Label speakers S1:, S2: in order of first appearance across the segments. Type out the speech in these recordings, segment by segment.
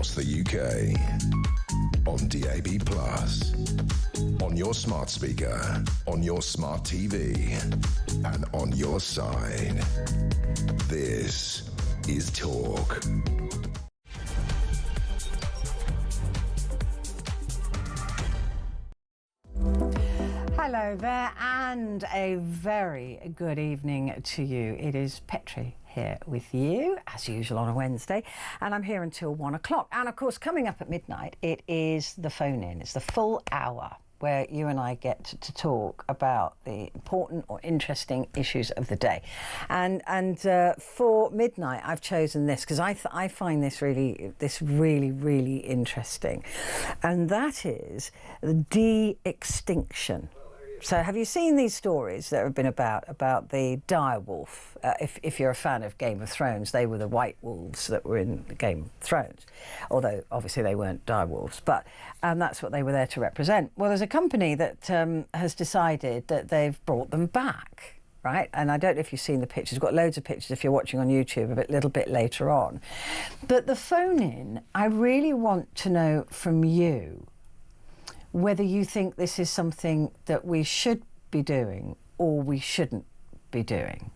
S1: across the UK. On DAB+, on your smart speaker, on your smart TV, and on your side. This is Talk.
S2: Hello there, and a very good evening to you. It is Petrie here with you, as usual on a Wednesday, and I'm here until 1 o'clock. And of course, coming up at midnight, it is the phone-in. It's the full hour where you and I get to talk about the important or interesting issues of the day. And for midnight, I've chosen this because I find this really interesting, and that is de-extinction. So have you seen these stories that have been about the direwolf? If you're a fan of Game of Thrones, they were the white wolves that were in Game of Thrones, although obviously they weren't direwolves, but that's what they were there to represent. Well, there's a company that has decided that they've brought them back. Right, and I don't know if you've seen the pictures. We've got loads of pictures if you're watching on YouTube a little bit later on. But the phone-in, I really want to know from you whether you think this is something that we should be doing or we shouldn't be doing.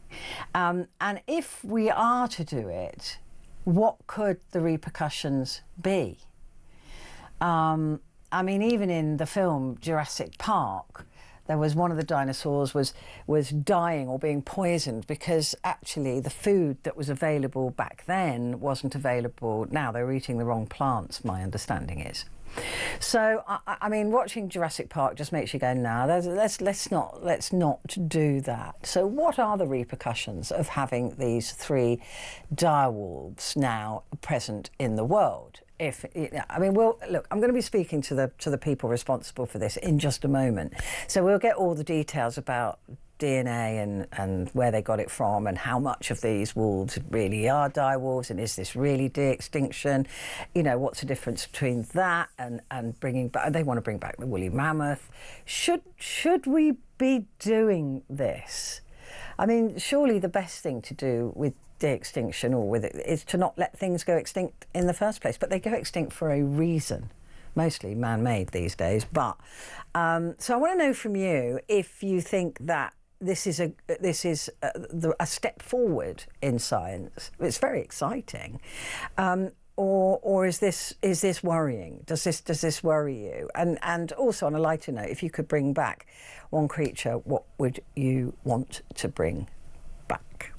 S2: And if we are to do it, what could the repercussions be? I mean, even in the film Jurassic Park, there was one of the dinosaurs was dying or being poisoned because actually the food that was available back then wasn't available now. They were eating the wrong plants, my understanding is. So I mean, watching Jurassic Park just makes you go, no, let's not do that. So what are the repercussions of having these 3 direwolves now present in the world? I mean, look, I'm going to be speaking to the people responsible for this in just a moment. So we'll get all the details about DNA and where they got it from and how much of these wolves really are direwolves, and is this really de-extinction? You know, what's the difference between that and bringing back? They want to bring back the woolly mammoth. Should we be doing this? I mean, surely the best thing to do with de-extinction or with it is to not let things go extinct in the first place. But they go extinct for a reason. Mostly man-made these days. But so I want to know from you if you think that this is a step forward in science. It's very exciting, or is this worrying? Does this worry you? And also on a lighter note, if you could bring back one creature, what would you want to bring back?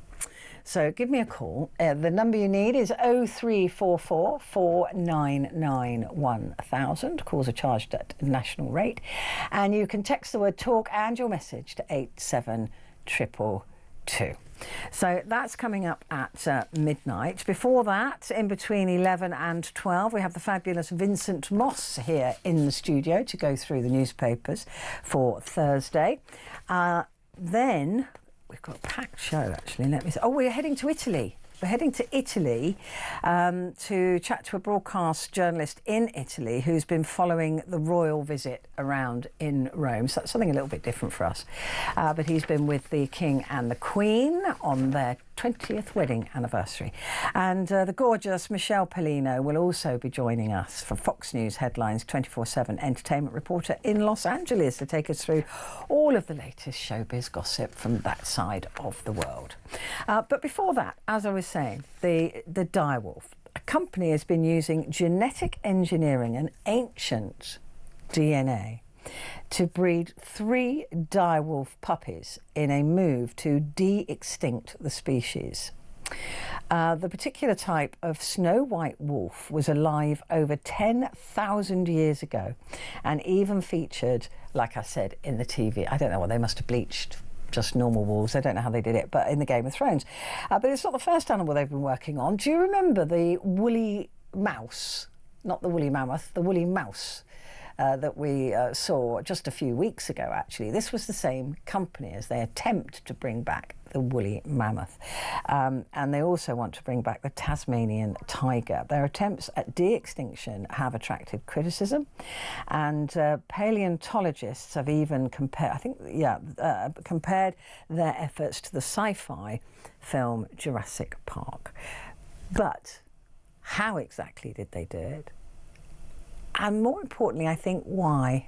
S2: So give me a call. The number you need is 0344 499 1000. Calls are charged at national rate. And you can text the word talk and your message to 87222. So that's coming up at midnight. Before that, in between 11 and 12, we have the fabulous Vincent Moss here in the studio to go through the newspapers for Thursday. Then we've got a packed show, actually. Let me see. Oh, we're heading to Italy. We're heading to Italy to chat to a broadcast journalist in Italy who's been following the royal visit around in Rome. So that's something a little bit different for us. But he's been with the King and the Queen on their 20th wedding anniversary. And the gorgeous Michelle Pollino will also be joining us for Fox News Headlines 24/7 entertainment reporter in Los Angeles to take us through all of the latest showbiz gossip from that side of the world. But before that, as I was saying, the direwolf. A company has been using genetic engineering and ancient DNA to breed 3 direwolf puppies in a move to de-extinct the species. The particular type of snow white wolf was alive over 10,000 years ago and even featured, like I said, in the TV. I don't know what they must have bleached. Just normal wolves. I don't know how they did it, but in the Game of Thrones. But it's not the first animal they've been working on. Do you remember the woolly mouse? Not the woolly mammoth, the woolly mouse that we saw just a few weeks ago, actually. This was the same company as they attempt to bring back the woolly mammoth. And they also want to bring back the Tasmanian tiger. Their attempts at de-extinction have attracted criticism, and paleontologists have even compared their efforts to the sci-fi film Jurassic Park. But How exactly did they do it? And more importantly, I think, why?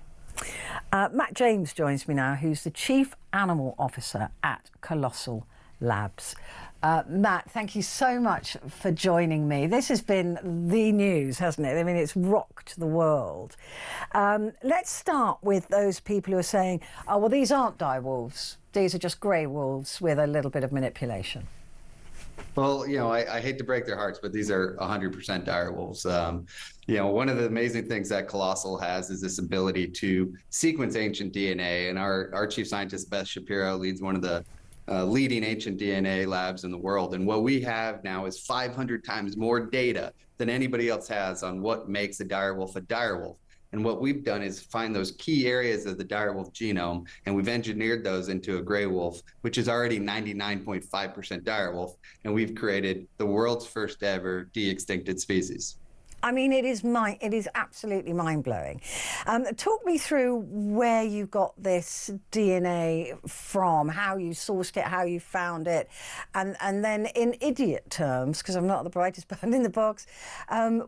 S2: Matt James joins me now, who's the Chief Animal Officer at Colossal Labs. Matt, thank you so much for joining me. This has been the news, hasn't it? I mean, it's rocked the world. Let's start with those people who are saying, oh, well, these aren't direwolves. These are just grey wolves with a little bit of manipulation.
S3: Well, I hate to break their hearts, but these are 100% direwolves. One of the amazing things that Colossal has is this ability to sequence ancient DNA. And our chief scientist, Beth Shapiro, leads one of the leading ancient DNA labs in the world. And what we have now is 500 times more data than anybody else has on what makes a direwolf a direwolf. And what we've done is find those key areas of the direwolf genome, and we've engineered those into a gray wolf, which is already 99.5% direwolf. And we've created the world's first ever de-extincted species.
S2: I mean, it is absolutely mind-blowing. Talk me through where you got this DNA from, how you sourced it, how you found it, and then in idiot terms, because I'm not the brightest button in the box,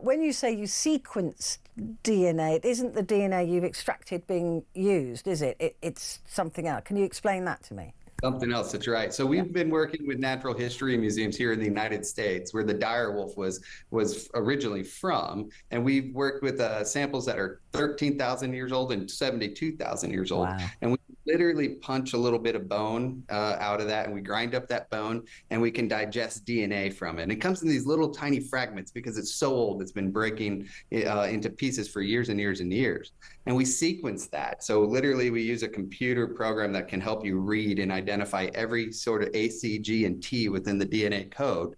S2: when you say you sequenced DNA, it isn't the DNA you've extracted being used, is it? It's something else. Can you explain that to me?
S3: Something else, that's right. So we've been working with natural history museums here in the United States, where the direwolf was originally from, and we've worked with samples that are 13,000 years old and 72,000 years old.
S2: Wow.
S3: And we literally punch a little bit of bone out of that, and we grind up that bone, and we can digest DNA from it. And it comes in these little tiny fragments because it's so old. It's been breaking into pieces for years and years and years. And we sequence that. So literally we use a computer program that can help you read and identify every sort of A, C, G, and T within the DNA code.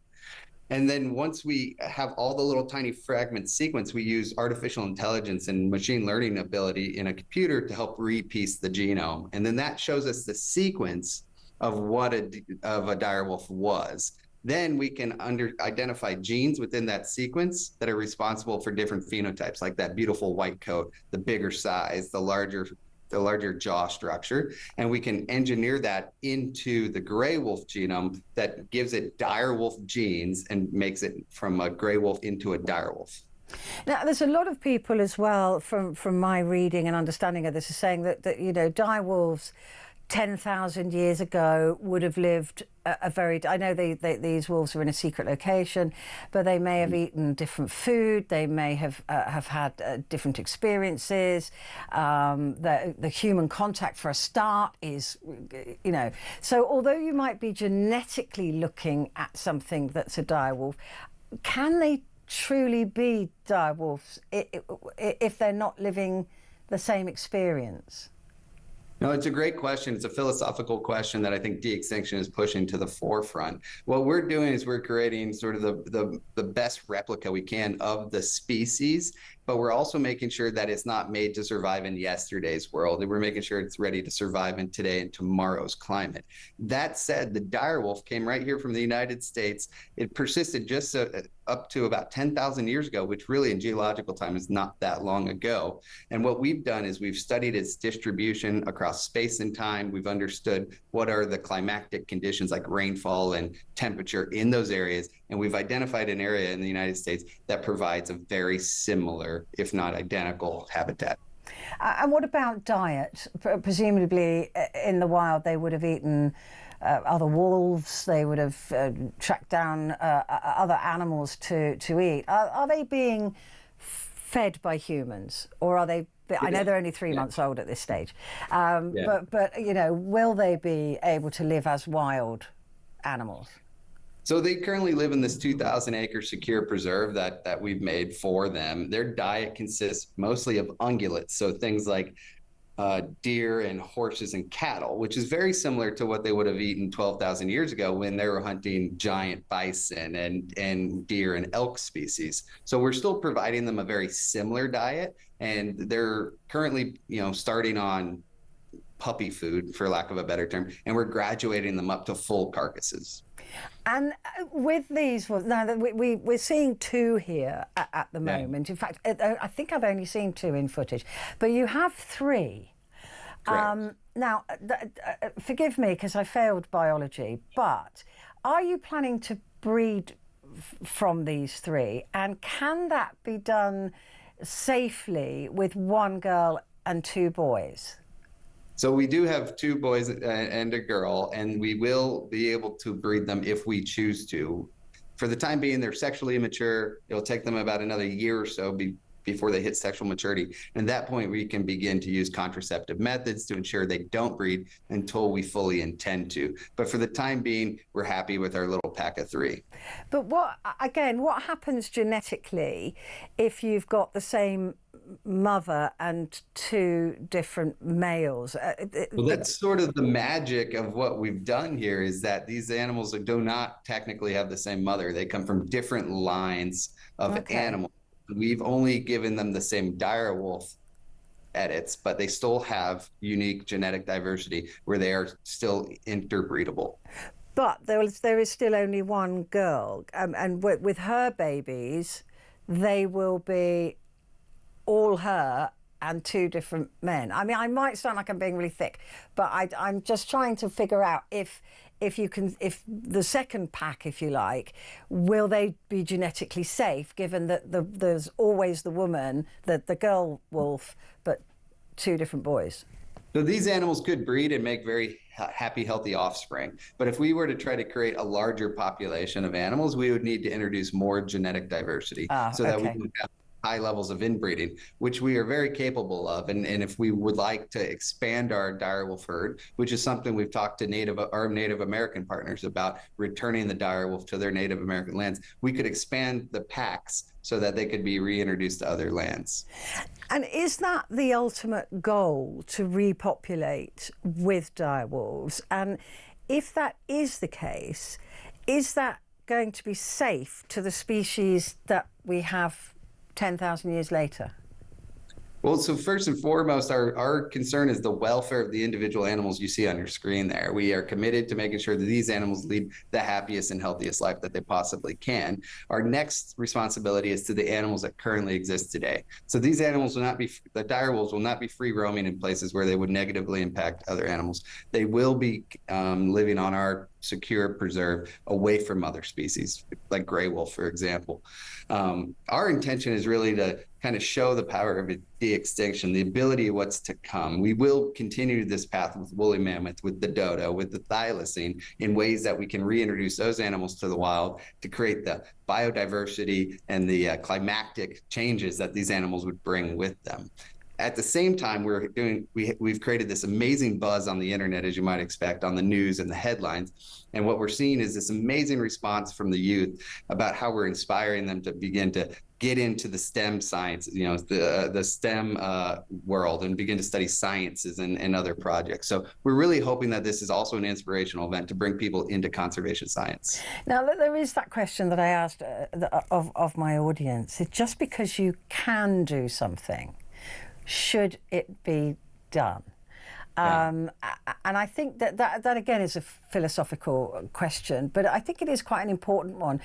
S3: And then once we have all the little tiny fragments sequenced, we use artificial intelligence and machine learning ability in a computer to help repiece the genome. And then that shows us the sequence of what a direwolf was. Then we can identify genes within that sequence that are responsible for different phenotypes, like that beautiful white coat, the bigger size, the larger jaw structure, and we can engineer that into the gray wolf genome that gives it direwolf genes and makes it from a gray wolf into a direwolf.
S2: Now, there's a lot of people as well, from my reading and understanding of this, are saying that direwolves 10,000 years ago would have lived I know these wolves are in a secret location, but they may have eaten different food. They may have had different experiences. The human contact, for a start, is, So although you might be genetically looking at something that's a direwolf, can they truly be direwolves if they're not living the same experience?
S3: No, it's a great question. It's a philosophical question that I think de-extinction is pushing to the forefront. What we're doing is we're creating sort of the best replica we can of the species, but we're also making sure that it's not made to survive in yesterday's world. And we're making sure it's ready to survive in today and tomorrow's climate. That said, the direwolf came right here from the United States. It persisted just up to about 10,000 years ago, which really in geological time is not that long ago. And what we've done is we've studied its distribution across space and time. We've understood what are the climatic conditions like rainfall and temperature in those areas. And we've identified an area in the United States that provides a very similar, if not identical, habitat.
S2: And what about diet? Presumably in the wild they would have eaten other wolves, they would have tracked down other animals to eat. Are they being fed by humans, or are they? I know they're only 3 months old at this stage, but will they be able to live as wild animals?
S3: So they currently live in this 2,000-acre secure preserve that we've made for them. Their diet consists mostly of ungulates, so things like deer and horses and cattle, which is very similar to what they would have eaten 12,000 years ago when they were hunting giant bison and deer and elk species. So we're still providing them a very similar diet, and they're currently, starting on puppy food, for lack of a better term, and we're graduating them up to full carcasses.
S2: And with these, now we're seeing two here at the moment. In fact, I think I've only seen two in footage, but you have three. Now, forgive me because I failed biology, but are you planning to breed from these three, and can that be done safely with one girl and two boys?
S3: So we do have two boys and a girl, and we will be able to breed them if we choose to. For the time being, they're sexually immature. It'll take them about another year or so before they hit sexual maturity. And at that point, we can begin to use contraceptive methods to ensure they don't breed until we fully intend to. But for the time being, we're happy with our little pack of three.
S2: But what happens genetically if you've got the same mother and two different males?
S3: Well, that's sort of the magic of what we've done here, is that these animals do not technically have the same mother. They come from different lines of animals. We've only given them the same direwolf edits, but they still have unique genetic diversity where they are still interbreedable.
S2: But there is still only one girl, and with her babies, they will be all her and two different men. I mean, I might sound like I'm being really thick, but I'm just trying to figure out if the second pack, if you like, will they be genetically safe, given that there's always the woman, the girl wolf, but two different boys?
S3: So these animals could breed and make very happy, healthy offspring. But if we were to try to create a larger population of animals, we would need to introduce more genetic diversity so that we can have high levels of inbreeding, which we are very capable of. And if we would like to expand our direwolf herd, which is something we've talked to our Native American partners about, returning the direwolf to their Native American lands, we could expand the packs so that they could be reintroduced to other lands.
S2: And is that the ultimate goal, to repopulate with direwolves? And if that is the case, is that going to be safe to the species that we have 10,000 years later?
S3: Well, so first and foremost, our concern is the welfare of the individual animals you see on your screen there. We are committed to making sure that these animals lead the happiest and healthiest life that they possibly can. Our next responsibility is to the animals that currently exist today. So these animals will not be, the direwolves will not be free roaming in places where they would negatively impact other animals. They will be living on our secure preserve away from other species, like gray wolf, for example. Our intention is really to kind of show the power of de-extinction, the ability of what's to come. We will continue this path with woolly mammoth, with the dodo, with the thylacine, in ways that we can reintroduce those animals to the wild to create the biodiversity and the climatic changes that these animals would bring with them. At the same time, we've created this amazing buzz on the internet, as you might expect, on the news and the headlines. And what we're seeing is this amazing response from the youth about how we're inspiring them to begin to get into the STEM science, the STEM world, and begin to study sciences and other projects. So we're really hoping that this is also an inspirational event to bring people into conservation science.
S2: Now, there is that question that I asked of my audience. It's just because you can do something, should it be done? And I think that again is a philosophical question, but I think it is quite an important one.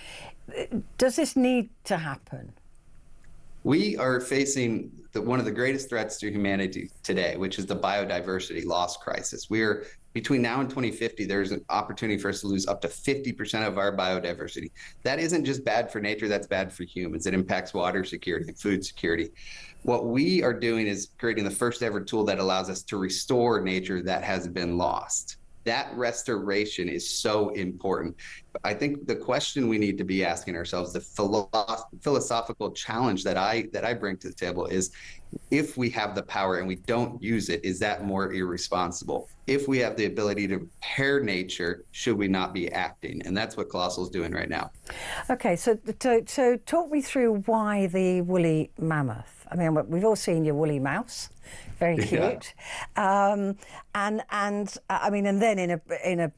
S2: Does this need to happen?
S3: We are facing one of the greatest threats to humanity today, which is the biodiversity loss crisis. Between now and 2050, there's an opportunity for us to lose up to 50% of our biodiversity. That isn't just bad for nature, that's bad for humans. It impacts water security, food security. What we are doing is creating the first ever tool that allows us to restore nature that has been lost. That restoration is so important. I think the question we need to be asking ourselves, the philosophical challenge that I bring to the table is, if we have the power and we don't use it, is that more irresponsible? If we have the ability to repair nature, should we not be acting? And that's what Colossal is doing right now. Okay,
S2: so talk me through why the woolly mammoth. I mean, we've all seen your woolly mouse, very cute. Yeah. And I mean, and then in a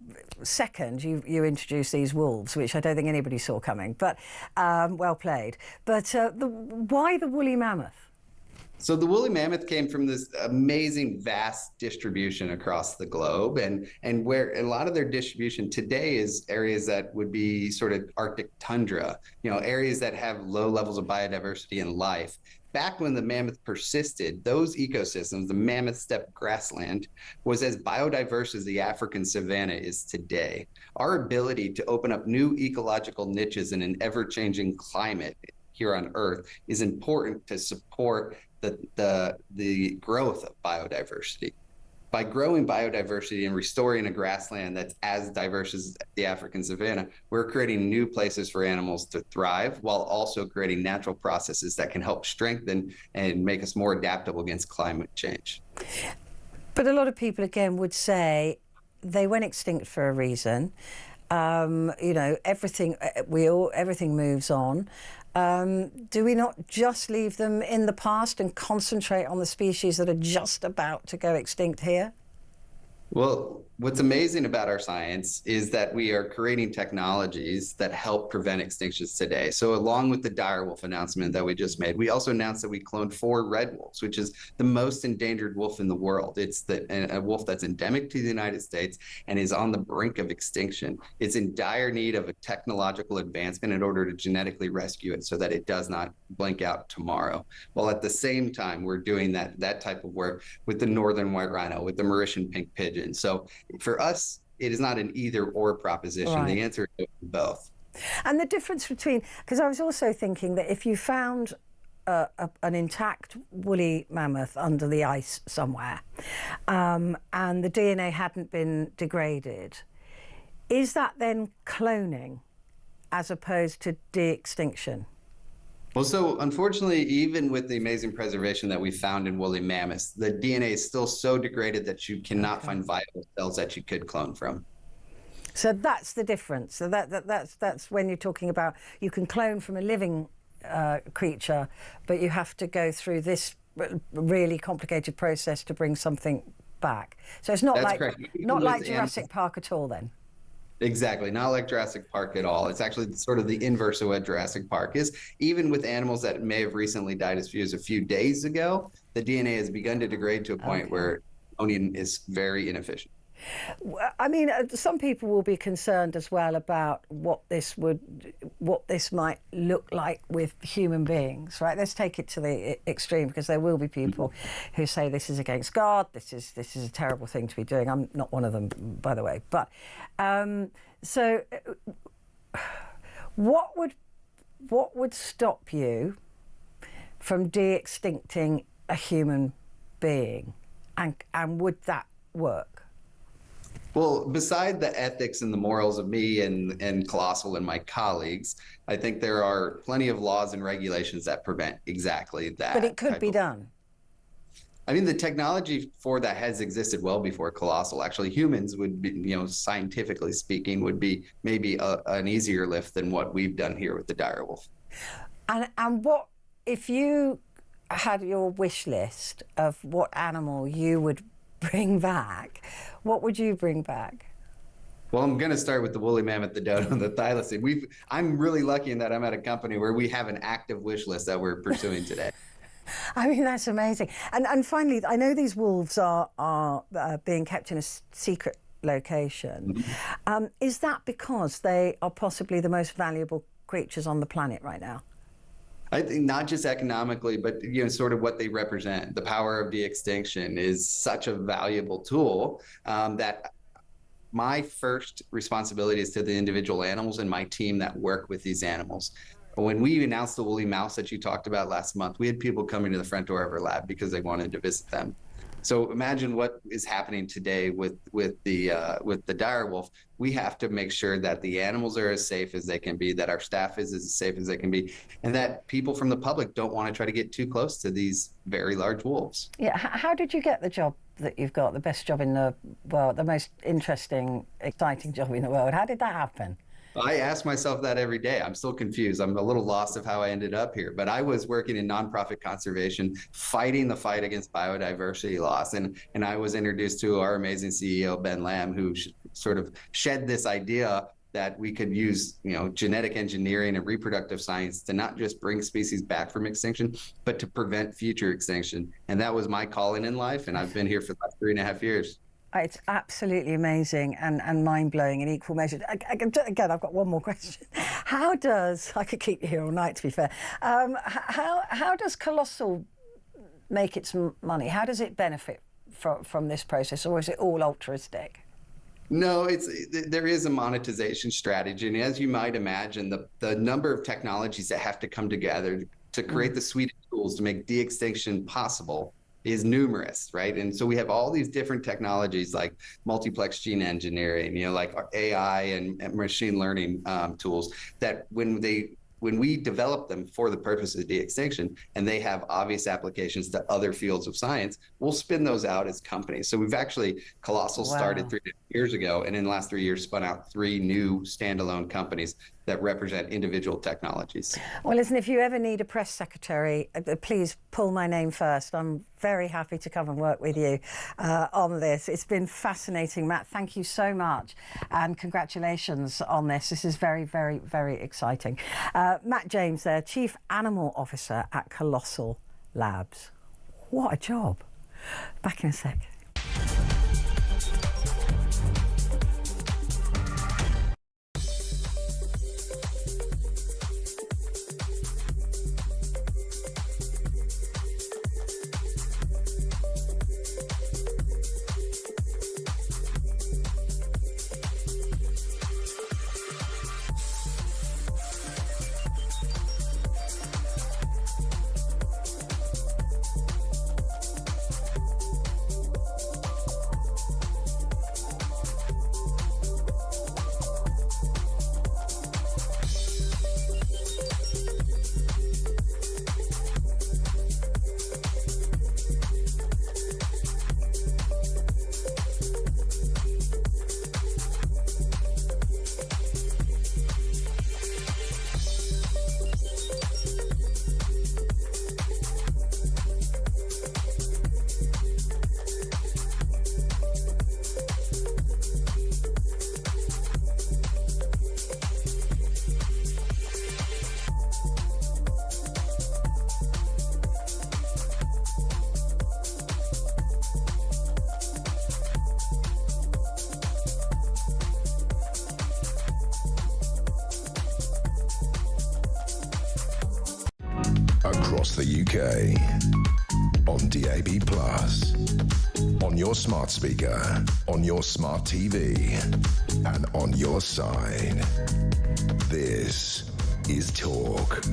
S2: second, you introduce these wolves, which I don't think anybody saw coming. But well played. But why the woolly mammoth?
S3: So the woolly mammoth came from this amazing, vast distribution across the globe, and where a lot of their distribution today is areas that would be sort of Arctic tundra, areas that have low levels of biodiversity and life. Back when the mammoth persisted, those ecosystems, the mammoth steppe grassland, was as biodiverse as the African savanna is today. Our ability to open up new ecological niches in an ever-changing climate here on Earth is important to support the growth of biodiversity. By growing biodiversity and restoring a grassland that's as diverse as the African savanna, we're creating new places for animals to thrive while also creating natural processes that can help strengthen and make us more adaptable against climate change.
S2: But a lot of people, again, would say they went extinct for a reason. Everything moves on. Do we not just leave them in the past and concentrate on the species that are just about to go extinct here?
S3: Well, what's amazing about our science is that we are creating technologies that help prevent extinctions today. So along with the direwolf announcement that we just made, we also announced that we cloned 4 red wolves, which is the most endangered wolf in the world. It's a wolf that's endemic to the United States and is on the brink of extinction. It's in dire need of a technological advancement in order to genetically rescue it so that it does not blink out tomorrow. While at the same time, we're doing that type of work with the northern white rhino, with the Mauritian pink pigeon. So for us, it is not an either-or proposition. Right. The answer is both.
S2: And the difference between, because I was also thinking that if you found an intact woolly mammoth under the ice somewhere, and the DNA hadn't been degraded, is that then cloning as opposed to de-extinction?
S3: Well, so unfortunately, even with the amazing preservation that we found in woolly mammoths, the DNA is still so degraded that you cannot find viable cells that you could clone from.
S2: So that's the difference. So that's when you're talking about you can clone from a living creature, but you have to go through this really complicated process to bring something back. So it's not like Jurassic Park at all then.
S3: Exactly, not like Jurassic Park at all. It's actually sort of the inverse of what Jurassic Park is. Even with animals that may have recently died as few days ago, the DNA has begun to degrade to a point where cloning is very inefficient.
S2: I mean, some people will be concerned as well about what this might look like with human beings, right? Let's take it to the extreme, because there will be people who say this is against God, this is a terrible thing to be doing. I'm not one of them, by the way. But so, what would stop you from de-extincting a human being, and would that work?
S3: Well, beside the ethics and the morals of me and Colossal and my colleagues, I think there are plenty of laws and regulations that prevent exactly that.
S2: But it could be done.
S3: I mean, the technology for that has existed well before Colossal. Actually, humans would be, scientifically speaking, would be maybe an easier lift than what we've done here with the direwolf.
S2: And what if you had your wish list of what animal you would bring back? What would you bring back?
S3: Well, I'm going to start with the woolly mammoth, the dodo, and the thylacine. I'm really lucky in that I'm at a company where we have an active wish list that we're pursuing today.
S2: I mean, that's amazing. And finally, I know these wolves are being kept in a secret location. Is that because they are possibly the most valuable creatures on the planet right now?
S3: I think not just economically, but sort of what they represent. The power of de-extinction is such a valuable tool that my first responsibility is to the individual animals and my team that work with these animals. When we announced the woolly mouse that you talked about last month, we had people coming to the front door of our lab because they wanted to visit them. So imagine what is happening today with the direwolf. We have to make sure that the animals are as safe as they can be, that our staff is as safe as they can be, and that people from the public don't want to try to get too close to these very large wolves.
S2: Yeah, how did you get the job that you've got, the best job in the world, the most interesting, exciting job in the world? How did that happen?
S3: I ask myself that every day. I'm still confused. I'm a little lost of how I ended up here. But I was working in nonprofit conservation, fighting the fight against biodiversity loss. And I was introduced to our amazing CEO, Ben Lamb, who sort of shed this idea that we could use, genetic engineering and reproductive science to not just bring species back from extinction, but to prevent future extinction. And that was my calling in life. And I've been here for the last 3.5 years.
S2: It's absolutely amazing and mind-blowing in equal measure. Again, I've got one more question. How does, I could keep you here all night, to be fair, how does Colossal make its money? How does it benefit from this process, or is it all altruistic?
S3: No, there is a monetization strategy. And as you might imagine, the number of technologies that have to come together to create the suite of tools to make de-extinction possible is numerous, right? And so we have all these different technologies like multiplex gene engineering, like AI and machine learning tools that when we develop them for the purpose of de-extinction and they have obvious applications to other fields of science, we'll spin those out as companies. So we've actually, Colossal started 3 years ago, and in the last 3 years spun out 3 new standalone companies that represent individual technologies.
S2: Well, listen, if you ever need a press secretary, please pull my name first. I'm very happy to come and work with you on this. It's been fascinating, Matt. Thank you so much, and congratulations on this. This is very, very, very exciting. Matt James there, Chief Animal Officer at Colossal Labs. What a job. Back in a sec.
S1: Across the UK, on DAB+, on your smart speaker, on your smart TV, and on your side. This is Talk.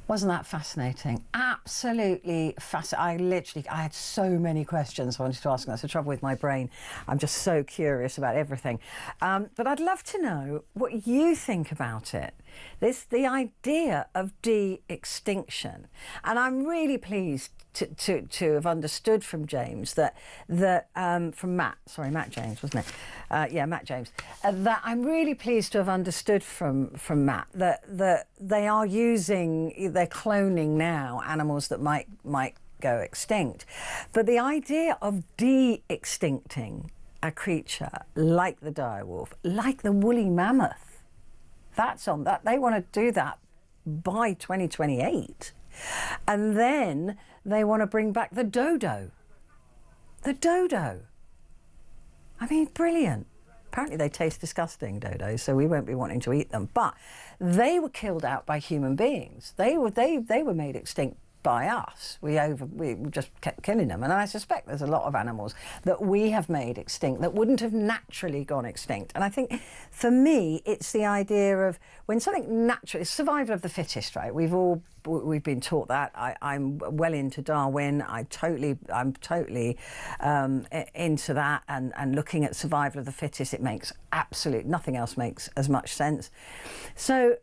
S2: Wasn't that fascinating? Absolutely fascinating. I had so many questions I wanted to ask, and that's the trouble with my brain. I'm just so curious about everything. But I'd love to know what you think about it. The idea of de-extinction. And I'm really pleased to have understood from James from Matt James, wasn't it? Yeah, Matt James. That I'm really pleased to have understood from Matt that they are they're cloning now animals that might go extinct. But the idea of de-extincting a creature like the direwolf, like the woolly mammoth, that's on that. They want to do that by 2028. And then they want to bring back the dodo. The dodo. I mean, brilliant. Apparently they taste disgusting, dodos, so we won't be wanting to eat them. But they were killed out by human beings. They were made extinct by us. We just kept killing them. And I suspect there's a lot of animals that we have made extinct that wouldn't have naturally gone extinct. And I think, for me, it's the idea of when something naturally, survival of the fittest, right? We've been taught that. I'm well into Darwin. I'm totally into that and looking at survival of the fittest. It makes nothing else makes as much sense. So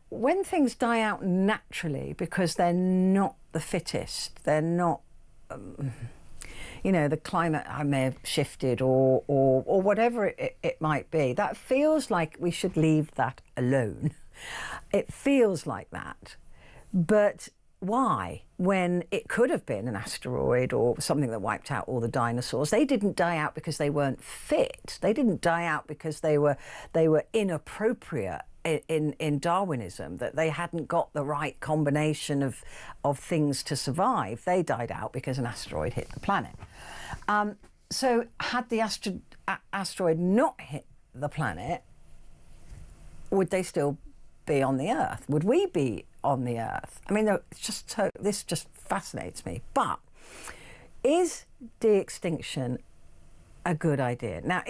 S2: when things die out naturally because they're not the fittest, they're not, the climate may have shifted or whatever it might be, that feels like we should leave that alone. It feels like that. But why, when it could have been an asteroid or something that wiped out all the dinosaurs, they didn't die out because they weren't fit. They didn't die out because they were inappropriate in Darwinism, that they hadn't got the right combination of things to survive. They died out because an asteroid hit the planet. So had the asteroid not hit the planet, would they still be on the Earth? Would we be on the Earth? I mean, this just fascinates me. But is de-extinction a good idea? Now,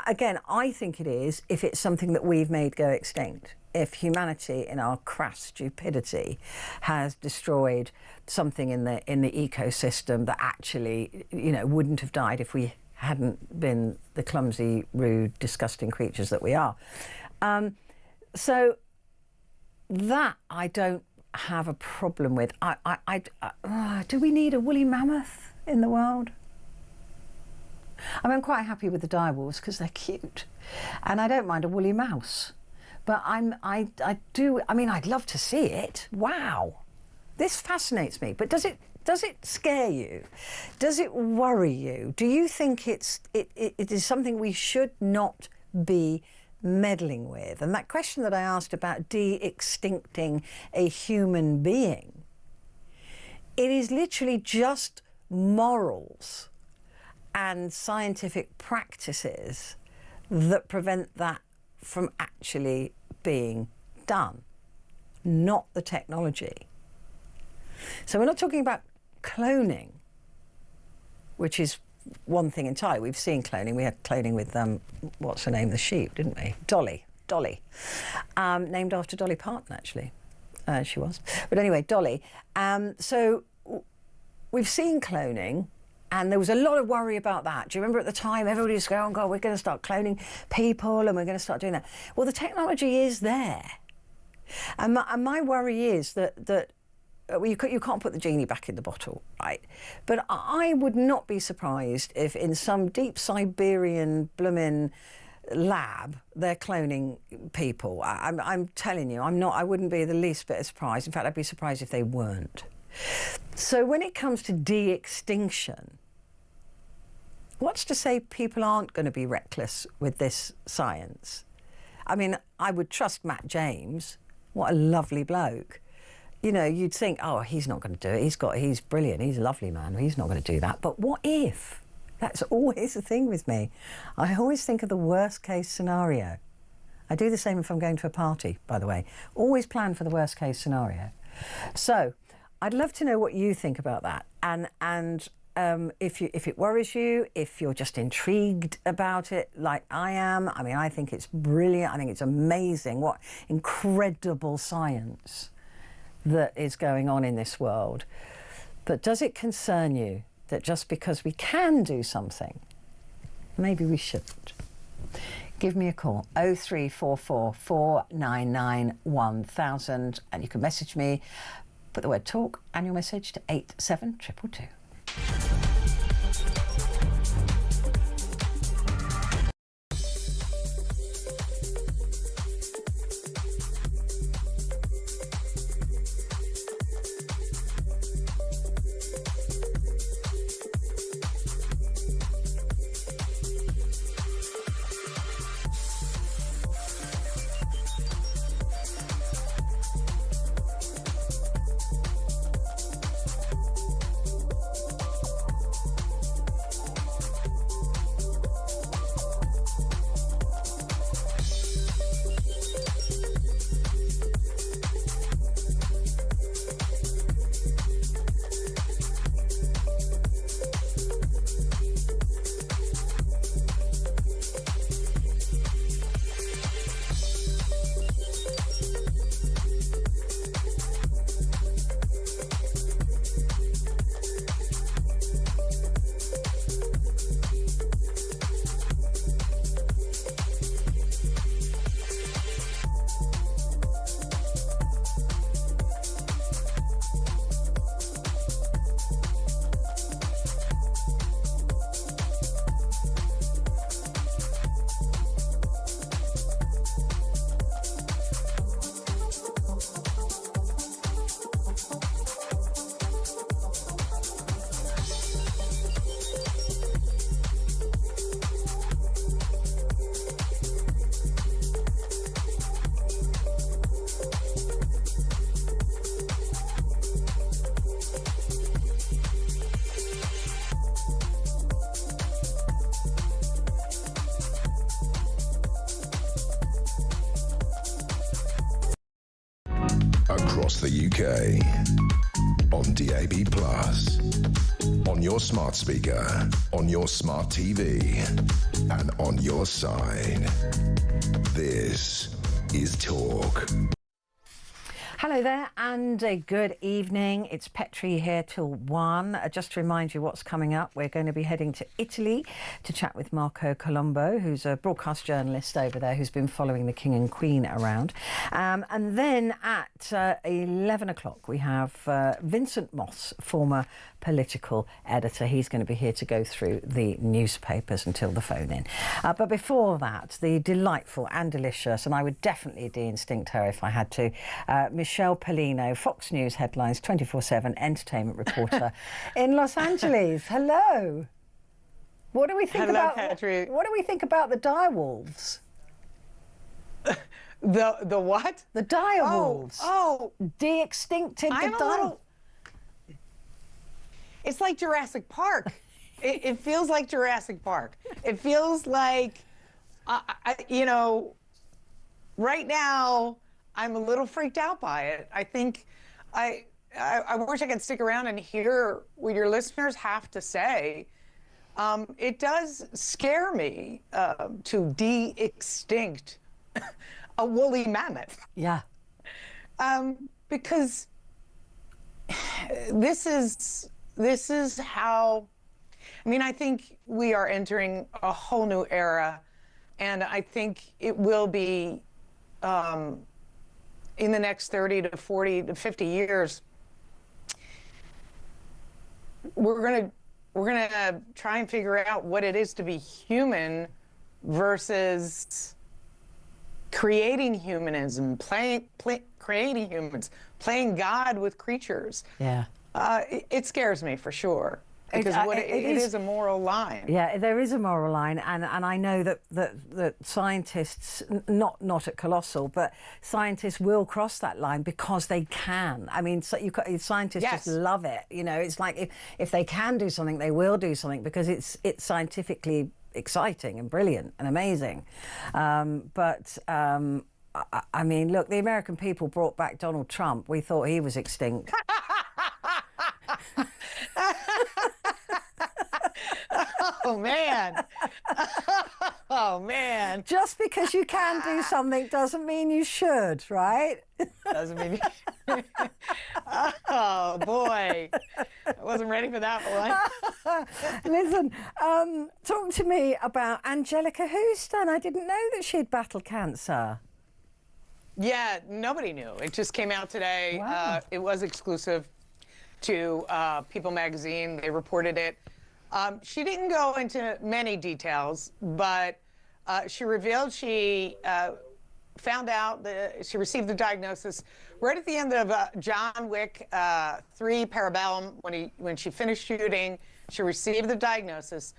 S2: again, I think it is if it's something that we've made go extinct. If humanity, in our crass stupidity, has destroyed something in the ecosystem that actually, wouldn't have died if we hadn't been the clumsy, rude, disgusting creatures that we are. So that I don't have a problem with. Do we need a woolly mammoth in the world? I mean, I'm quite happy with the direwolves because they're cute, and I don't mind a woolly mouse. But I mean, I'd love to see it. Wow, this fascinates me. But does it scare you? Does it worry you? Do you think it is something we should not be meddling with? And that question that I asked about de-extincting a human being, it is literally just morals and scientific practices that prevent that from actually being done, not the technology. So we're not talking about cloning, which is one thing entirely. We've seen cloning. We had cloning with, what's her name, the sheep, didn't we? Dolly, named after Dolly Parton, actually. She was. But anyway, Dolly. So we've seen cloning, and there was a lot of worry about that. Do you remember at the time, everybody was going, oh, God, we're going to start cloning people and we're going to start doing that. Well, the technology is there. And my worry is that you can't put the genie back in the bottle, right? But I would not be surprised if in some deep Siberian bloomin' lab they're cloning people. I'm telling you, I wouldn't be the least bit surprised. In fact, I'd be surprised if they weren't. So when it comes to de-extinction, what's to say people aren't going to be reckless with this science? I mean, I would trust Matt James. What a lovely bloke. You'd think, oh, he's not going to do it. He's brilliant. He's a lovely man. He's not going to do that. But what if? That's always the thing with me. I always think of the worst case scenario. I do the same if I'm going to a party, by the way. Always plan for the worst case scenario. So I'd love to know what you think about that. And if it worries you, if you're just intrigued about it like I am. I mean, I think it's brilliant. I think it's amazing. What incredible science that is going on in this world. But does it concern you that just because we can do something, maybe we shouldn't? Give me a call, 0344 499 1000, and you can message me, put the word talk and your message to 87222.
S1: across the UK. On DAB+, on your smart speaker, on your smart TV, and on your side. This is Talk.
S2: Hello there and a good evening. It's Petrie here till 1. Just to remind you what's coming up, we're going to be heading to Italy to chat with Marco Colombo, who's a broadcast journalist over there who's been following the King and Queen around. And then at 11 o'clock we have Vincent Moss, former political editor. He's going to be here to go through the newspapers until the phone in. But before that, the delightful and delicious, and I would definitely de-instinct her if I had to, Michelle Pollino, Fox News Headlines 24/7 entertainment reporter in Los Angeles. Hello. What do we think about
S4: Petrie.
S2: What do we think about the direwolves?
S4: The what?
S2: The direwolves.
S4: Oh,
S2: de-extincted the direwolves.
S4: It's like Jurassic Park. It feels like Jurassic Park. It feels like, right now I'm a little freaked out by it. I think I wish I could stick around and hear what your listeners have to say. It does scare me to de-extinct a woolly mammoth.
S2: Yeah.
S4: Because this is how, I think we are entering a whole new era, and I think it will be in the next 30 to 40 to 50 years. We're gonna try and figure out what it is to be human versus creating humanism, creating humans, playing God with creatures.
S2: Yeah.
S4: It scares me for sure, because it is a moral line.
S2: Yeah, there is a moral line, and I know that scientists, not at Colossal, but scientists will cross that line because they can. I mean, scientists
S4: Yes.
S2: just love it. It's like if they can do something, they will do something because it's scientifically exciting and brilliant and amazing. I mean, look, the American people brought back Donald Trump. We thought he was extinct.
S4: Oh, man. Oh, man.
S2: Just because you can do something doesn't mean you should, right?
S4: Doesn't mean Oh, boy. I wasn't ready for that one.
S2: Listen, talk to me about Angelica Houston. I didn't know that she'd battled cancer.
S4: Yeah, nobody knew. It just came out today.
S2: Wow.
S4: It was exclusive to People magazine. They reported it. She didn't go into many details, but she revealed she found out that she received the diagnosis right at the end of John Wick 3 Parabellum. When she finished shooting, she received the diagnosis.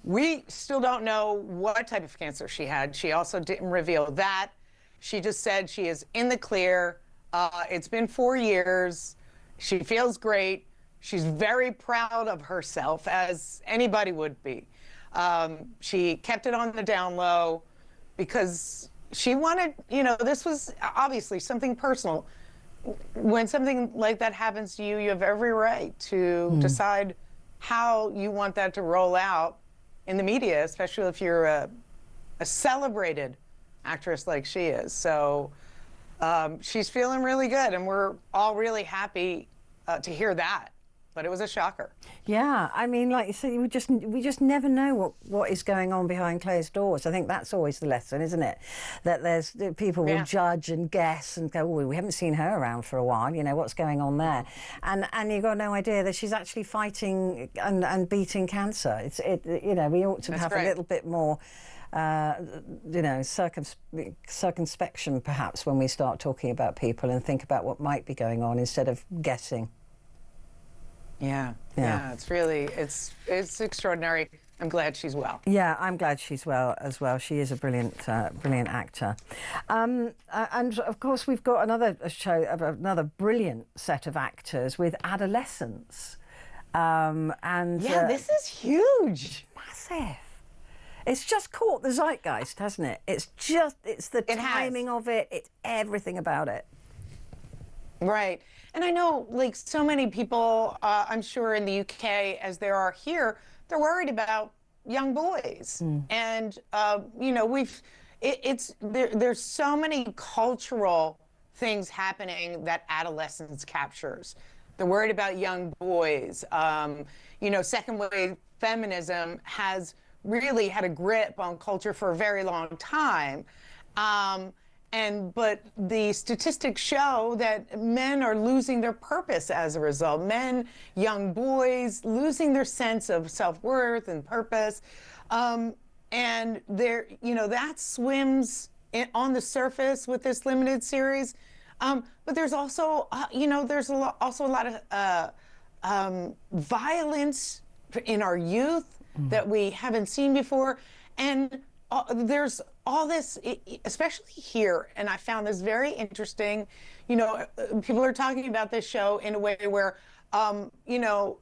S4: We still don't know what type of cancer she had. She also didn't reveal that. She just said she is in the clear. It's been 4 years. She feels great. She's very proud of herself, as anybody would be. She kept it on the down low because she wanted, this was obviously something personal. When something like that happens to you, you have every right to decide how you want that to roll out in the media, especially if you're a celebrated actress like she is. So she's feeling really good, and we're all really happy to hear that. But it was a shocker.
S2: Yeah, I mean, like you said, we just never know what is going on behind closed doors. I think that's always the lesson, isn't it? That people will judge and guess and go, oh, we haven't seen her around for a while. What's going on there? And you've got no idea that she's actually fighting and beating cancer. We ought to have a little bit more circumspection perhaps when we start talking about people and think about what might be going on instead of guessing.
S4: Yeah, it's really, it's extraordinary. I'm glad she's well.
S2: Yeah, I'm glad she's well as well. She is a brilliant actor. And of course, we've got another brilliant set of actors with adolescents.
S4: This is huge.
S2: Massive. It's just caught the zeitgeist, hasn't it? It's the timing of it. It's everything about it.
S4: Right. And I know, like, so many people, I'm sure in the UK, as there are here, they're worried about young boys. And, you know, there's so many cultural things happening that adolescence captures. They're worried about young boys. You know, second wave feminism has really had a grip on culture for a very long time. But the statistics show that men are losing their purpose as a result. Men, young boys, losing their sense of self-worth and purpose. And there, you know, that swims on the surface with this limited series. But there's also, you know, there's also a lot of violence in our youth that we haven't seen before. And there's all this, especially here, and I found this very interesting. You know, people are talking about this show in a way where, you know,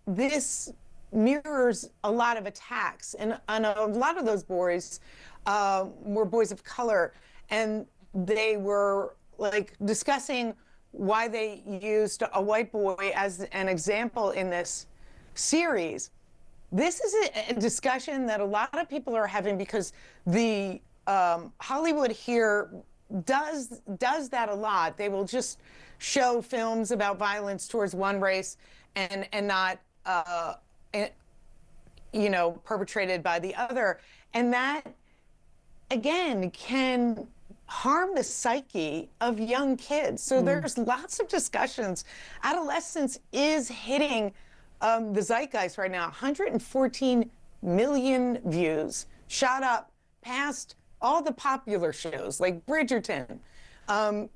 S4: this mirrors a lot of attacks, and a lot of those boys were boys of color, and they were like discussing why they used a white boy as an example in this series. This is a discussion that a lot of people are having because the Hollywood here does that a lot. They will just show films about violence towards one race and not you know, perpetrated by the other, and that again can harm the psyche of young kids. So there's lots of discussions. Adolescence is hitting the zeitgeist right now. 114 million views, shot up past all the popular shows like Bridgerton,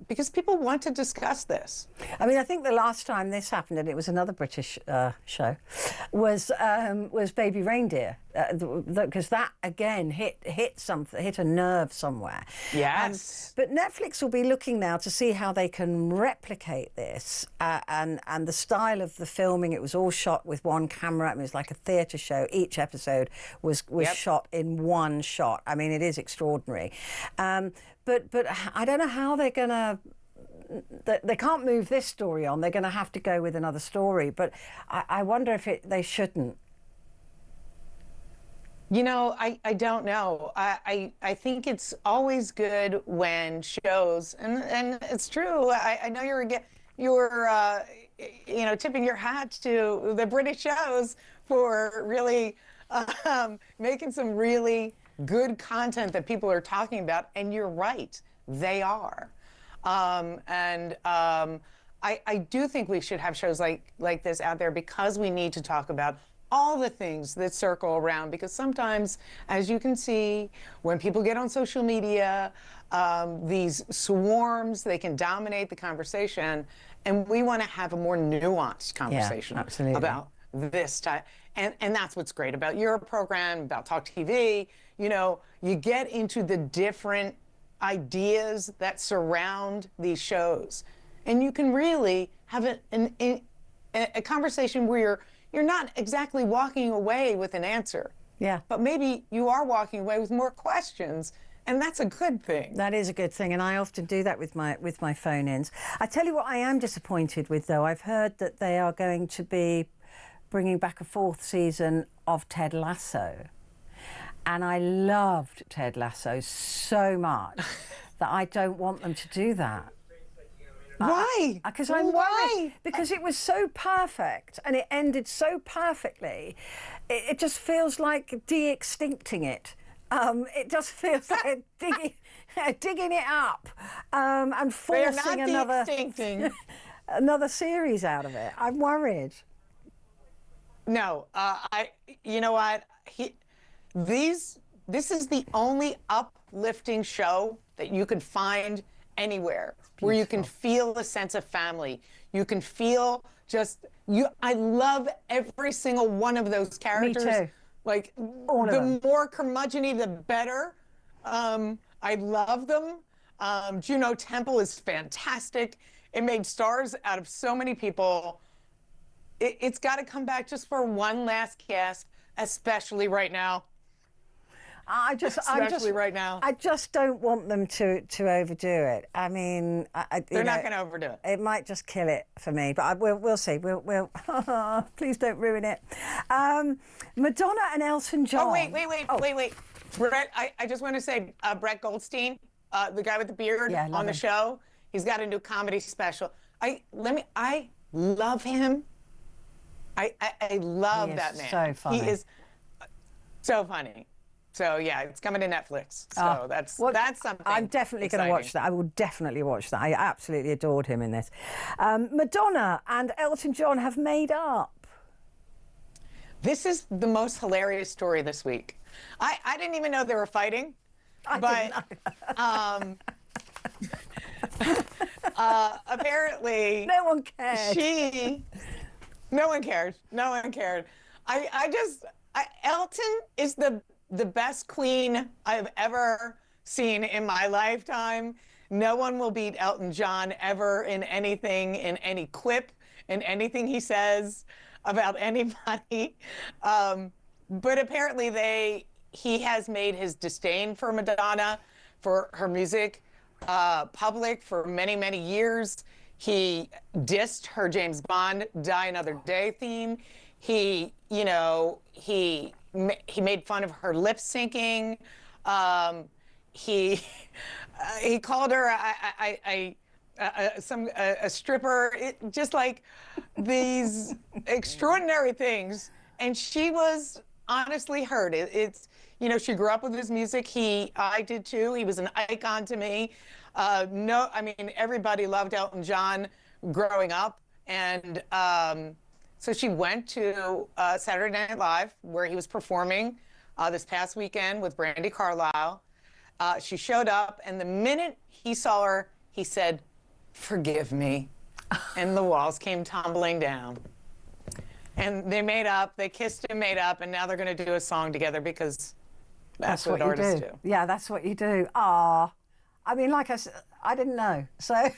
S4: because people want to discuss this.
S2: I mean, I think the last time this happened, and it was another British show, was Baby Reindeer, because that again hit a nerve somewhere.
S4: Yes.
S2: But Netflix will be looking now to see how they can replicate this, and the style of the filming. It was all shot with one camera. It was like a theatre show. Each episode was shot in one shot. I mean, it is extraordinary. But I don't know how they're going to... They can't move this story on. They're going to have to go with another story. But I wonder if they shouldn't.
S4: You know, I don't know. I think it's always good when shows, and it's true. I know you're you know, tipping your hat to the British shows for really making some really good content that people are talking about, and you're right, they are. I do think we should have shows like this out there because we need to talk about all the things that circle around, because sometimes, as you can see, when people get on social media, these swarms, they can dominate the conversation, and we want to have a more nuanced conversation about this type. And that's what's great about your program, about talkTV. You know, you get into the different ideas that surround these shows, and you can really have a conversation where you're not exactly walking away with an answer.
S2: Yeah.
S4: But maybe you are walking away with more questions, and that's a good thing.
S2: That is a good thing, and I often do that with my phone-ins. I tell you what I am disappointed with, though. I've heard that they are going to be bringing back a 4th season of Ted Lasso. And I loved Ted Lasso so much that I don't want them to do that.
S4: Why?
S2: Because I'm worried. Because it was so perfect and it ended so perfectly. It just feels like de-extincting it. It just feels like digging it up and forcing another series out of it. I'm worried.
S4: No, you know what? This is the only uplifting show that you can find anywhere. Beautiful. Where you can feel a sense of family. You can feel I love every single one of those characters.
S2: Me too.
S4: Like, the more curmudgeon-y, the better. I love them. Juno Temple is fantastic. It made stars out of so many people. It's got to come back just for one last cast, especially right now. especially right now.
S2: I just don't want them to overdo it. I mean,
S4: they're not going to overdo it.
S2: It might just kill it for me, but we'll see. We'll please don't ruin it. Madonna and Elton John.
S4: Oh, wait. Brett, I just want to say, Brett Goldstein, the guy with the beard on the show, he's got a new comedy special. I love him. I love that man.
S2: So funny.
S4: He is so funny. So yeah, it's coming to Netflix. So that's something.
S2: I'm definitely going to watch that. I will definitely watch that. I absolutely adored him in this. Madonna and Elton John have made up.
S4: This is the most hilarious story this week. I didn't even know they were fighting, apparently
S2: no one cared.
S4: No one cared. Elton is the best queen I've ever seen in my lifetime. No one will beat Elton John ever in anything, in any quip, in anything he says about anybody. But apparently he has made his disdain for Madonna, for her music, public for many, many years. He dissed her James Bond Die Another Day theme. He made fun of her lip syncing. He called her a stripper. Just like these extraordinary things, and she was honestly hurt. She grew up with his music. I did too. He was an icon to me. Everybody loved Elton John growing up, and so she went to Saturday Night Live, where he was performing this past weekend with Brandi Carlile. She showed up, and the minute he saw her, he said, "Forgive me," and the walls came tumbling down. And they made up, they kissed and made up, and now they're going to do a song together because that's what artists do.
S2: Yeah, that's what you do. I mean, like I said, I didn't know. So
S4: I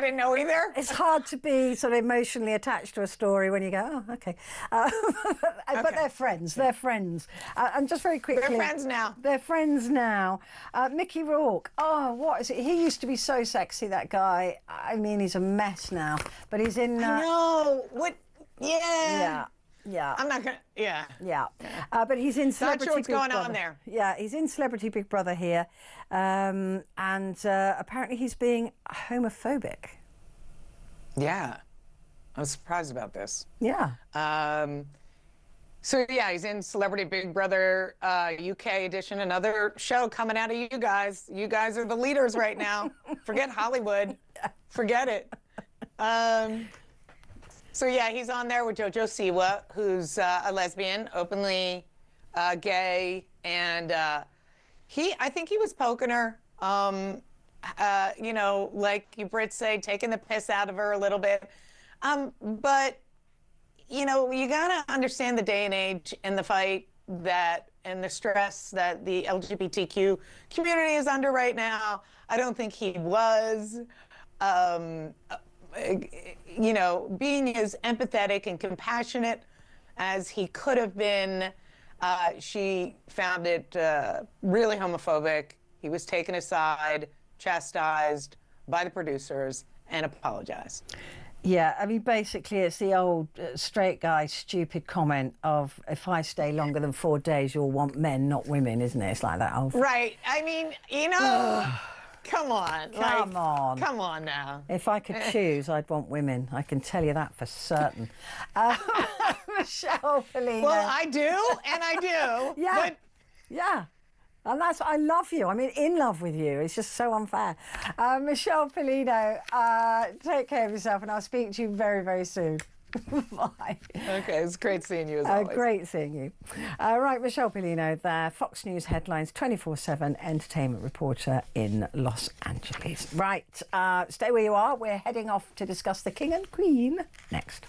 S4: didn't know either.
S2: It's hard to be sort of emotionally attached to a story when you go, oh, okay. But they're friends. They're friends. And just very quickly.
S4: They're friends now.
S2: They're friends now. Mickey Rourke. Oh, what is it? He used to be so sexy, that guy. I mean, he's a mess now. But he's in...
S4: I know. What? Yeah.
S2: Yeah.
S4: I'm not going to... Yeah.
S2: Yeah. But he's in Celebrity
S4: Not sure what's
S2: Big
S4: going
S2: Brother.
S4: on there.
S2: Yeah, he's in Celebrity Big Brother here. And apparently he's being homophobic.
S4: Yeah. I was surprised about this.
S2: Yeah.
S4: So, yeah, he's in Celebrity Big Brother UK edition, another show coming out of you guys. You guys are the leaders right now. Forget Hollywood. Forget it. So, yeah, he's on there with JoJo Siwa, who's a lesbian, openly gay. And I think he was poking her, like you Brits say, taking the piss out of her a little bit. But, you got to understand the day and age and the fight and the stress that the LGBTQ community is under right now. I don't think he was... being as empathetic and compassionate as he could have been, she found it really homophobic. He was taken aside, chastised by the producers, and apologized.
S2: Yeah, I mean, basically, it's the old straight guy stupid comment of, if I stay longer than 4 days, you'll want men, not women, isn't it? It's like that old...
S4: Right. I mean, come on. Come on now.
S2: If I could choose, I'd want women. I can tell you that for certain. Michelle Pollino.
S4: Well, I do, and I do.
S2: Yeah.
S4: But...
S2: Yeah. And that's, I love you. I mean, in love with you. It's just so unfair. Michelle Pollino, take care of yourself, and I'll speak to you very, very soon. Bye.
S4: Okay, it's great seeing you as always.
S2: Great seeing you. Right, Michelle Pollino there, Fox News Headlines 24/7 entertainment reporter in Los Angeles. Right, stay where you are. We're heading off to discuss the King and Queen next.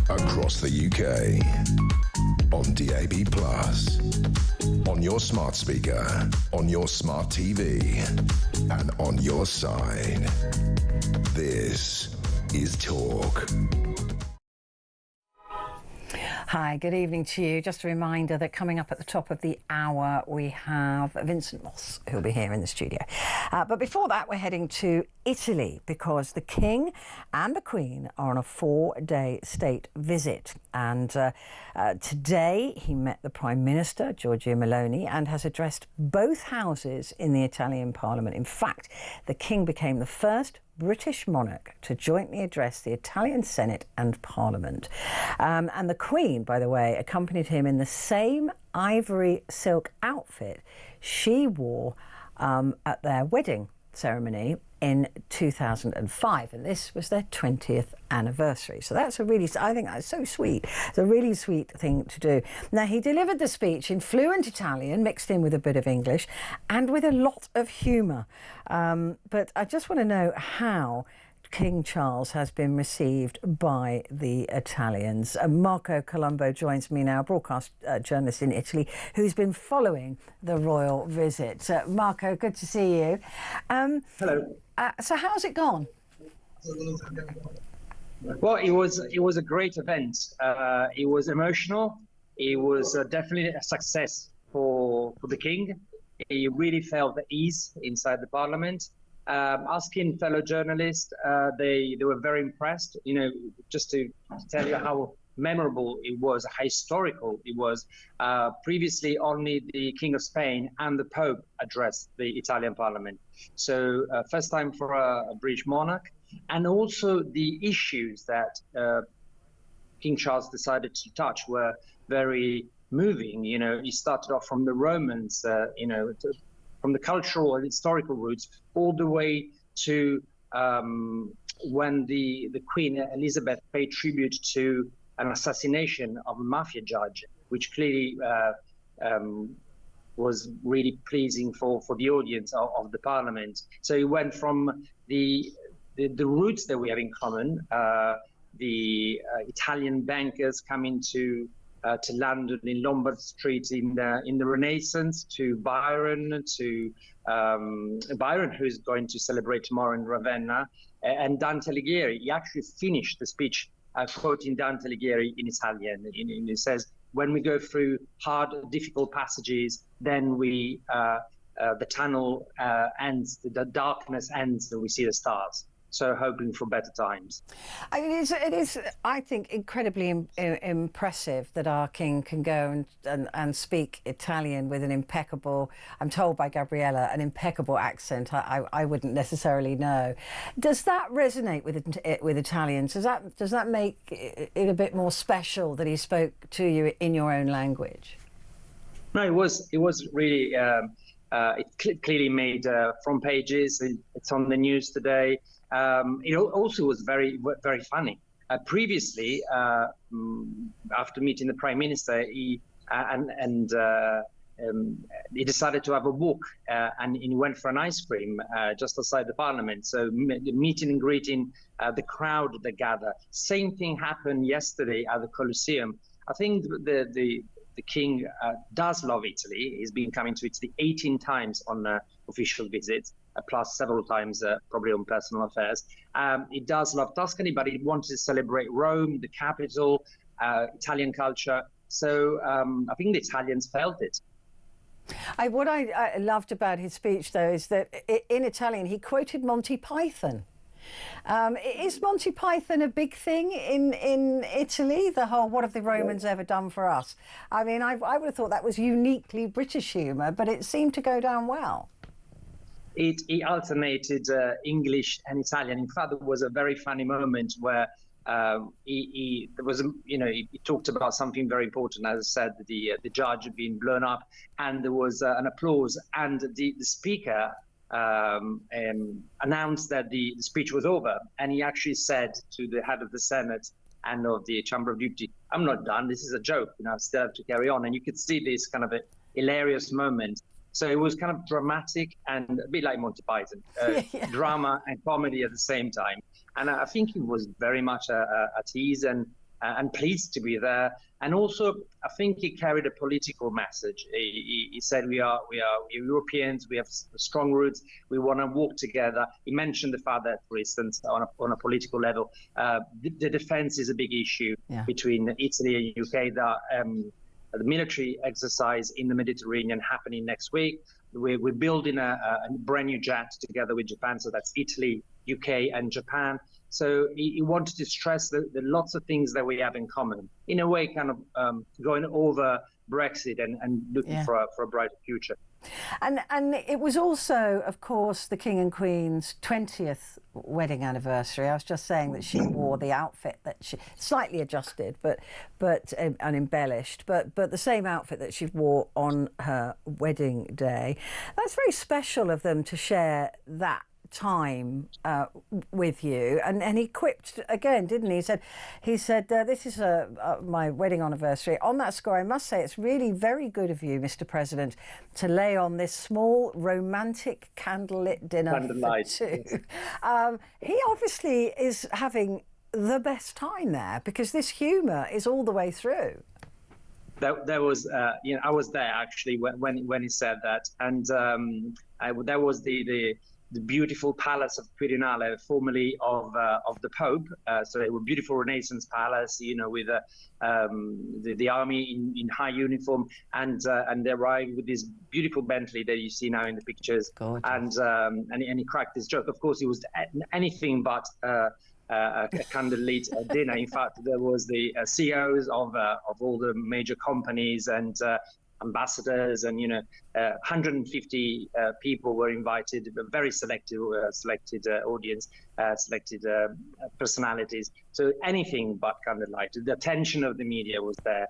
S1: across the UK, on DAB+, on your smart speaker, on your smart TV, and on your side. This is Talk.
S2: Hi, good evening to you. Just a reminder that coming up at the top of the hour, we have Vincent Moss, who'll be here in the studio. But before that, we're heading to Italy because the King and the Queen are on a 4-day state visit. And today he met the Prime Minister, Giorgia Meloni, and has addressed both houses in the Italian Parliament. In fact, the King became the first British monarch to jointly address the Italian Senate and Parliament. And the Queen, by the way, accompanied him in the same ivory silk outfit she wore at their wedding ceremony in 2005, and this was their 20th anniversary. So that's I think that's so sweet. It's a really sweet thing to do. Now, he delivered the speech in fluent Italian, mixed in with a bit of English, and with a lot of humour. But I just want to know how King Charles has been received by the Italians. Marco Colombo joins me now, broadcast journalist in Italy, who's been following the royal visit. Marco, good to see you.
S5: Hello.
S2: So how's it gone?
S5: Well, it was a great event. It was emotional. It was definitely a success for the king. He really felt at ease inside the parliament. Asking fellow journalists, they were very impressed. You know, just to tell you how memorable it was, how historical it was. Previously, only the King of Spain and the Pope addressed the Italian Parliament. So, first time for a British monarch, and also the issues that King Charles decided to touch were very moving. You know, he started off from the Romans, from the cultural and historical roots, all the way to when the Queen Elizabeth paid tribute to an assassination of a mafia judge, which clearly was really pleasing for the audience of the Parliament. So it went from the roots that we have in common, the Italian bankers coming to London in Lombard Street in the Renaissance, to Byron, who's going to celebrate tomorrow in Ravenna, and Dante Alighieri. He actually finished the speech quoting Dante Alighieri in Italian. He says, "When we go through hard, difficult passages, then the tunnel ends, the darkness ends, and we see the stars." So hoping for better times.
S2: I mean, it is, I think, incredibly impressive that our king can go and speak Italian with an impeccable, I'm told by Gabriella, an impeccable accent. I wouldn't necessarily know. Does that resonate with Italians? Does that make it a bit more special that he spoke to you in your own language?
S5: No, it was really. It clearly made front pages. It's on the news today. It also was very, very funny. Previously, after meeting the Prime Minister, he decided to have a walk, and he went for an ice cream just outside the Parliament. So meeting and greeting the crowd that gather. Same thing happened yesterday at the Colosseum. I think the King does love Italy. He's been coming to Italy 18 times on official visits, plus several times probably on personal affairs. He does love Tuscany, but he wanted to celebrate Rome, the capital, Italian culture. So I think the Italians felt it.
S2: What I loved about his speech, though, is that in Italian he quoted Monty Python. Is Monty Python a big thing in Italy? The whole "what have the Romans ever done for us"? I mean, I would have thought that was uniquely British humour, but it seemed to go down well.
S5: He alternated English and Italian. In fact, there was a very funny moment where he talked about something very important. As I said, the judge had been blown up, and there was an applause, and the speaker announced that the speech was over, and he actually said to the head of the Senate and of the Chamber of Deputies, "I'm not done. This is a joke. I still have to carry on." And you could see this kind of a hilarious moment. So it was kind of dramatic and a bit like Monty Python, drama and comedy at the same time. And I think he was very much at ease, and and pleased to be there. And also, I think he carried a political message. He said, we are Europeans, we have strong roots, we want to work together. He mentioned the fact that, for instance, on a political level, the defense is a big issue between Italy and UK. The military exercise in the Mediterranean happening next week. We're building a brand new jet together with Japan, so that's Italy, UK, and Japan. So he wanted to stress the lots of things that we have in common, in a way, kind of going over Brexit and looking for a brighter future.
S2: And it was also, of course, the King and Queen's 20th wedding anniversary. I was just saying that she wore the outfit that she slightly adjusted, but and embellished, but the same outfit that she wore on her wedding day. That's very special of them to share that time with you, and he quipped again, didn't he? He said this is my wedding anniversary. On that score, I must say it's really very good of you, Mr. President, to lay on this small romantic candlelit dinner for two. He obviously is having the best time there, because this humour is all the way through.
S5: There was, I was there actually when he said that, and there was the beautiful palace of Quirinale, formerly of the Pope. So it was a beautiful Renaissance palace, with the army in high uniform, and they arrived with this beautiful Bentley that you see now in the pictures. Gorgeous. And he cracked this joke. Of course, it was anything but a candlelit dinner. In fact, there was the CEOs of all the major companies and ambassadors, and 150 people were invited, a very selected audience, selected personalities. So anything but candlelight. The attention of the media was there.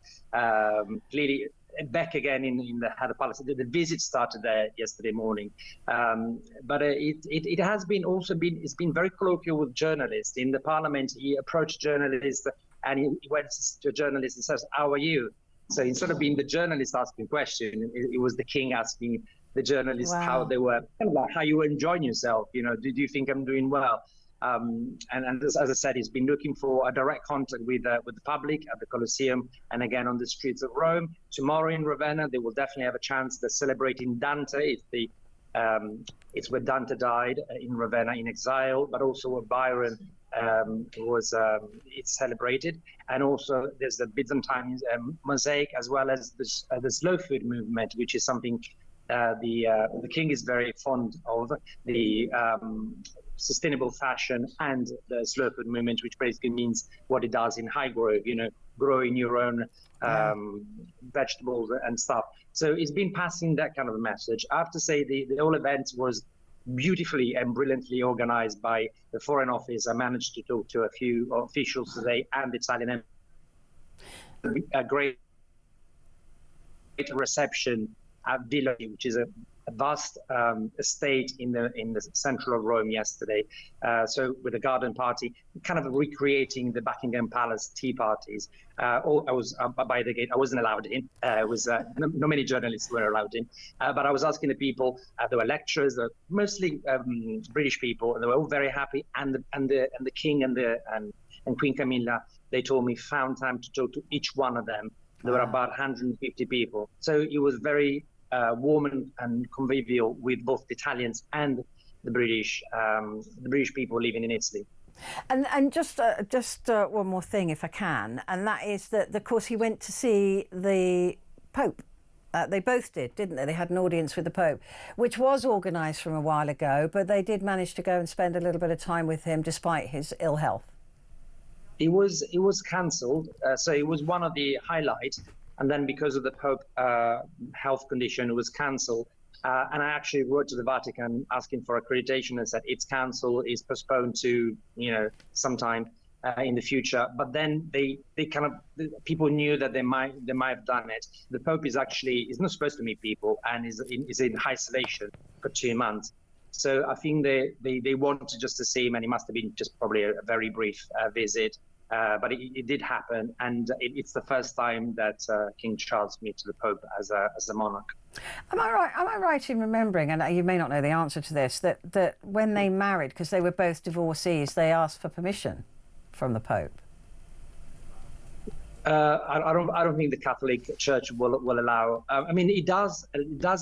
S5: Clearly, back again in the palace. The visit started there yesterday morning, but it has been it's been very colloquial with journalists in the Parliament. He approached journalists and he went to a journalist and says, "How are you?" So instead of being the journalist asking a question, it was the king asking the journalist how they were, kind of like how you were enjoying yourself. Do you think I'm doing well? And as I said, he's been looking for a direct contact with the public at the Colosseum and again on the streets of Rome. Tomorrow in Ravenna, they will definitely have a chance. They're celebrating Dante. It's where Dante died in Ravenna in exile, but also where Byron it's celebrated. And also there's the Byzantine mosaic, as well as the slow food movement, which is something the king is very fond of, the sustainable fashion and the slow food movement, which basically means what it does in High Grove, growing your own vegetables and stuff. So it's been passing that kind of a message. I have to say the whole event was beautifully and brilliantly organized by the Foreign Office. I managed to talk to a few officials today and the Italian Embassy. A great reception at Villa, which is a vast estate in the central of Rome yesterday. So with a garden party, kind of recreating the Buckingham Palace tea parties. I was by the gate. I wasn't allowed in. No many journalists were allowed in. But I was asking the people. There were lecturers, mostly British people, and they were all very happy. And the king and Queen Camilla, they told me, found time to talk to each one of them. There were about 150 people. So it was very warm and convivial with both the Italians and the British people living in Italy.
S2: And just one more thing, if I can, and that is that, of course, he went to see the Pope. They both did, didn't they? They had an audience with the Pope, which was organised from a while ago, but they did manage to go and spend a little bit of time with him despite his ill health.
S5: It was cancelled, so it was one of the highlights. And then because of the Pope health condition, it was cancelled. And I actually wrote to the Vatican asking for accreditation and said it's cancelled, it's postponed to sometime in the future. But then people knew that they might have done it. The Pope is not supposed to meet people and is in isolation for 2 months. So I think they wanted just to see him, and it must have been just probably a very brief visit. But it did happen, and it's the first time that King Charles meets the Pope as a monarch.
S2: Am I right in remembering, and you may not know the answer to this, that when they married, because they were both divorcees, they asked for permission from the Pope?
S5: I don't think the Catholic Church will allow. I mean, it does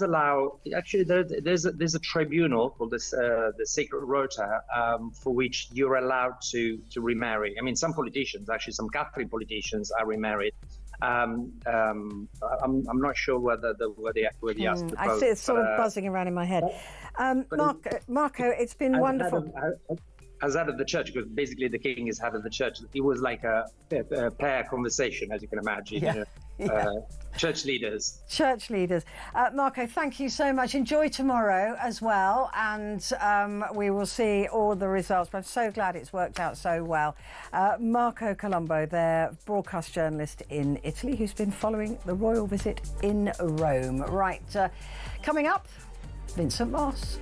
S5: allow. Actually, there's a tribunal called the Sacred Rota, for which you're allowed to remarry. I mean, some politicians, actually, some Catholic politicians are remarried. I'm not sure whether the
S2: I see it's sort of buzzing around in my head. Marco, it's been wonderful.
S5: As head of the church, because basically the king is head of the church. It was like a pair conversation, as you can imagine.
S2: Yeah.
S5: Church leaders.
S2: Church leaders. Marco, thank you so much. Enjoy tomorrow as well, and we will see all the results. But I'm so glad it's worked out so well. Marco Colombo, their broadcast journalist in Italy, who's been following the royal visit in Rome. Right, coming up, Vincent Moss.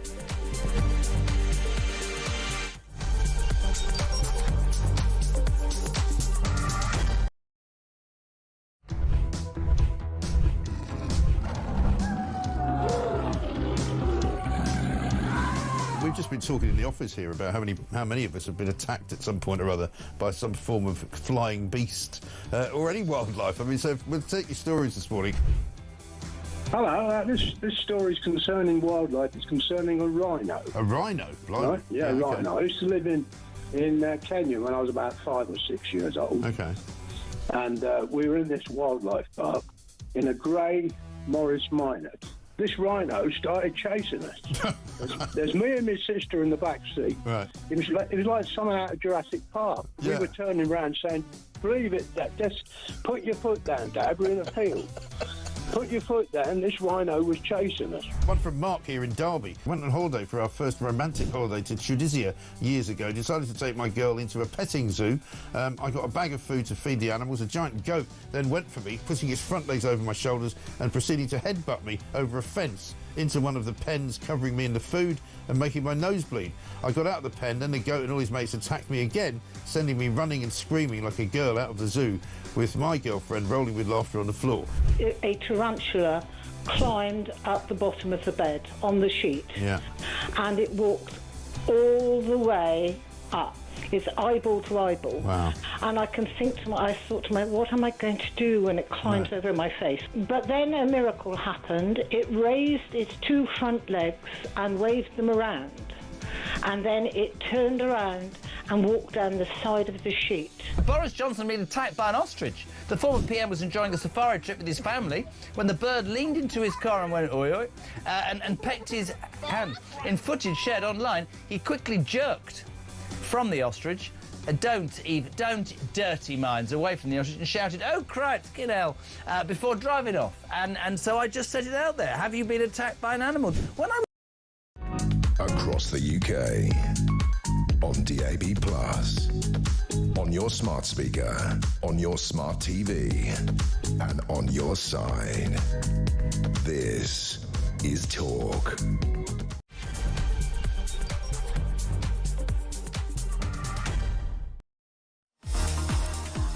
S6: We've just been talking in the office here about how many of us have been attacked at some point or other by some form of flying beast or any wildlife. I mean, so we'll take your stories this morning.
S7: Hello, this story is concerning wildlife. It's concerning a rhino.
S6: A rhino? Blimey.
S7: Right? Yeah, a rhino. Okay. I used to live in Kenya when I was about 5 or 6 years old.
S6: Okay.
S7: And we were in this wildlife park in a grey Morris Minor. This rhino started chasing us. There's me and my sister in the back seat.
S6: Right.
S7: It was like someone out of Jurassic Park.
S6: Yeah.
S7: We were turning around saying, "Believe it, Dad. Just put your foot down, Dad. We're in a field. Put your foot down." This rhino was chasing us.
S6: One from Mark here in Derby. Went on holiday for our first romantic holiday to Tunisia years ago. Decided to take my girl into a petting zoo. I got a bag of food to feed the animals. A giant goat then went for me, putting its front legs over my shoulders and proceeding to headbutt me over a fence into one of the pens, covering me in the food and making my nose bleed. I got out of the pen, then the goat and all his mates attacked me again, sending me running and screaming like a girl out of the zoo, with my girlfriend rolling with laughter on the floor.
S8: A tarantula climbed up the bottom of the bed on the sheet.
S6: Yeah.
S8: And it walked all the way up. It's eyeball to eyeball.
S6: Wow.
S8: And I thought to myself, what am I going to do when it climbs over my face? But then a miracle happened. It raised its 2 front legs and waved them around. And then it turned around and walked down the side of the sheet.
S9: Boris Johnson been attacked by an ostrich. The former PM was enjoying a safari trip with his family when the bird leaned into his car and went oi oi and pecked his hand. In footage shared online, he quickly jerked from the ostrich. Don't dirty minds away from the ostrich, and shouted, "Oh, cripes, get hell," before driving off. And so I just set it out there. Have you been attacked by an animal? When I'm
S1: Across the UK, on DAB+, on your smart speaker, on your smart TV, and on your side. This is Talk.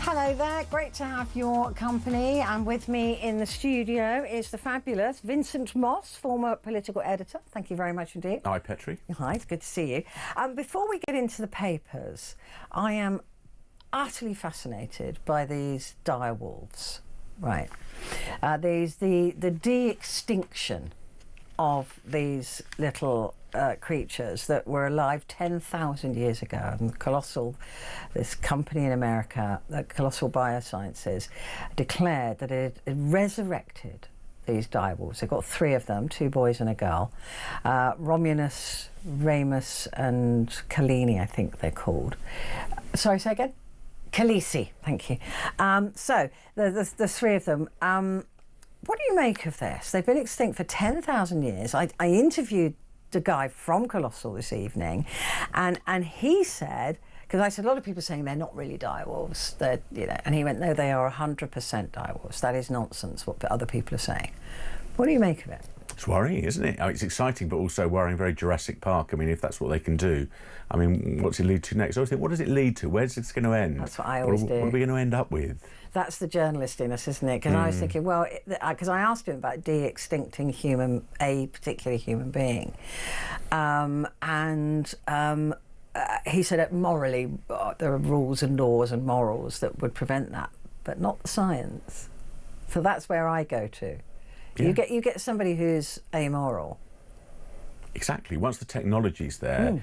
S2: Hello there, great to have your company, and with me in the studio is the fabulous Vincent Moss, former political editor. Thank you very much indeed.
S10: Hi, Petrie.
S2: Hi, it's good to see you. Before we get into the papers, I am utterly fascinated by these direwolves, right? The de-extinction of these little creatures that were alive 10,000 years ago. And this company in America, Colossal Biosciences, declared that it had resurrected these direwolves. They've got 3 of them, 2 boys and a girl. Romulus, Remus and Kalini, I think they're called. Sorry, say again? Khaleesi, thank you. So, the 3 of them. What do you make of this? They've been extinct for 10,000 years. I interviewed the guy from Colossal this evening, and he said, because I said, a lot of people are saying they're not really direwolves, and he went, no, they are 100% direwolves. That is nonsense, what other people are saying. What do you make of it?
S10: It's worrying, isn't it? It's exciting, but also worrying, very Jurassic Park. I mean, if that's what they can do, I mean, what's it lead to next? I always think, what does it lead to? Where's this going to end?
S2: That's what I always do.
S10: What are we going to end up with?
S2: That's the journalist in us, isn't it? Because I was thinking, well, because I asked him about de-extincting a particular human being, he said that morally there are rules and laws and morals that would prevent that. but not the science. So that's where I go to.
S10: Yeah.
S2: You get somebody who's amoral.
S10: Exactly. Once the technology's there,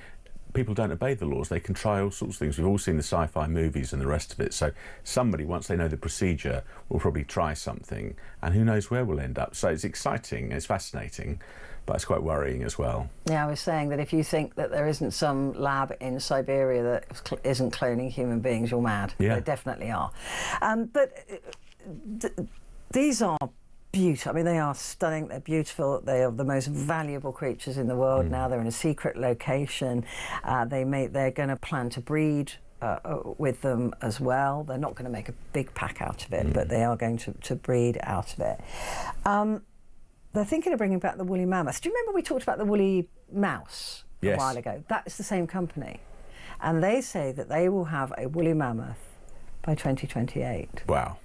S10: people don't obey the laws. They can try all sorts of things. We've all seen the sci-fi movies and the rest of it. So somebody, once they know the procedure, will probably try something, and who knows where we'll end up. So it's exciting, it's fascinating, but it's quite worrying as well.
S2: Yeah, I was saying that if you think that there isn't some lab in Siberia that isn't cloning human beings, you're mad.
S10: Yeah.
S2: They definitely are. These are beautiful. I mean, they are stunning. They're beautiful. They are the most valuable creatures in the world now. They're in a secret location. They're going to plan to breed with them as well. They're not going to make a big pack out of it, but they are going to breed out of it. They're thinking of bringing back the woolly mammoth. Do you remember we talked about the woolly mouse a while ago? That's the same company. And they say that they will have a woolly mammoth by 2028.
S10: Wow.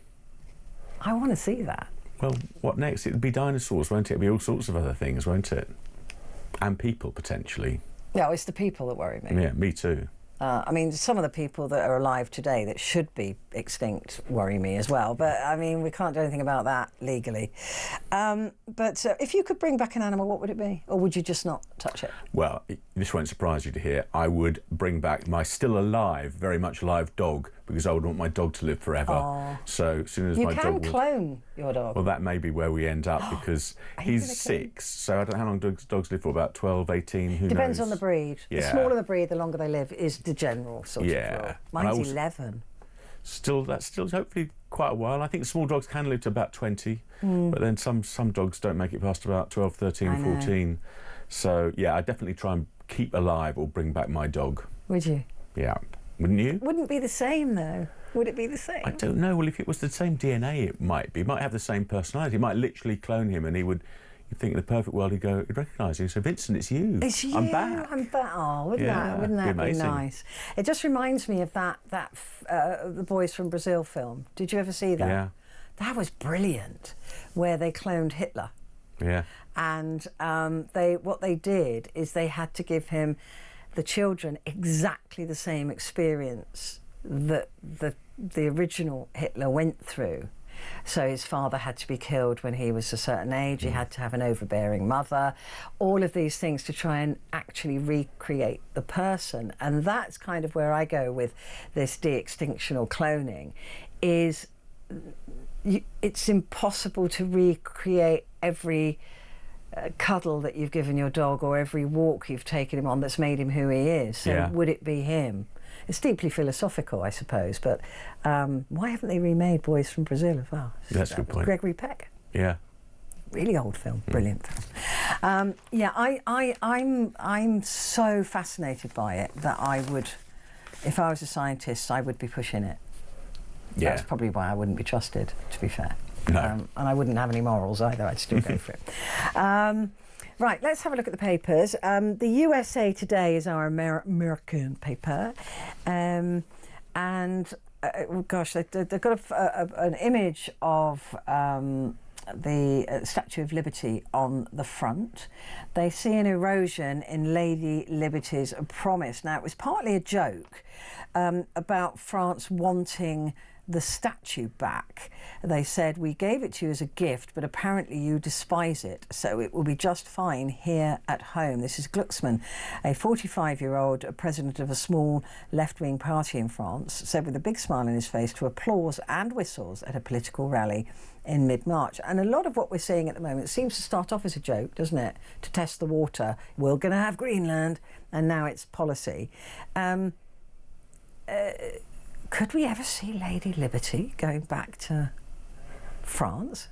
S2: I want to see that.
S10: Well, what next? It'll be dinosaurs, won't it? It'll be all sorts of other things, won't it? And people, potentially.
S2: Yeah, it's the people that worry me.
S10: Yeah, me too.
S2: I mean, some of the people that are alive today that should be extinct worry me as well. But, I mean, we can't do anything about that legally. But if you could bring back an animal, what would it be? Or would you just not touch it?
S10: Well, this won't surprise you to hear. I would bring back my still alive, very much alive dog, because I would want my dog to live forever.
S2: Oh.
S10: So as soon as
S2: You
S10: my
S2: can
S10: dog
S2: clone your dog.
S10: Well, that may be where we end up, because he's 6, so I don't know how long dogs live for, about 12, 18, who
S2: Depends
S10: knows?
S2: on the breed.
S10: Yeah.
S2: The smaller the breed, the longer they live, is the general sort of rule. Mine's 11.
S10: That's still hopefully quite a while. I think small dogs can live to about 20, but then some dogs don't make it past about 12, 13, 14. So, yeah, I'd definitely try and keep alive or bring back my dog.
S2: Would you?
S10: Yeah. Wouldn't you?
S2: Wouldn't be the same, though. Would it be the same?
S10: I don't know. Well, if it was the same DNA, it might be. It might have the same personality. It might literally clone him, and you'd think in the perfect world he'd recognise him. So, Vincent, it's you.
S2: It's you.
S10: I'm back.
S2: Oh, wouldn't that be nice? It just reminds me of that the Boys from Brazil film. Did you ever see that?
S10: Yeah.
S2: That was brilliant, where they cloned Hitler.
S10: Yeah.
S2: And what they did is they had to give the children exactly the same experience that the original Hitler went through. So his father had to be killed when he was a certain age. He had to have an overbearing mother. All of these things to try and actually recreate the person. And that's kind of where I go with this de-extinction or cloning. It's impossible to recreate every cuddle that you've given your dog or every walk you've taken him on that's made him who he is. So would it be him? It's deeply philosophical, I suppose, but why haven't they remade Boys from Brazil as well?
S10: That's a good point.
S2: Gregory Peck.
S10: Yeah.
S2: Really old film, brilliant film. I'm so fascinated by it that I would, if I was a scientist, I would be pushing it.
S10: Yeah.
S2: That's probably why I wouldn't be trusted, to be fair.
S10: No.
S2: And I wouldn't have any morals either. I'd still go for it. Right, let's have a look at the papers. The USA Today is our American paper. Gosh, they've got an image of the Statue of Liberty on the front. They see an erosion in Lady Liberty's promise. Now, it was partly a joke about France wanting the statue back. They said, we gave it to you as a gift, but apparently you despise it, so it will be just fine here at home. This is Glucksmann, a 45-year-old president of a small left-wing party in France, said with a big smile on his face to applause and whistles at a political rally in mid-March. And a lot of what we're seeing at the moment seems to start off as a joke, doesn't it? To test the water. We're going to have Greenland, and now it's policy. Could we ever see Lady Liberty going back to France?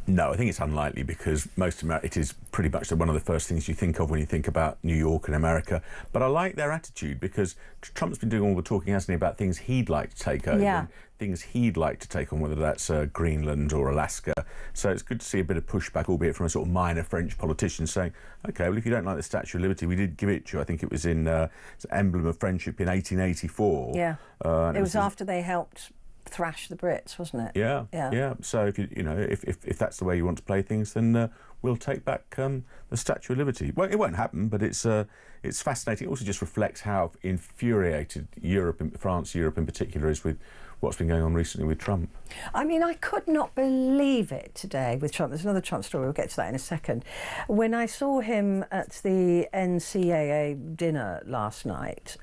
S10: No, I think it's unlikely, because it is pretty much one of the first things you think of when you think about New York and America. But I like their attitude, because Trump's been doing all the talking, hasn't he, about things he'd like to take over, and things he'd like to take on, whether that's Greenland or Alaska. So it's good to see a bit of pushback, albeit from a sort of minor French politician saying, OK, well, if you don't like the Statue of Liberty, we did give it to you. I think it was in it's an emblem of friendship in 1884.
S2: Yeah, it was after they helped thrash the Brits, wasn't it?
S10: Yeah. So if if that's the way you want to play things, then we'll take back the Statue of Liberty. Well, it won't happen, but it's fascinating. It also just reflects how infuriated France Europe in particular is with what's been going on recently with Trump.
S2: I mean, I could not believe it today with Trump. There's another Trump story, we'll get to that in a second. When I saw him at the NCAA dinner last night,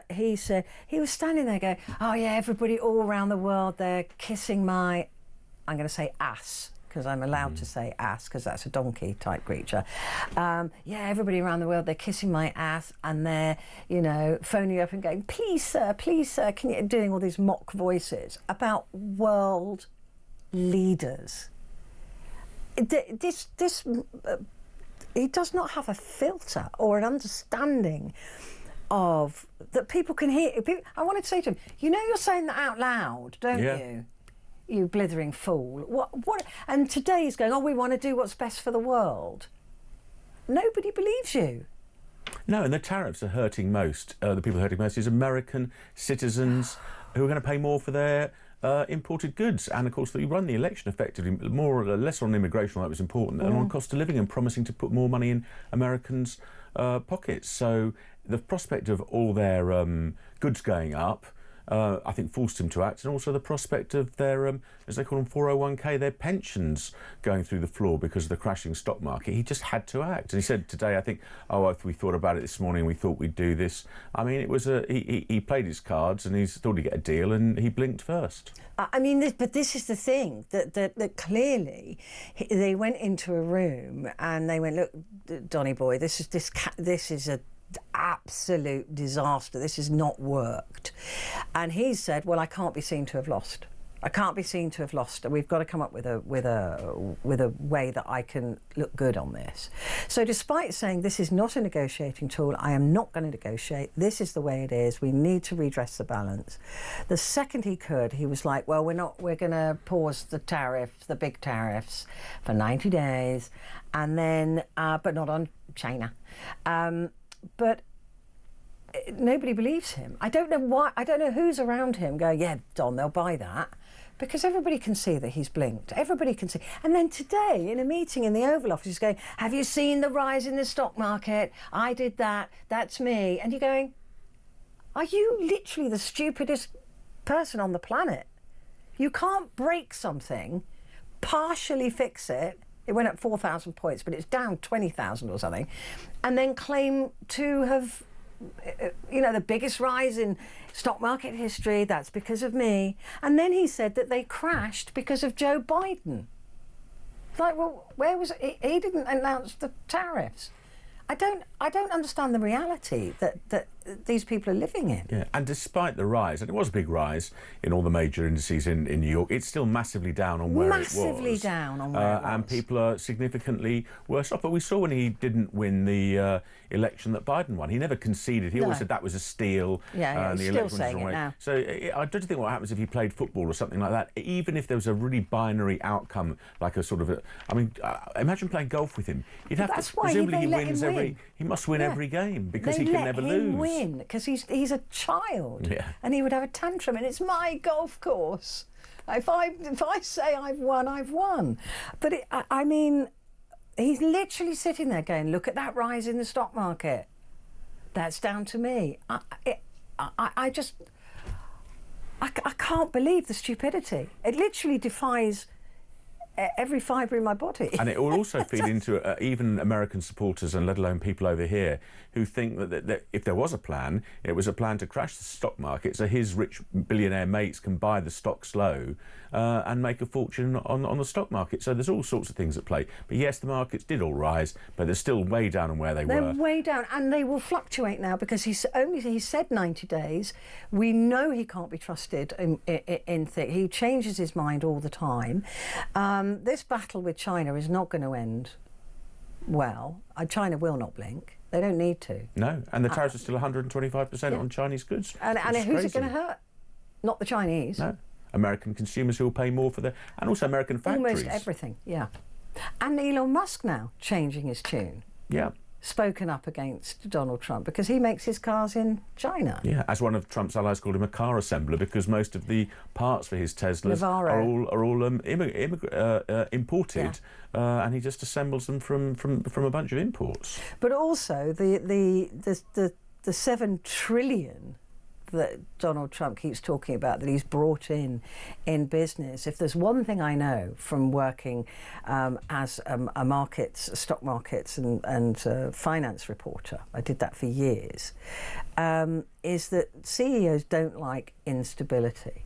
S2: he said, he was standing there going, oh yeah, everybody all around the world, they're kissing my, I'm going to say ass, because I'm allowed to say ass, because that's a donkey type creature. Yeah, everybody around the world, they're kissing my ass, and they're, phoning you up and going, please sir, can you, doing all these mock voices about world leaders. He does not have a filter or an understanding of that people can hear. I wanted to say to him, you're saying that out loud, don't you? You blithering fool. What? And today he's going, oh, we want to do what's best for the world. Nobody believes you.
S10: No, and the tariffs are hurting most. The people hurting most is American citizens who are going to pay more for their imported goods. And of course, you run the election effectively more or less on immigration, that was important, and on cost of living and promising to put more money in Americans' pockets. So the prospect of all their goods going up, I think, forced him to act, and also the prospect of their, as they call them, 401k, their pensions going through the floor because of the crashing stock market. He just had to act. And he said today, I think, we thought about it this morning, we thought we'd do this. I mean, it was he played his cards and he thought he'd get a deal, and he blinked first.
S2: I mean, but this is the thing, that clearly they went into a room and they went, look, Donny boy, this is a absolute disaster. This has not worked. And he said, well, I can't be seen to have lost. I can't be seen to have lost. We've got to come up with a way that I can look good on this. So despite saying this is not a negotiating tool, I am not going to negotiate. This is the way it is. We need to redress the balance. The second he could, he was like, well, we're going to pause the tariffs, the big tariffs, for 90 days, and then, but not on China. But nobody believes him. I don't know why. I don't know who's around him going, yeah, Don, they'll buy that. Because everybody can see that he's blinked. Everybody can see. And then today, in a meeting in the Oval Office, he's going, have you seen the rise in the stock market? I did that. That's me. And you're going, are you literally the stupidest person on the planet? You can't break something, partially fix it. It went up 4,000 points, but it's down 20,000 or something, and then claim to have, the biggest rise in stock market history. That's because of me. And then he said that they crashed because of Joe Biden. It's like, well, where was it? He didn't announce the tariffs. I don't understand the reality that these people are living in.
S10: Yeah, and despite the rise, and it was a big rise in all the major indices in New York, it's still massively down on where it was.
S2: Massively down on where it was.
S10: And people are significantly worse off. But we saw when he didn't win the election that Biden won. He never conceded. He always said that was a steal.
S2: Yeah, he's still saying it now.
S10: So I don't think what happens if he played football or something like that, even if there was a really binary outcome, like a sort of imagine playing golf with him. You'd have
S2: That's
S10: to,
S2: why
S10: presumably
S2: they
S10: he
S2: let
S10: wins
S2: him
S10: every.
S2: win.
S10: He must win every game because he can never lose.
S2: They let him win because he's a child, and he would have a tantrum. And it's my golf course. If I say I've won, I've won. But I mean, he's literally sitting there going, "Look at that rise in the stock market. That's down to me." I can't believe the stupidity. It literally defies every fibre in my body.
S10: And it will also feed into even American supporters, and let alone people over here, who think that if there was a plan, it was a plan to crash the stock market so his rich billionaire mates can buy the stocks low and make a fortune on the stock market. So there's all sorts of things at play. But yes, the markets did all rise, but they're still way down on where they were.
S2: They're way down, and they will fluctuate now because he said 90 days. We know he can't be trusted he changes his mind all the time. This battle with China is not going to end well. China will not blink. They don't need to.
S10: No, and the tariffs are still 125% on Chinese goods.
S2: And who's it going to hurt? Not the Chinese.
S10: No. American consumers who will pay more for and also American factories.
S2: Almost everything, yeah. And Elon Musk now changing his tune.
S10: Yeah.
S2: spoken up against Donald Trump because he makes his cars in China.
S10: Yeah, as one of Trump's allies called him a car assembler because most of the parts for his Teslas are all imported, and he just assembles them from a bunch of imports.
S2: But also the 7 trillion that Donald Trump keeps talking about that he's brought in business. If there's one thing I know from working as a stock markets and finance reporter, I did that for years, is that CEOs don't like instability.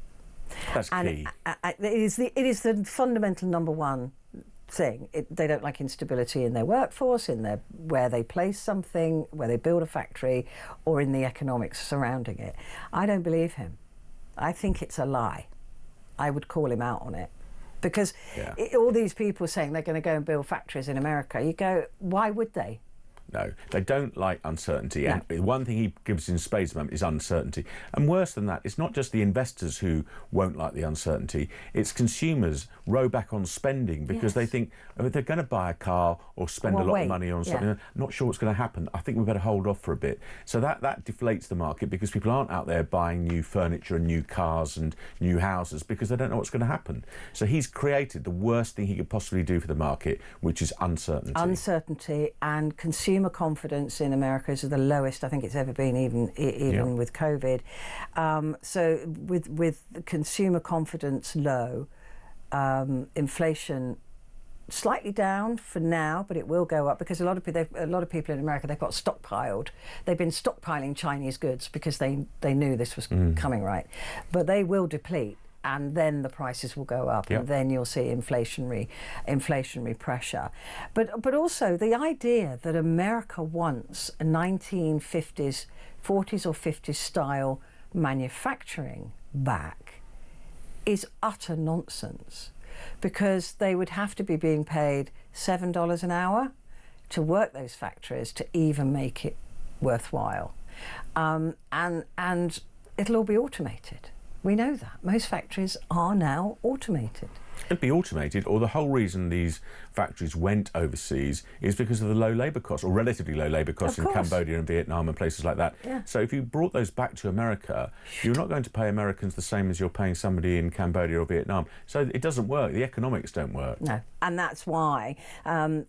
S10: That's key.
S2: It is the fundamental number one thing. They don't like instability in their workforce, where they place something, where they build a factory, or in the economics surrounding it. I don't believe him. I think it's a lie. I would call him out on it. Because all these people saying they're going to go and build factories in America, you go, why would they?
S10: No, they don't like uncertainty.
S2: No.
S10: And one thing he gives in spades at the moment is uncertainty. And worse than that, it's not just the investors who won't like the uncertainty. It's consumers row back on spending because they think if they're going to buy a car or spend a lot of money on something, not sure what's going to happen. I think we better hold off for a bit. So that deflates the market because people aren't out there buying new furniture and new cars and new houses because they don't know what's going to happen. So he's created the worst thing he could possibly do for the market, which is uncertainty. Uncertainty
S2: and consumer confidence in America is the lowest I think it's ever been, even with COVID. So with consumer confidence low, inflation slightly down for now, but it will go up because a lot of people in America, they've got stockpiled. They've been stockpiling Chinese goods because they knew this was coming, right? But they will deplete. And then the prices will go up, and then you'll see inflationary pressure. But also the idea that America wants a 1940s or 50s style manufacturing back is utter nonsense, because they would have to be being paid $7 an hour to work those factories to even make it worthwhile, and it'll all be automated. We know that. Most factories are now automated.
S10: It'd be automated, or the whole reason these factories went overseas is because of the low labour costs, or relatively low labour costs in Cambodia and Vietnam and places like that. Yeah. So if you brought those back to America, you're not going to pay Americans the same as you're paying somebody in Cambodia or Vietnam. So it doesn't work. The economics don't work.
S2: No, and that's why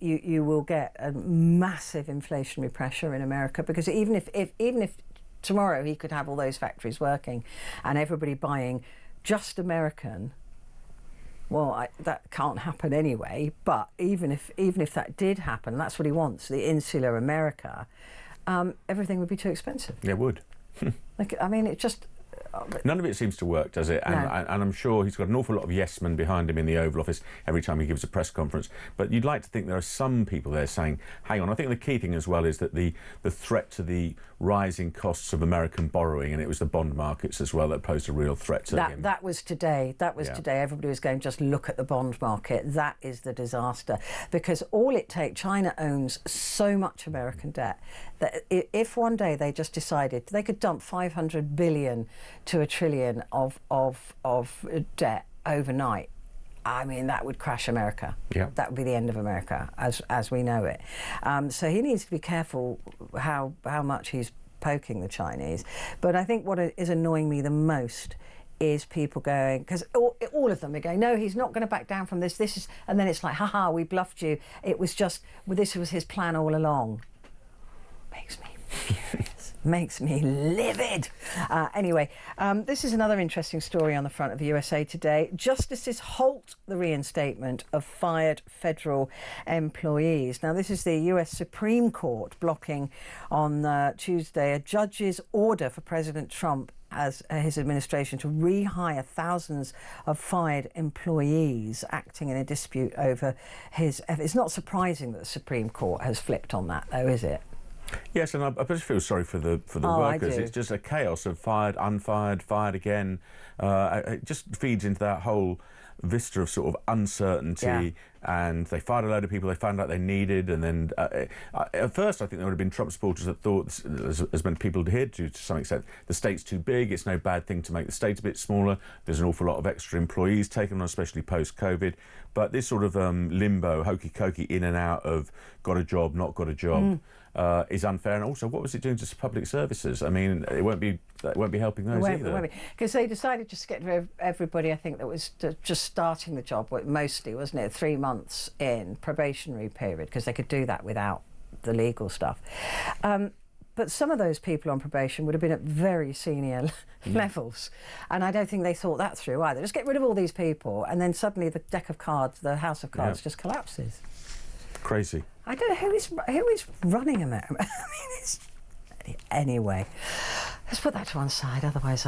S2: you will get a massive inflationary pressure in America, because even if tomorrow he could have all those factories working and everybody buying just American, well, that can't happen anyway. But even if that did happen, that's what he wants, the insular America, everything would be too expensive.
S10: Yeah, it would.
S2: I mean, it just...
S10: None of it seems to work, does it? And,
S2: no.
S10: and I'm sure he's got an awful lot of yes men behind him in the Oval Office every time he gives a press conference. But you'd like to think there are some people there saying, hang on. I think the key thing as well is that the threat to the rising costs of American borrowing, and it was the bond markets as well that posed a real threat to him.
S2: That was today. Today. Everybody was going, just look at the bond market. That is the disaster. Because all it takes, China owns so much American debt that if one day they just decided they could dump 500 billion to $1 trillion of debt overnight, I mean, that would crash America. Yeah. That would be the end of America as we know it. So he needs to be careful how much he's poking the Chinese. But I think what is annoying me the most is people going, because all of them are going, no, he's not going to back down from this. This is, and then it's like, haha, we bluffed you. It was just, well, this was his plan all along. Makes me furious. Makes me livid. Anyway, this is another interesting story on the front of the USA Today. Justices halt the reinstatement of fired federal employees. Now, this is the US Supreme Court blocking on Tuesday a judge's order for President Trump as his administration to rehire thousands of fired employees acting in a dispute over his... It's not surprising that the Supreme Court has flipped on that, though, is it?
S10: Yes, and I just feel sorry for the workers. It's just a chaos of fired, unfired, fired again. It just feeds into that whole vista of sort of uncertainty and they fired a load of people they found out they needed, and then at first I think there would have been Trump supporters that thought, as many people did to some extent, the state's too big, it's no bad thing to make the state a bit smaller, there's an awful lot of extra employees taken on, especially post-COVID, but this sort of limbo, hokey-cokey in and out of got a job, not got a job, is unfair. And also, what was it doing to public services? I mean, it won't be helping those either.
S2: Because they decided just to get rid of everybody, I think, that was just starting the job, mostly, wasn't it, 3 months in probationary period, because they could do that without the legal stuff. But some of those people on probation would have been at very senior levels, and I don't think they thought that through either. Just get rid of all these people, and then suddenly the deck of cards, the house of cards, just collapses.
S10: Crazy.
S2: I don't know who is running America. I mean, anyway, let's put that to one side. Otherwise,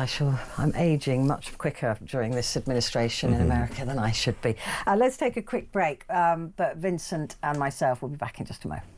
S2: I'm ageing much quicker during this administration in America than I should be. Let's take a quick break. But Vincent and myself will be back in just a moment.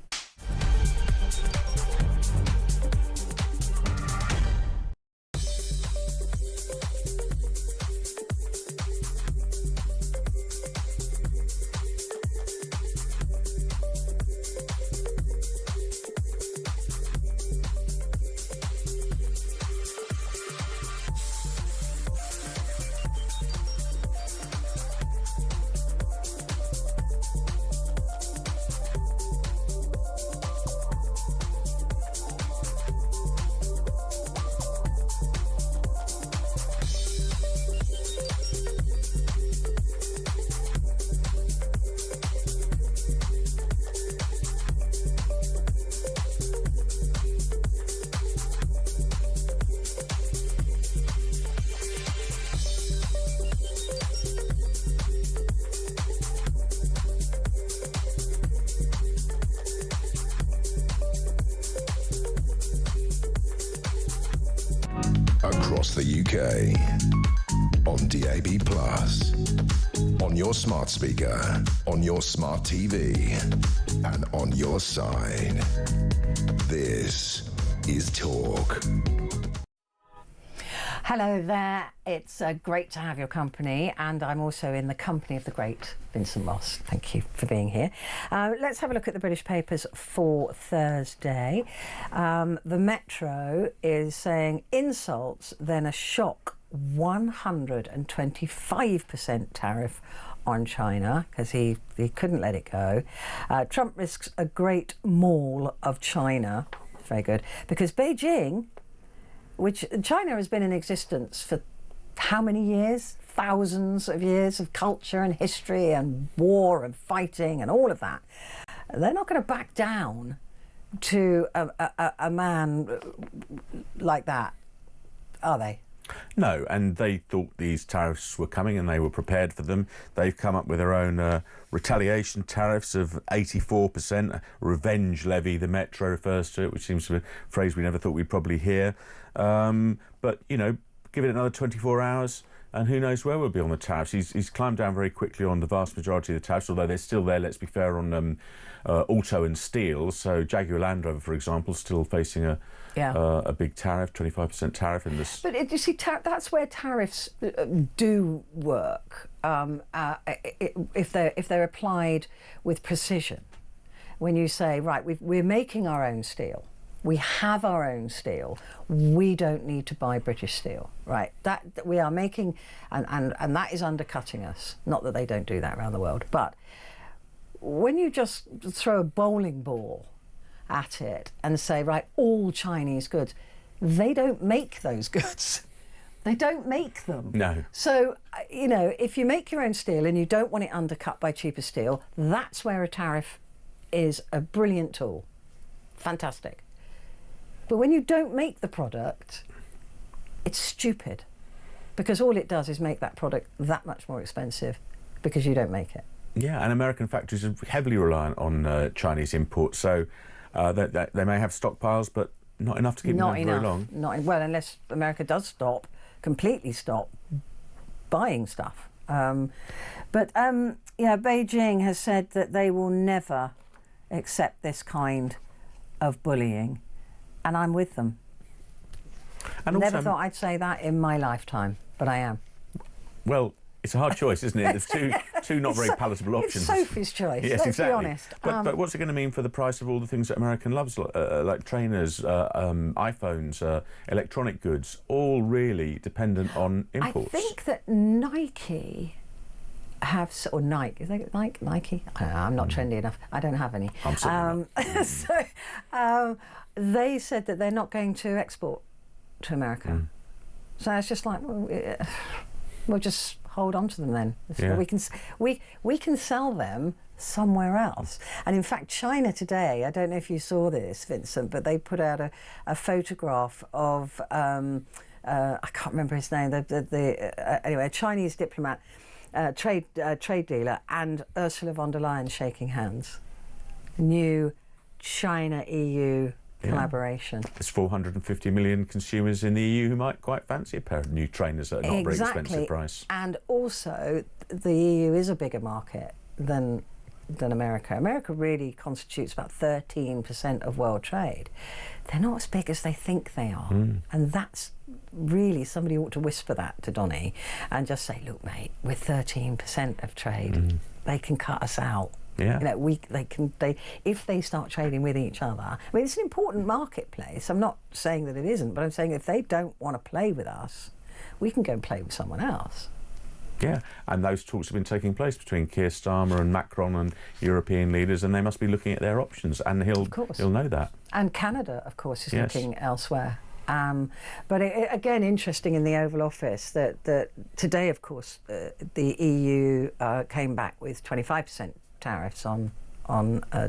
S1: Across the UK, on DAB+, on your smart speaker, on your smart TV, and on your side. This is Talk.
S2: Hello there, it's great to have your company, and I'm also in the company of the great Vincent Moss. Thank you for being here. Let's have a look at the British papers for Thursday. The Metro is saying insults, then a shock 125% tariff on China, because he couldn't let it go. Trump risks a great maul of China. Very good, because Beijing, which China has been in existence for how many years? Thousands of years of culture and history and war and fighting and all of that. They're not going to back down to a man like that, are they?
S10: No, and they thought these tariffs were coming and they were prepared for them. They've come up with their own retaliation tariffs of 84%, revenge levy, the Metro refers to it, which seems to be a phrase we never thought we'd probably hear. But, you know, give it another 24 hours and who knows where we'll be on the tariffs. He's climbed down very quickly on the vast majority of the tariffs, although they're still there, let's be fair, on auto and steel. So Jaguar Land Rover, for example, still facing a big tariff, 25% tariff in this. But
S2: you see, that's where tariffs do work if they're applied with precision. When you say, right, we're making our own steel, we have our own steel, we don't need to buy British steel, right? That we are making, and that is undercutting us. Not that they don't do that around the world, but when you just throw a bowling ball at it and say, right, all Chinese goods, they don't make those goods. They don't make them. No. So, you know, if you make your own steel and you don't want it undercut by cheaper steel, that's where a tariff is a brilliant tool. Fantastic. But when you don't make the product, it's stupid, because all it does is make that product that much more expensive because you don't make it.
S10: Yeah, and American factories are heavily reliant on Chinese imports, so they may have stockpiles, but not enough to keep them very long.
S2: Well, unless America does completely stop buying stuff. Beijing has said that they will never accept this kind of bullying, and I'm with them. And never thought I'd say that in my lifetime, but I am.
S10: Well, It's a hard choice, isn't it? There's two not very palatable options.
S2: It's Sophie's choice.
S10: Yes,
S2: let's
S10: exactly.
S2: be honest.
S10: But what's it going to mean for the price of all the things that American loves, like trainers, iPhones, electronic goods, all really dependent on imports?
S2: I think that Nike have, or Nike, is it Nike? I don't know, I'm not trendy enough. I don't have any.
S10: I'm certainly not.
S2: So they said that they're not going to export to America. So it's just like, we'll just hold on to them then.
S10: Yeah.
S2: We can sell them somewhere else. And in fact, China today, I don't know if you saw this, Vincent, but they put out a photograph of I can't remember his name. Anyway, a Chinese diplomat, trade dealer, and Ursula von der Leyen shaking hands. New China-EU collaboration.
S10: There's 450 million consumers in the EU who might quite fancy a pair of new trainers at a not very expensive price.
S2: And also, the EU is a bigger market than America. America really constitutes about 13% of world trade. They're not as big as they think they are. And that's really, somebody ought to whisper that to Donny and just say, look, mate, we're 13% of trade. They can cut us out.
S10: Yeah.
S2: You know, if they start trading with each other. I mean, it's an important marketplace. I'm not saying that it isn't, but I'm saying if they don't want to play with us, we can go and play with someone else.
S10: Yeah, and those talks have been taking place between Keir Starmer and Macron and European leaders, and they must be looking at their options, and he'll know that.
S2: And Canada, of course, is looking elsewhere. But again, interesting in the Oval Office that today, of course, the EU came back with 25% tariffs on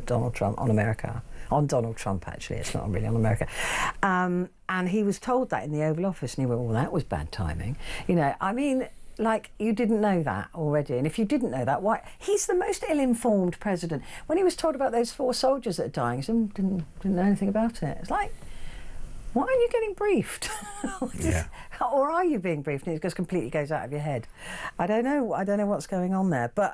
S2: Donald Trump, on America. On Donald Trump, actually, it's not really on America. And he was told that in the Oval Office, and he went, well, that was bad timing. You know, I mean, like, you didn't know that already. And if you didn't know that, why? He's the most ill-informed president. When he was told about those 4 soldiers that are dying, he said, didn't know anything about it. It's like, why aren't you getting briefed? Or are you being briefed and it just completely goes out of your head? I don't know what's going on there. But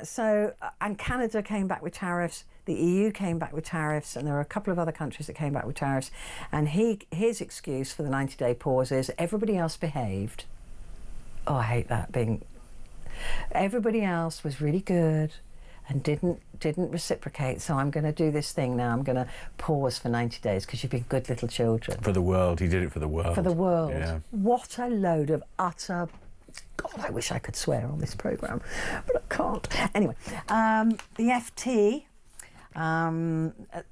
S2: so, and Canada came back with tariffs, the EU came back with tariffs, and there are a couple of other countries that came back with tariffs. And his excuse for the 90-day pause is everybody else behaved. Oh, I hate that being... Everybody else was really good and didn't reciprocate, so I'm going to do this thing now. I'm going to pause for 90 days because you've been good little children.
S10: For the world. He did it for the world.
S2: For the world.
S10: Yeah.
S2: What a load of utter... God, I wish I could swear on this programme, but I can't. Anyway, the FT...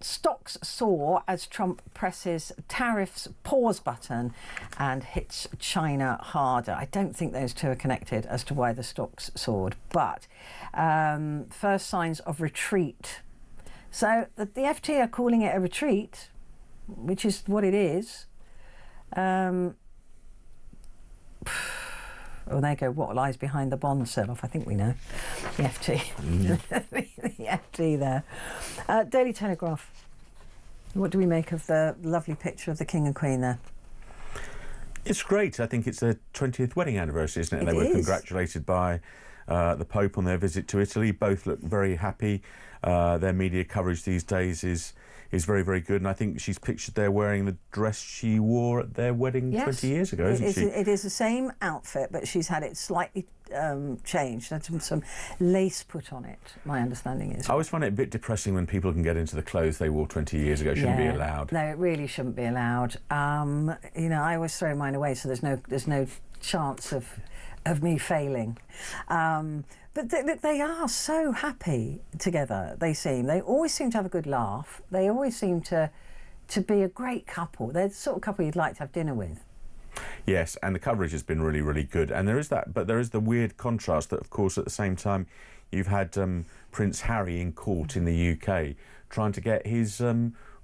S2: stocks soar as Trump presses tariffs pause button and hits China harder. I don't think those two are connected as to why the stocks soared, but first signs of retreat. So the FT are calling it a retreat, which is what it is. Oh, there you go. What lies behind the bond sell-off? I think we know. The FT. The FT there. Daily Telegraph. What do we make of the lovely picture of the King and Queen there?
S10: It's great. I think it's their 20th wedding anniversary, isn't it? They were congratulated by the Pope on their visit to Italy. Both look very happy. Their media coverage these days is very, very good. And I think she's pictured there wearing the dress she wore at their wedding 20 years ago, isn't she?
S2: It is the same outfit, but she's had it slightly changed. Had some lace put on it, my understanding is.
S10: I always find it a bit depressing when people can get into the clothes they wore 20 years ago. Shouldn't be allowed. No,
S2: it really shouldn't be allowed. You know, I always throw mine away, so there's no chance of me failing. But they are so happy together, they seem. They always seem to have a good laugh. They always seem to be a great couple. They're the sort of couple you'd like to have dinner with.
S10: Yes, and the coverage has been really, really good. And there is that, but there is the weird contrast that, of course, at the same time, you've had Prince Harry in court in the UK trying to get his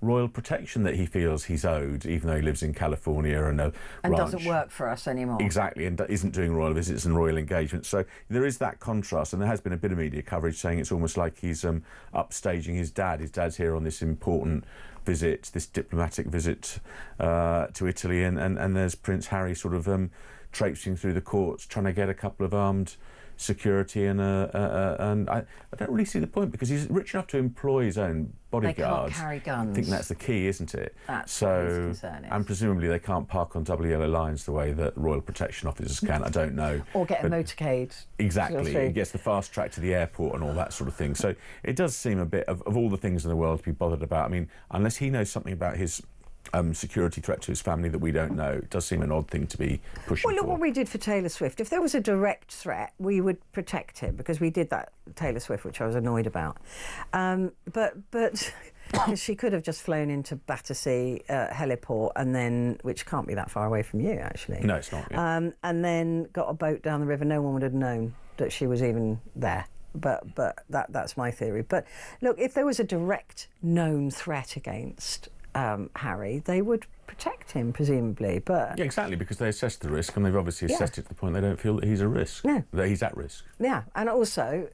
S10: royal protection that he feels he's owed, even though he lives in California and
S2: doesn't work for us anymore.
S10: Exactly, and isn't doing royal visits and royal engagements. So there is that contrast, and there has been a bit of media coverage saying it's almost like he's upstaging his dad. His dad's here on this important visit, this diplomatic visit to Italy, and there's Prince Harry sort of traipsing through the courts trying to get a couple of armed security and I don't really see the point, because he's rich enough to employ his own bodyguards.
S2: They can't carry guns.
S10: I think that's the key, isn't it?
S2: That's what his concern is.
S10: And presumably they can't park on double yellow lines the way that Royal Protection Officers can. I don't know.
S2: Or get a motorcade.
S10: Exactly. It gets the fast track to the airport and all that sort of thing. So it does seem a bit of all the things in the world to be bothered about. I mean, unless he knows something about his security threat to his family that we don't know, it does seem an odd thing to be pushing
S2: Well, look
S10: for.
S2: what we did for Taylor Swift. If there was a direct threat, we would protect him, because we did that Taylor Swift, which I was annoyed about. But she could have just flown into Battersea heliport, and then, which can't be that far away from you, actually.
S10: No, it's not. Yeah.
S2: And then got a boat down the river. No one would have known that she was even there. But that's my theory. But look, if there was a direct known threat against Harry, they would protect him, presumably. But
S10: yeah, exactly, because they assessed the risk, and they've obviously assessed it to the point they don't feel that he's a risk.
S2: No.
S10: That he's at risk.
S2: Yeah, and also,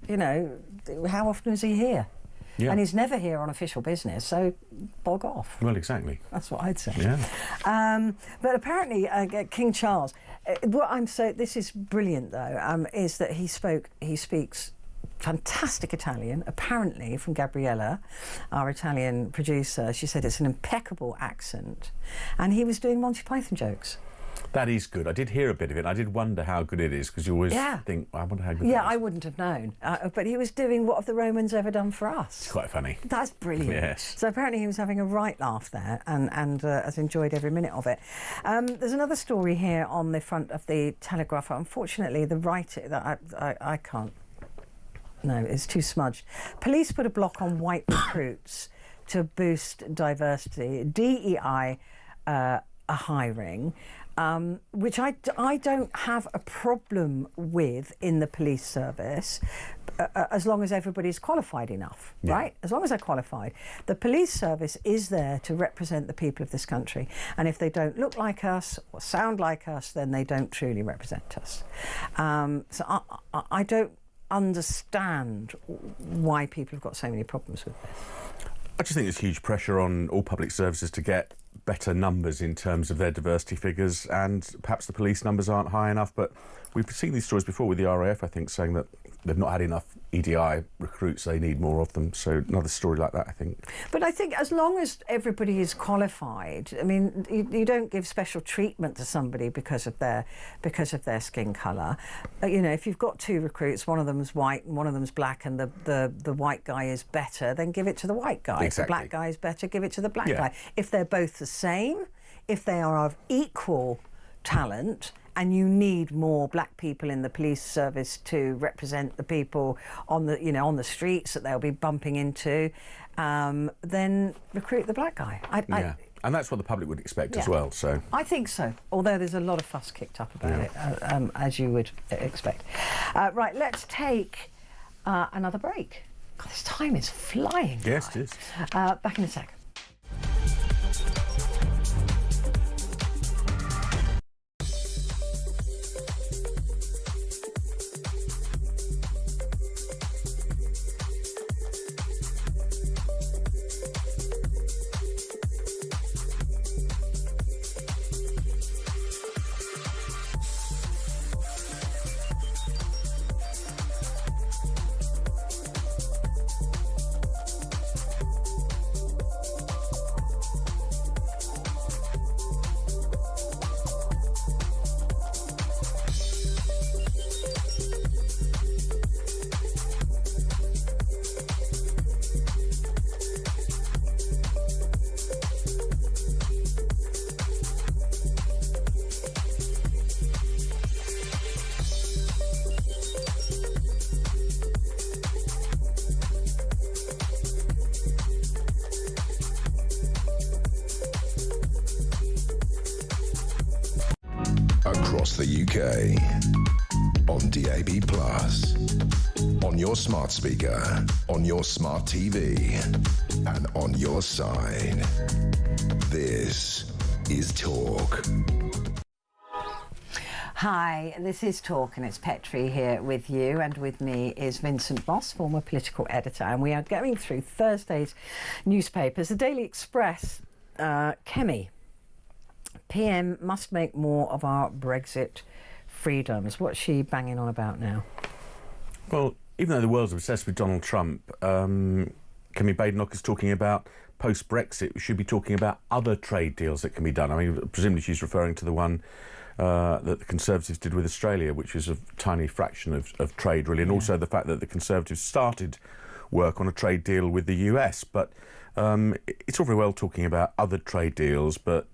S2: you know, how often is he here?
S10: Yeah.
S2: And he's never here on official business, so bog off.
S10: Well, exactly.
S2: That's what I'd say.
S10: Yeah.
S2: But apparently, King Charles. This is brilliant though. Is that he speaks fantastic Italian, apparently, from Gabriella, our Italian producer. She said it's an impeccable accent, and he was doing Monty Python jokes.
S10: That is good. I did hear a bit of it. I did wonder how good it is, because you always think, I wonder how good it is.
S2: Yeah, I wouldn't have known. But he was doing What Have the Romans Ever Done for Us?
S10: It's quite funny.
S2: That's brilliant.
S10: Yes.
S2: So apparently he was having a right laugh there, and has enjoyed every minute of it. There's another story here on the front of the Telegraph. Unfortunately, the writer that I can't. No, it's too smudged. Police put a block on white recruits to boost diversity. DEI are hiring. Which I don't have a problem with in the police service, as long as everybody's qualified enough, right? As long as they're qualified. The police service is there to represent the people of this country, and if they don't look like us or sound like us, then they don't truly represent us. So I don't understand why people have got so many problems with this.
S10: I just think there's huge pressure on all public services to get better numbers in terms of their diversity figures, and perhaps the police numbers aren't high enough, but we've seen these stories before with the RAF, I think, saying that they've not had enough EDI recruits, they need more of them. So another story like that, I think.
S2: But I think as long as everybody is qualified, I mean, you don't give special treatment to somebody because of their skin colour. You know, if you've got two recruits, one of them's white and one of them's black, and the white guy is better, then give it to the white guy.
S10: Exactly.
S2: If the black guy is better, give it to the black guy. If they're both the same, if they are of equal talent, and you need more black people in the police service to represent the people on the streets that they'll be bumping into, then recruit the black guy.
S10: And that's what the public would expect as well. So
S2: I think so. Although there's a lot of fuss kicked up about it, as you would expect. Right, let's take another break. God, this time is flying.
S10: Yes, it is.
S2: Back in a sec.
S1: Across the UK, on DAB+, on your smart speaker, on your smart TV, and on your side. This is Talk.
S2: Hi, this is Talk, and it's Petrie here with you, and with me is Vincent Moss, former political editor, and we are going through Thursday's newspapers. The Daily Express, Kemi. PM must make more of our Brexit freedoms. What's she banging on about now?
S10: Well, even though the world's obsessed with Donald Trump, Kemi Badenoch is talking about post-Brexit. We should be talking about other trade deals that can be done. I mean, presumably she's referring to the one that the Conservatives did with Australia, which is a tiny fraction of trade, really, and also the fact that the Conservatives started work on a trade deal with the US. But it's all very well talking about other trade deals, but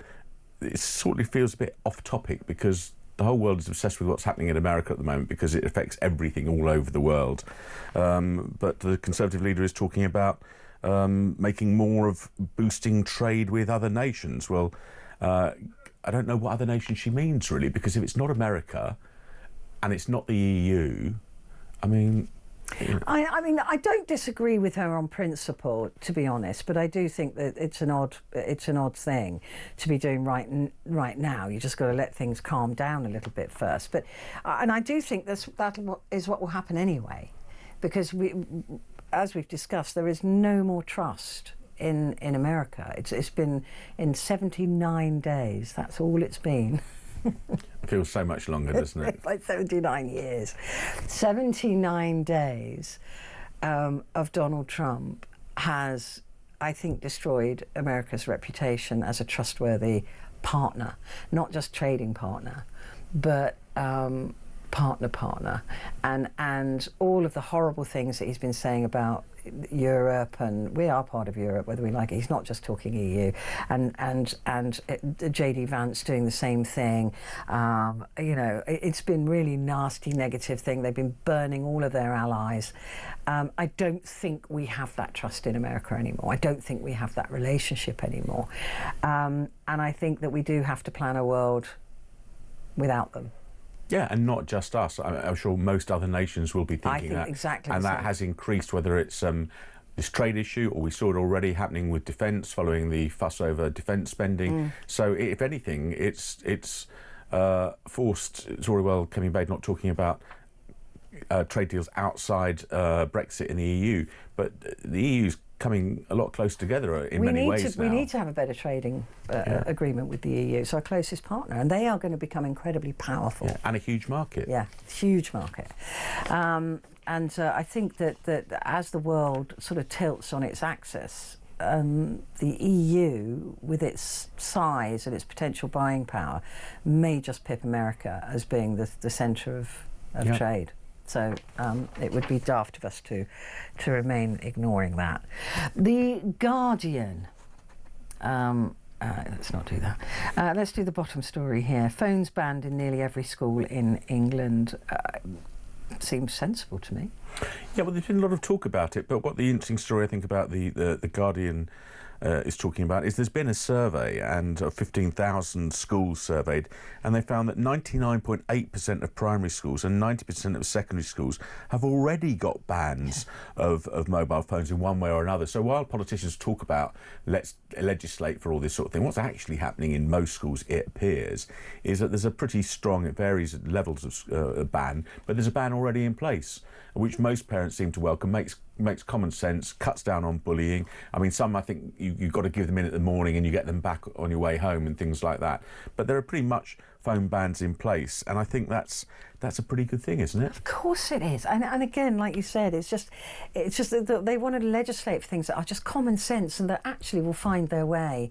S10: it sort of feels a bit off-topic because the whole world is obsessed with what's happening in America at the moment because it affects everything all over the world. But the Conservative leader is talking about making more of boosting trade with other nations. Well, I don't know what other nation she means, really, because if it's not America and it's not the EU, I mean...
S2: I mean, I don't disagree with her on principle, to be honest, but I do think that it's an odd thing to be doing right now. You just got to let things calm down a little bit first. But and I do think that is what will happen anyway, because as we've discussed, there is no more trust in America. It's been in 79 days. That's all it's been.
S10: It feels so much longer, doesn't it?
S2: Like 79 years. 79 days of Donald Trump has, I think, destroyed America's reputation as a trustworthy partner, not just trading partner, but partner, and all of the horrible things that he's been saying about Europe, and we are part of Europe whether we like it. He's not just talking EU, and JD Vance doing the same thing. You know, it's been really nasty, negative thing. They've been burning all of their allies. I don't think we have that trust in America anymore. I don't think we have that relationship anymore, and I think that we do have to plan a world without them.
S10: Yeah, and not just us. I'm sure most other nations will be thinking that.
S2: Exactly.
S10: And that has increased, whether it's this trade issue, or we saw it already happening with defence following the fuss over defence spending. So if anything, it's forced. It's already well Kemi Badenoch not talking about trade deals outside Brexit in the EU, but the EU's coming a lot closer together in many ways now.
S2: We need to have a better trading agreement with the EU. It's our closest partner, and they are going to become incredibly powerful.
S10: Yeah, and a huge market.
S2: Yeah, huge market. And I think that as the world sort of tilts on its axis, the EU, with its size and its potential buying power, may just pip America as being the centre of trade. So it would be daft of us to remain ignoring that. The Guardian. Let's not do that. Let's do the bottom story here. Phones banned in nearly every school in England. Seems sensible to me.
S10: Yeah, well, there's been a lot of talk about it, but what the interesting story I think about the Guardian is talking about is there's been a survey and 15,000 schools surveyed, and they found that 99.8% of primary schools and 90% of secondary schools have already got bans of mobile phones in one way or another. So while politicians talk about let's legislate for all this sort of thing, what's actually happening in most schools, it appears, is that there's a pretty strong, it varies at levels of ban, but there's a ban already in place, which most parents seem to welcome, makes common sense, cuts down on bullying. I mean, some I think you've got to give them in at the morning and you get them back on your way home and things like that. But there are pretty much phone bans in place, and I think that's a pretty good thing, isn't it?
S2: Of course it is. And again, like you said, it's just that they want to legislate for things that are just common sense and that actually will find their way,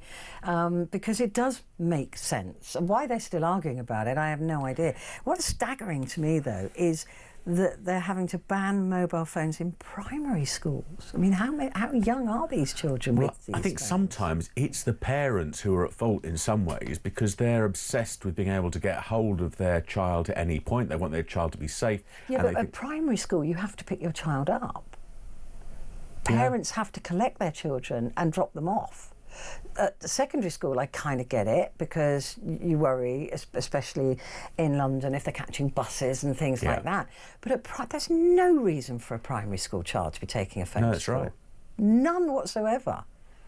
S2: because it does make sense. And why they're still arguing about it, I have no idea. What's staggering to me, though, is that they're having to ban mobile phones in primary schools. I mean, how young are these children with these
S10: I think
S2: phones?
S10: sometimes it's the parents who are at fault in some ways, because they're obsessed with being able to get hold of their child at any point. They want their child to be safe.
S2: Yeah, but at primary school, you have to pick your child up. Parents have to collect their children and drop them off. At the secondary school, I kind of get it, because you worry, especially in London, if they're catching buses and things like that. But there's no reason for a primary school child to be taking a phone to school.
S10: Right.
S2: None whatsoever,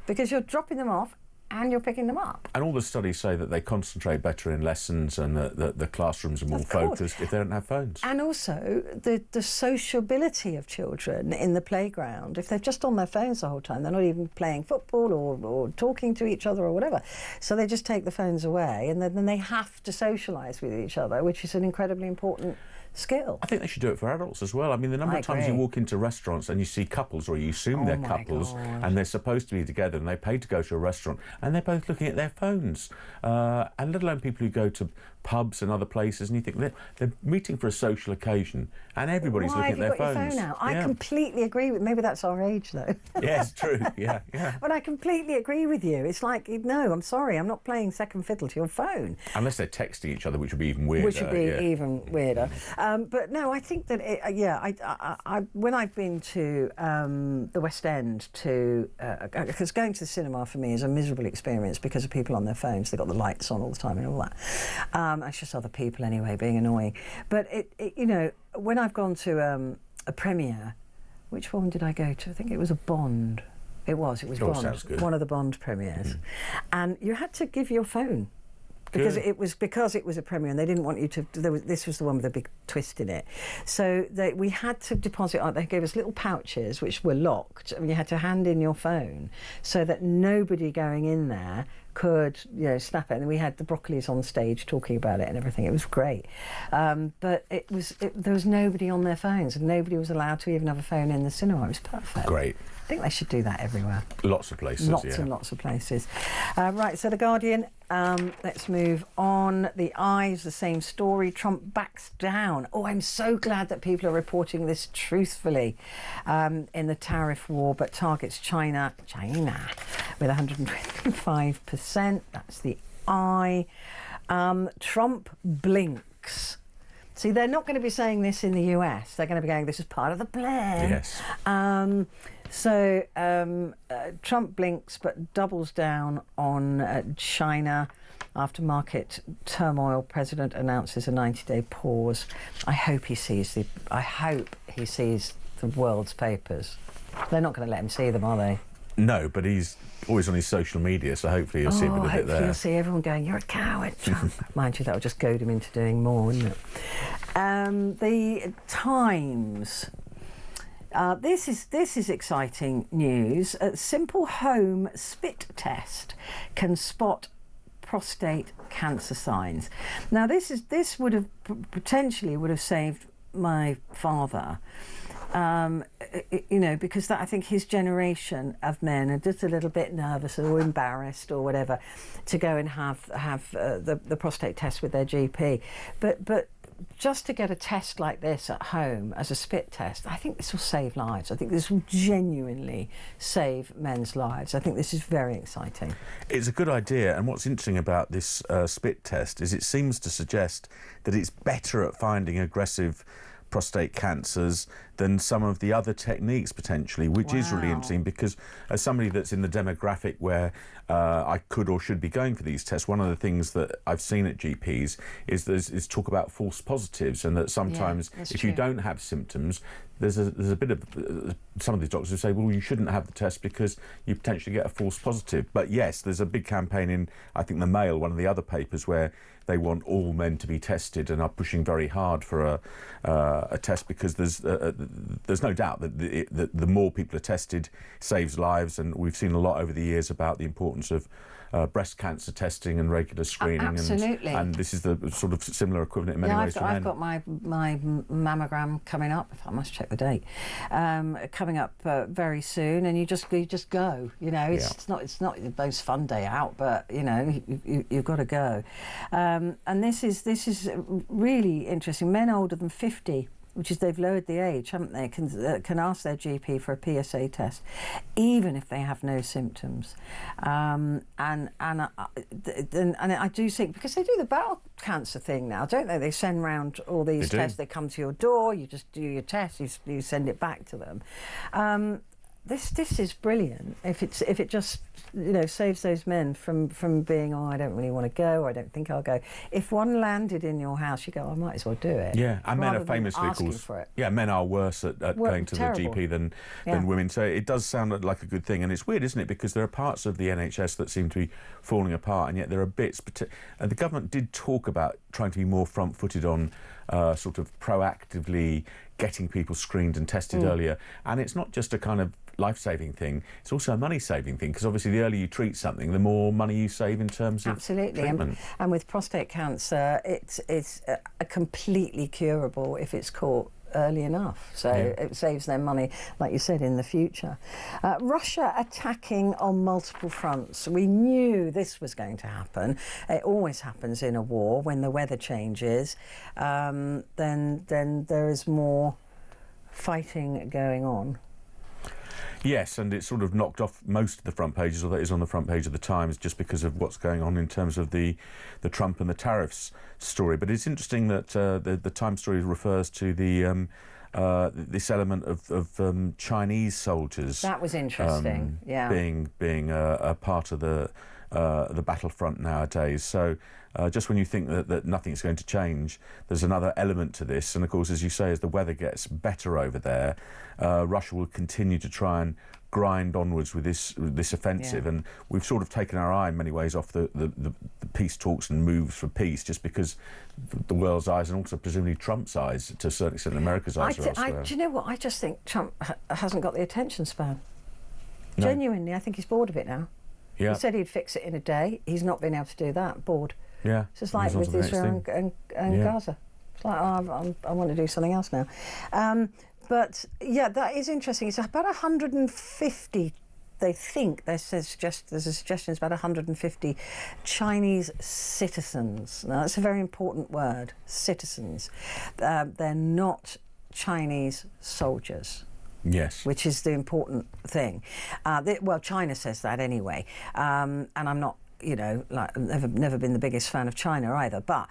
S2: because you're dropping them off and you're picking them up.
S10: And all the studies say that they concentrate better in lessons and the classrooms are more focused if they don't have phones.
S2: And also the sociability of children in the playground. If they're just on their phones the whole time, they're not even playing football or talking to each other or whatever. So they just take the phones away, and then they have to socialise with each other, which is an incredibly important skill.
S10: I think they should do it for adults as well. I mean, the number of times you walk into restaurants and you see couples, or you assume they're couples, and they're supposed to be together, and they pay to go to a restaurant, and they're both looking at their phones. And let alone people who go to pubs and other places, and you think they're meeting for a social occasion, and everybody's looking at their phones.
S2: Your phone out? I completely agree with. Maybe that's our age, though.
S10: Yes, true. Yeah.
S2: But I completely agree with you. It's like, no, I'm sorry, I'm not playing second fiddle to your phone.
S10: Unless they're texting each other, which would be even weirder.
S2: Which would be even weirder. But no, I think that when I've been to the West End because going to the cinema for me is a miserable experience because of people on their phones. They've got the lights on all the time and all that. It's just other people anyway being annoying. But when I've gone to a premiere, which one did I go to? I think it was a Bond. It was Bond.
S10: Sounds good.
S2: One of the Bond premieres, and you had to give your phone. Because it was a premiere, and they didn't want you to. This was the one with a big twist in it, so we had to deposit. They gave us little pouches which were locked, and you had to hand in your phone so that nobody going in there could, snap it. And we had the Broccolis on stage talking about it and everything. It was great, but there was nobody on their phones, and nobody was allowed to even have a phone in the cinema. It was perfect.
S10: Great.
S2: I think they should do that everywhere.
S10: Lots of places.
S2: Lots and lots of places. Right, so The Guardian, let's move on. The Eyes, the same story. Trump backs down. Oh, I'm so glad that people are reporting this truthfully in the tariff war, but targets China with 125%. That's The Eye. Trump blinks. See, they're not going to be saying this in the US. They're going to be going, this is part of the plan.
S10: Yes.
S2: So Trump blinks but doubles down on China. After market turmoil, President announces a 90-day pause. I hope he sees the world's papers. They're not going to let him see them, are they?
S10: No, but he's always on his social media, so hopefully you'll see a bit of it there.
S2: Hopefully you'll see everyone going, you're a coward, Trump. Mind you, that would just goad him into doing more, wouldn't it? The Times. This is exciting news. A simple home spit test can spot prostate cancer signs. Now, this would have potentially saved my father. Because I think his generation of men are just a little bit nervous or embarrassed or whatever to go and have the prostate test with their GP. But just to get a test like this at home as a spit test, I think this will save lives. I think this will genuinely save men's lives. I think this is very exciting.
S10: It's a good idea, and what's interesting about this spit test is it seems to suggest that it's better at finding aggressive prostate cancers than some of the other techniques potentially, which is really interesting, because as somebody that's in the demographic where I could or should be going for these tests, one of the things that I've seen at GPs is talk about false positives, and that sometimes if you don't have symptoms, there's a bit of some of these doctors who say, well, you shouldn't have the test because you potentially get a false positive. But yes, there's a big campaign in, I think, the Mail, one of the other papers, where they want all men to be tested and are pushing very hard for a test, because there's no doubt that the more people are tested saves lives, and we've seen a lot over the years about the importance of breast cancer testing and regular screening.
S2: Absolutely.
S10: And this is the sort of similar equivalent in many ways to men.
S2: I've got my mammogram coming up. I must check the date. Coming up very soon, and you just go. It's not the most fun day out, but you've got to go. And this is really interesting. Men older than 50, which is they've lowered the age, haven't they, can ask their GP for a PSA test, even if they have no symptoms. And I do think, because they do the bowel cancer thing now, don't they? They send round all these tests. They come to your door. You just do your test. You send it back to them. this is brilliant. If it just saves those men from being, I don't really want to go, or I don't think I'll go. If one landed in your house, you go, I might as well do it.
S10: Yeah, and men are
S2: rather than
S10: famously, of
S2: asking
S10: course,
S2: for it.
S10: yeah, men are worse at going to
S2: terrible.
S10: the GP than women. So it does sound like a good thing, and it's weird, isn't it? Because there are parts of the NHS that seem to be falling apart, and yet there are bits. And the government did talk about trying to be more front-footed on sort of proactively getting people screened and tested earlier. And it's not just a kind of life-saving thing, it's also a money-saving thing, because obviously the earlier you treat something, the more money you save in terms of treatment.
S2: And with prostate cancer, it's completely curable if it's caught early enough, so it saves them money, like you said, in the future. Russia attacking on multiple fronts. We knew this was going to happen. It always happens in a war. When the weather changes, then there is more fighting going on.
S10: Yes, and it sort of knocked off most of the front pages, or that is on the front page of the Times, just because of what's going on in terms of the Trump and the tariffs story. But it's interesting that the Times story refers to the this element of Chinese soldiers.
S2: That was interesting.
S10: Being a part of the battlefront nowadays. So just when you think that nothing's going to change, there's another element to this. And of course, as you say, as the weather gets better over there, Russia will continue to try and grind onwards with this offensive. And we've sort of taken our eye in many ways off the peace talks and moves for peace, just because the world's eyes, and also presumably Trump's eyes, to a certain extent America's eyes, are elsewhere.
S2: Do you know what? I just think Trump hasn't got the attention span.
S10: No.
S2: Genuinely, I think he's bored of it now.
S10: Yeah.
S2: He said he'd fix it in a day. He's not been able to do that. Bored.
S10: Yeah.
S2: It's just like with Israel and Gaza. It's like, I want to do something else now. But yeah, that is interesting. It's about 150. They think there's a suggestion it's about 150 Chinese citizens. Now that's a very important word, citizens. They're not Chinese soldiers.
S10: Yes.
S2: Which is the important thing. Well, China says that anyway, and I'm not, never been the biggest fan of China either. But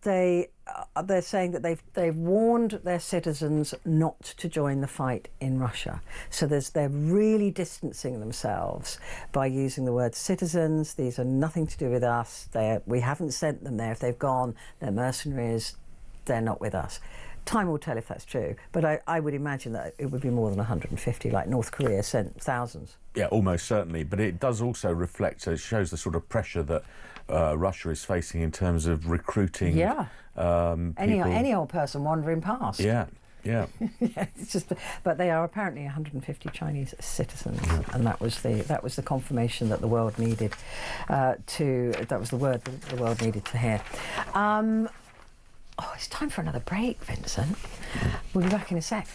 S2: they're saying that they've warned their citizens not to join the fight in Russia. So they're really distancing themselves by using the word citizens. These are nothing to do with us. We haven't sent them there. If they've gone, they're mercenaries. They're not with us. Time will tell if that's true, but I would imagine that it would be more than 150, like North Korea sent thousands.
S10: Yeah, almost certainly. But it does also reflect, it shows the sort of pressure that Russia is facing in terms of recruiting.
S2: Yeah.
S10: People.
S2: Any old person wandering past.
S10: Yeah. Yeah.
S2: Yeah, it's just, but they are apparently 150 Chinese citizens, and that was the confirmation that the world needed that was the word that the world needed to hear. It's time for another break, Vincent. We'll be back in a sec.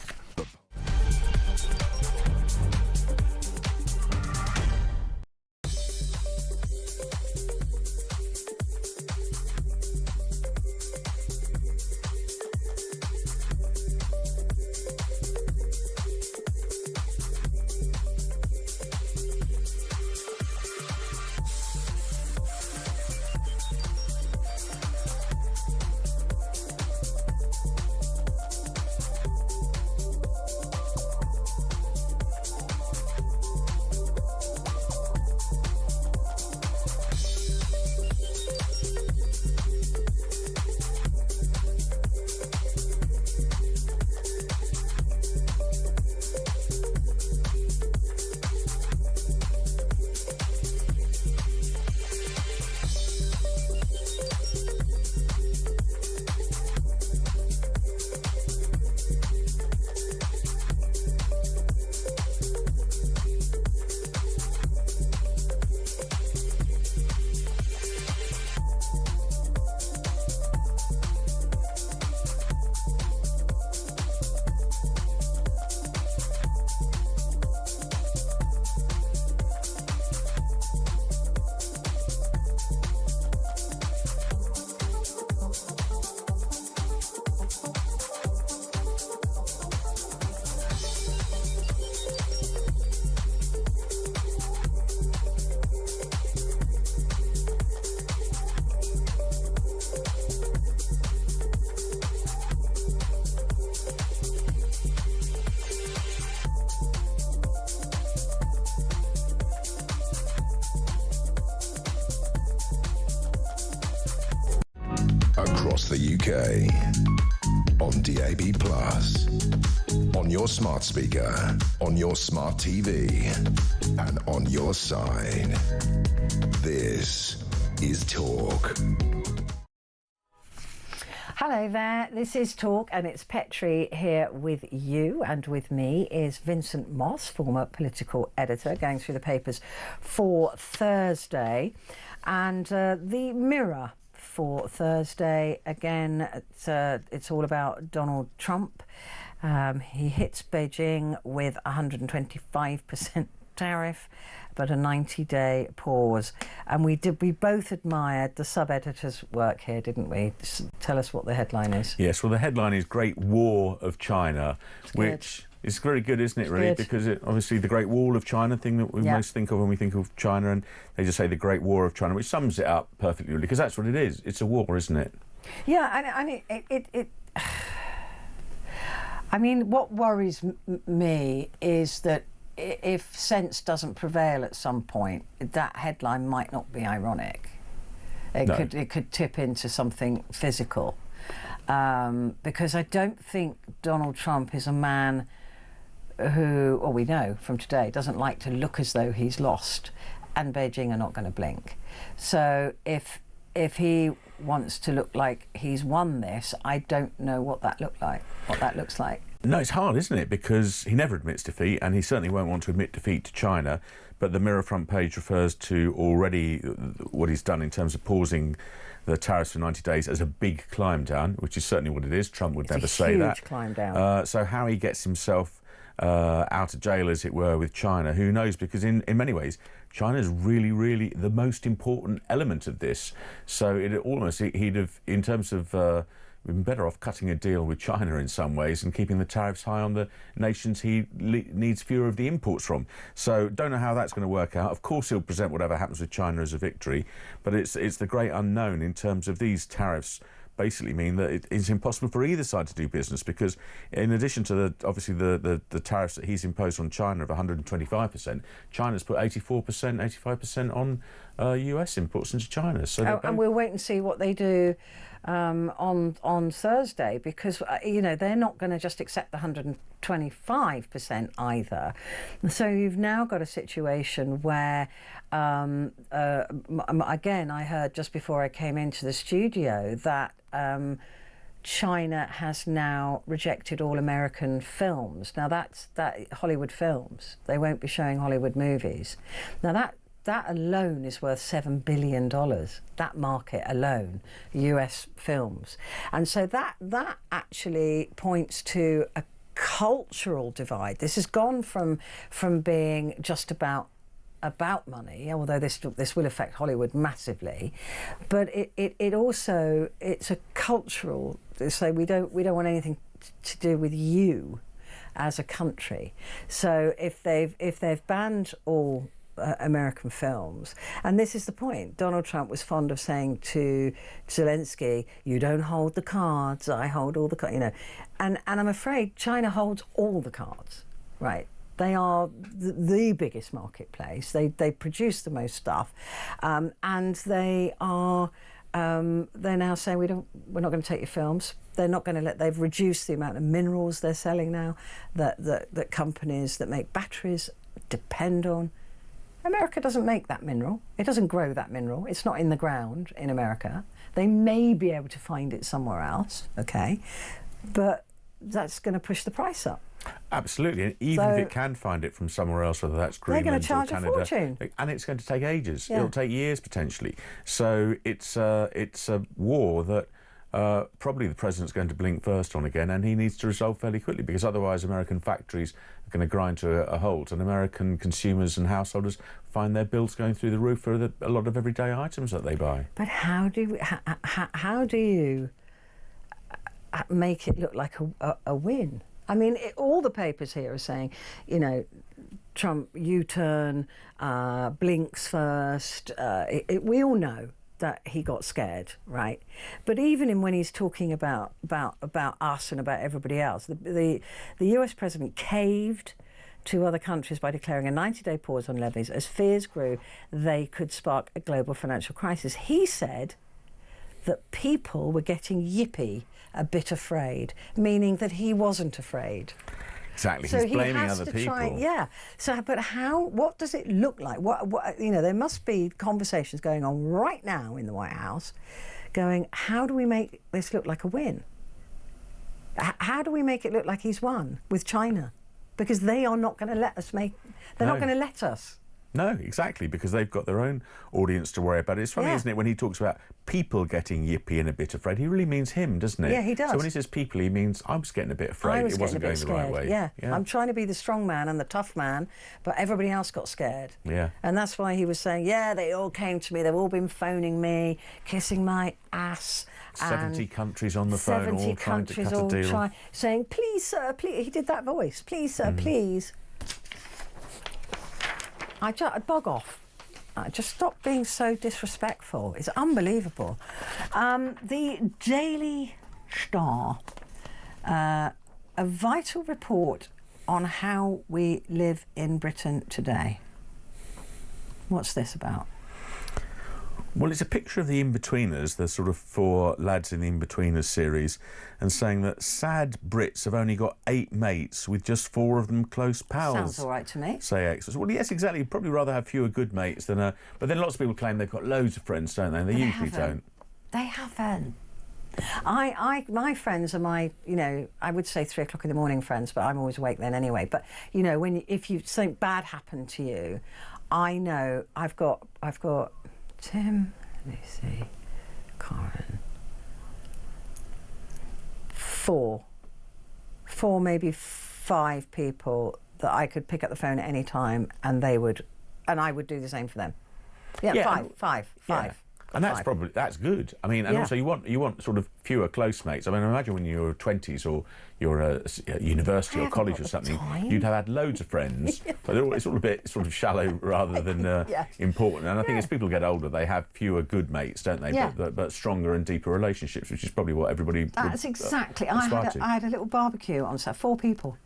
S1: across the UK. On DAB+, on your smart speaker, on your smart TV, and on your side. This is Talk.
S2: Hello there, this is Talk and it's Petrie here with you, and with me is Vincent Moss, former political editor, going through the papers for Thursday. And the Mirror for Thursday, again, it's all about Donald Trump. He hits Beijing with 125% tariff, but a 90-day pause. And we both admired the sub-editor's work here, didn't we? Tell us what the headline is.
S10: Yes, well, the headline is Great War of China, which is very good, isn't it, really? Because obviously the Great Wall of China, thing that we most think of when we think of China, and they just say the Great War of China, which sums it up perfectly, really, because that's what it is. It's a war, isn't it?
S2: Yeah, and it I mean, what worries me is that if sense doesn't prevail at some point, that headline might not be ironic. It could tip into something physical, because I don't think Donald Trump is a man who, or we know from today, doesn't like to look as though he's lost, and Beijing are not going to blink. So if he wants to look like he's won this, I don't know what that looks like.
S10: No, it's hard, isn't it? Because he never admits defeat, and he certainly won't want to admit defeat to China. But the Mirror front page refers to already what he's done in terms of pausing the tariffs for 90 days as a big climb down, which is certainly what it is. Trump would never say that.
S2: It's a huge climb down.
S10: So how he gets himself out of jail, as it were, with China, who knows? Because in many ways, China is really, really the most important element of this. So he'd have, in terms of we've been better off cutting a deal with China in some ways and keeping the tariffs high on the nations he needs fewer of the imports from. So don't know how that's going to work out. Of course he'll present whatever happens with China as a victory, but it's the great unknown in terms of these tariffs. Basically mean that it's impossible for either side to do business, because in addition to the tariffs that he's imposed on China of 125%, China's put 85% on US imports into China. So
S2: and we'll wait and see what they do on Thursday, because they're not going to just accept the 125% either. So you've now got a situation where again, I heard just before I came into the studio that China has now rejected all American films. Now that's Hollywood films. They won't be showing Hollywood movies. Now that alone is worth $7 billion, that market alone, US films. And so that actually points to a cultural divide. This has gone from being just about money, although this will affect Hollywood massively, but it also, it's a cultural, so we don't want anything to do with you as a country. So if they've banned all American films, and this is the point, Donald Trump was fond of saying to Zelensky, you don't hold the cards, I hold all the cards, and I'm afraid China holds all the cards, right? They are the biggest marketplace. They produce the most stuff, and they are. They're now saying we're not going to take your films. They're not going to they've reduced the amount of minerals they're selling now that companies that make batteries depend on. America doesn't make that mineral. It doesn't grow that mineral. It's not in the ground in America. They may be able to find it somewhere else, okay, but that's going to push the price up.
S10: Absolutely, and even if it can find it from somewhere else, whether that's Greenland or Canada,
S2: they're going to charge a fortune,
S10: and it's going to take ages.
S2: Yeah.
S10: It'll take years potentially. So it's a war that probably the president's going to blink first on again, and he needs to resolve fairly quickly, because otherwise American factories are going to grind to a halt, and American consumers and householders find their bills going through the roof for a lot of everyday items that they buy.
S2: But how do you make it look like a win? I mean, all the papers here are saying, Trump U-turn, blinks first. We all know that he got scared, right? But even when he's talking about us and about everybody else, the US president caved to other countries by declaring a 90-day pause on levies as fears grew they could spark a global financial crisis. He said that people were getting yippy, a bit afraid, meaning that he wasn't afraid.
S10: Exactly.
S2: So
S10: He's
S2: he
S10: blaming
S2: has
S10: other
S2: to
S10: people.
S2: try, yeah. So, but how? What does it look like? What? You know, there must be conversations going on right now in the White House, going, how do we make this look like a win? How do we make it look like he's won with China? Because they are not going to let us make. They're not going to let us.
S10: No, exactly, because they've got their own audience to worry about. It's funny, isn't it, when he talks about people getting yippy and a bit afraid, he really means him, doesn't he?
S2: Yeah, he does.
S10: So when he says people, he means I was getting a bit afraid. It wasn't going the right way.
S2: Yeah. I'm trying to be the strong man and the tough man, but everybody else got scared.
S10: Yeah.
S2: And that's why he was saying, yeah, they all came to me. They've all been phoning me, kissing my ass.
S10: 70 countries on the phone, all trying to cut a deal.
S2: Saying, please, sir, please. He did that voice. Please, sir, please. I'd bog off. Just stop being so disrespectful. It's unbelievable. The Daily Star, a vital report on how we live in Britain today. What's this about?
S10: Well, it's a picture of the In-Betweeners, the sort of 4 lads in the In-Betweeners series, and saying that sad Brits have only got 8 mates with just 4 of them close pals.
S2: Sounds all right to me.
S10: Say extras. Well, yes, exactly. You'd probably rather have fewer good mates than a... But then lots of people claim they've got loads of friends, don't they? And they usually don't.
S2: They haven't. My friends are my, you know, I would say 3 o'clock in the morning friends, but I'm always awake then anyway. But, you know, if something bad happened to you, I know I've got Tim, Lucy, Karen, 4, maybe 5 people that I could pick up the phone at any time, and I would do the same for them. Yeah. 5.
S10: And that's good. I mean, and also you want sort of fewer close mates. I mean, imagine when you're 20s or you're at university or college or something, you'd have had loads of friends, but it's all a bit sort of shallow rather than important. And I think as people get older, they have fewer good mates, don't they?
S2: Yeah.
S10: But stronger and deeper relationships, which is probably what everybody.
S2: That's exactly. I had a little barbecue on Saturday, 4 people.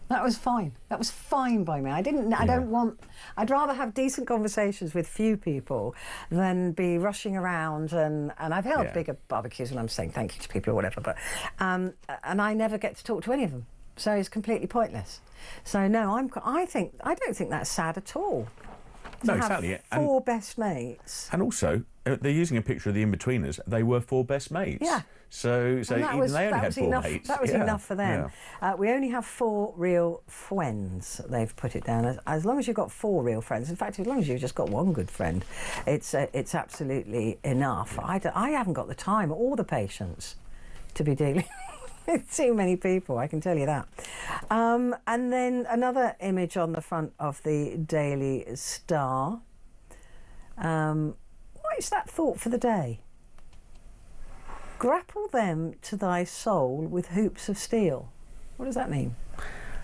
S2: That was fine. That was fine by me. I'd rather have decent conversations with few people than be rushing around and I've held bigger barbecues and I'm saying thank you to people or whatever, but and I never get to talk to any of them. So it's completely pointless. So no, I don't think that's sad at all.
S10: No, exactly.
S2: 4 best mates.
S10: And also, they're using a picture of the In-Betweeners. They were 4 best mates.
S2: Yeah.
S10: So even they only had 4 mates.
S2: That was enough for them. Yeah. We only have 4 real friends, they've put it down. As long as you've got 4 real friends, in fact, as long as you've just got 1 good friend, it's absolutely enough. I haven't got the time or the patience to be dealing with too many people, I can tell you that. And then another image on the front of the Daily Star. What is that thought for the day? Grapple them to thy soul with hoops of steel. What does that mean?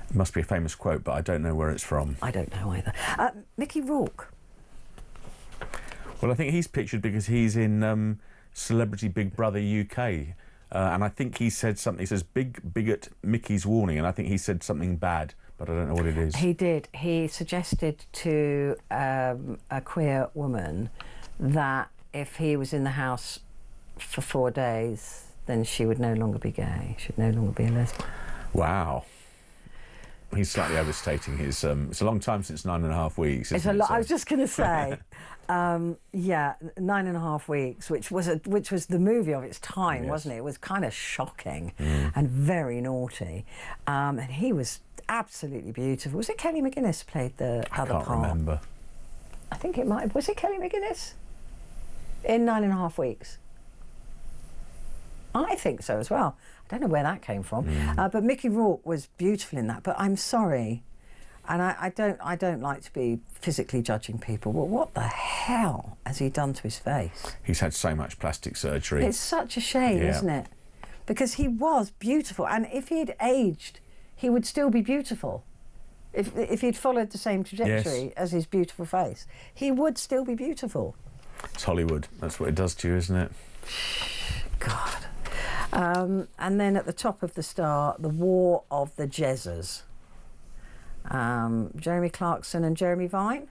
S10: It must be a famous quote, but I don't know where it's from.
S2: I don't know either. Mickey Rourke.
S10: Well, I think he's pictured because he's in Celebrity Big Brother UK. And I think he said something. He says, "Big bigot Mickey's warning," and I think he said something bad, but I don't know what it is.
S2: He did. He suggested to a queer woman that if he was in the house for 4 days, then she would no longer be gay. She'd no longer be a lesbian.
S10: Wow. He's slightly overstating his... it's a long time since 9.5 weeks, isn't it?
S2: I was just going to say, 9.5 weeks, which was the movie of its time, wasn't it? It was kind of shocking and very naughty. And he was absolutely beautiful. Was it Kelly McGuinness played the other part?
S10: I can't remember.
S2: I think it might have. Was it Kelly McGuinness? In 9.5 weeks? I think so as well. I don't know where that came from, but Mickey Rourke was beautiful in that. But I'm sorry, and I don't like to be physically judging people. But what the hell has he done to his face?
S10: He's had so much plastic surgery.
S2: It's such a shame, isn't it? Because he was beautiful, and if he'd aged, he would still be beautiful. If he'd followed the same trajectory as his beautiful face, he would still be beautiful.
S10: It's Hollywood. That's what it does to you, isn't it?
S2: God. And then at the top of the Star, the War of the Jezzers. Jeremy Clarkson and Jeremy Vine.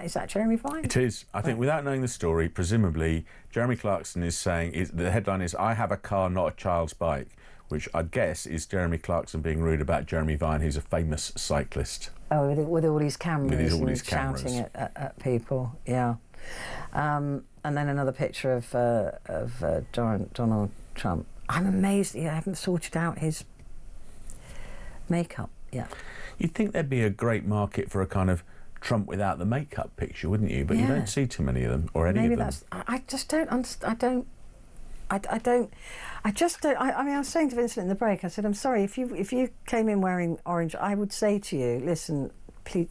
S2: Is that Jeremy Vine?
S10: It is. I think without knowing the story, presumably Jeremy Clarkson is saying, the headline is, "I have a car, not a child's bike," which I guess is Jeremy Clarkson being rude about Jeremy Vine, who's a famous cyclist.
S2: Oh, with all these cameras
S10: and
S2: shouting at people, yeah. And then another picture of Donald Trump. I'm amazed I haven't sorted out his makeup yet.
S10: You'd think there'd be a great market for a kind of Trump without the makeup picture, wouldn't you? But you don't see too many of them, or any of them.
S2: I just don't understand. I just don't. I mean, I was saying to Vincent in the break, I said, I'm sorry, if you came in wearing orange, I would say to you, listen, please,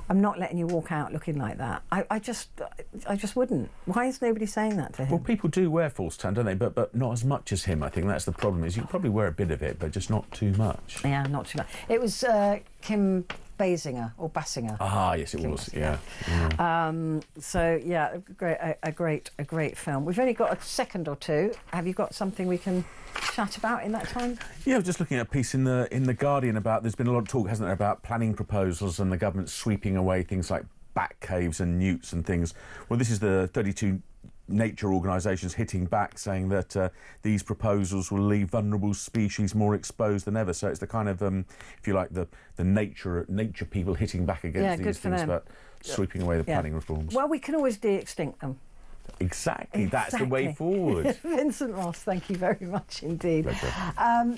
S2: I'm not letting you walk out looking like that. I just wouldn't. Why is nobody saying that to him?
S10: Well, people do wear false tan, don't they? But not as much as him. I think that's the problem. Is you can probably wear a bit of it, but just not too much.
S2: Yeah, not too much. It was Kim Basinger or Basinger.
S10: Ah, yes, it was. Yeah.
S2: So yeah, a great film. We've only got a second or two. Have you got something we can chat about in that time?
S10: Yeah, I was just looking at a piece in the Guardian about. There's been a lot of talk, hasn't there, about planning proposals and the government sweeping away things like bat caves and newts and things. Well, this is the 32 nature organisations hitting back, saying that these proposals will leave vulnerable species more exposed than ever. So it's the kind of, if you like, the nature people hitting back against these things about sweeping away the planning reforms.
S2: Well, we can always de-extinct them.
S10: Exactly, that's the way forward.
S2: Vincent Ross, thank you very much indeed.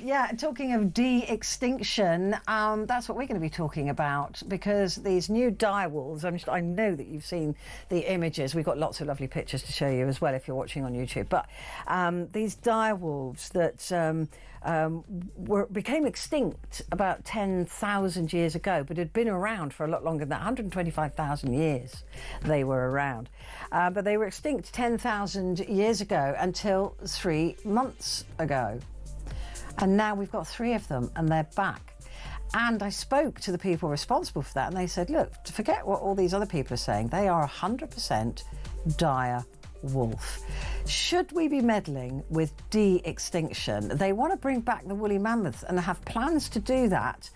S2: Yeah, talking of de-extinction, that's what we're going to be talking about, because these new direwolves, I know that you've seen the images. We've got lots of lovely pictures to show you as well if you're watching on YouTube. But these direwolves that became extinct about 10,000 years ago, but had been around for a lot longer than that. 125,000 years they were around. But they were extinct 10,000 years ago until 3 months ago. And now we've got 3 of them and they're back. And I spoke to the people responsible for that and they said, look, forget what all these other people are saying. They are 100% dire wolf. Should we be meddling with de-extinction? They want to bring back the woolly mammoth and have plans to do that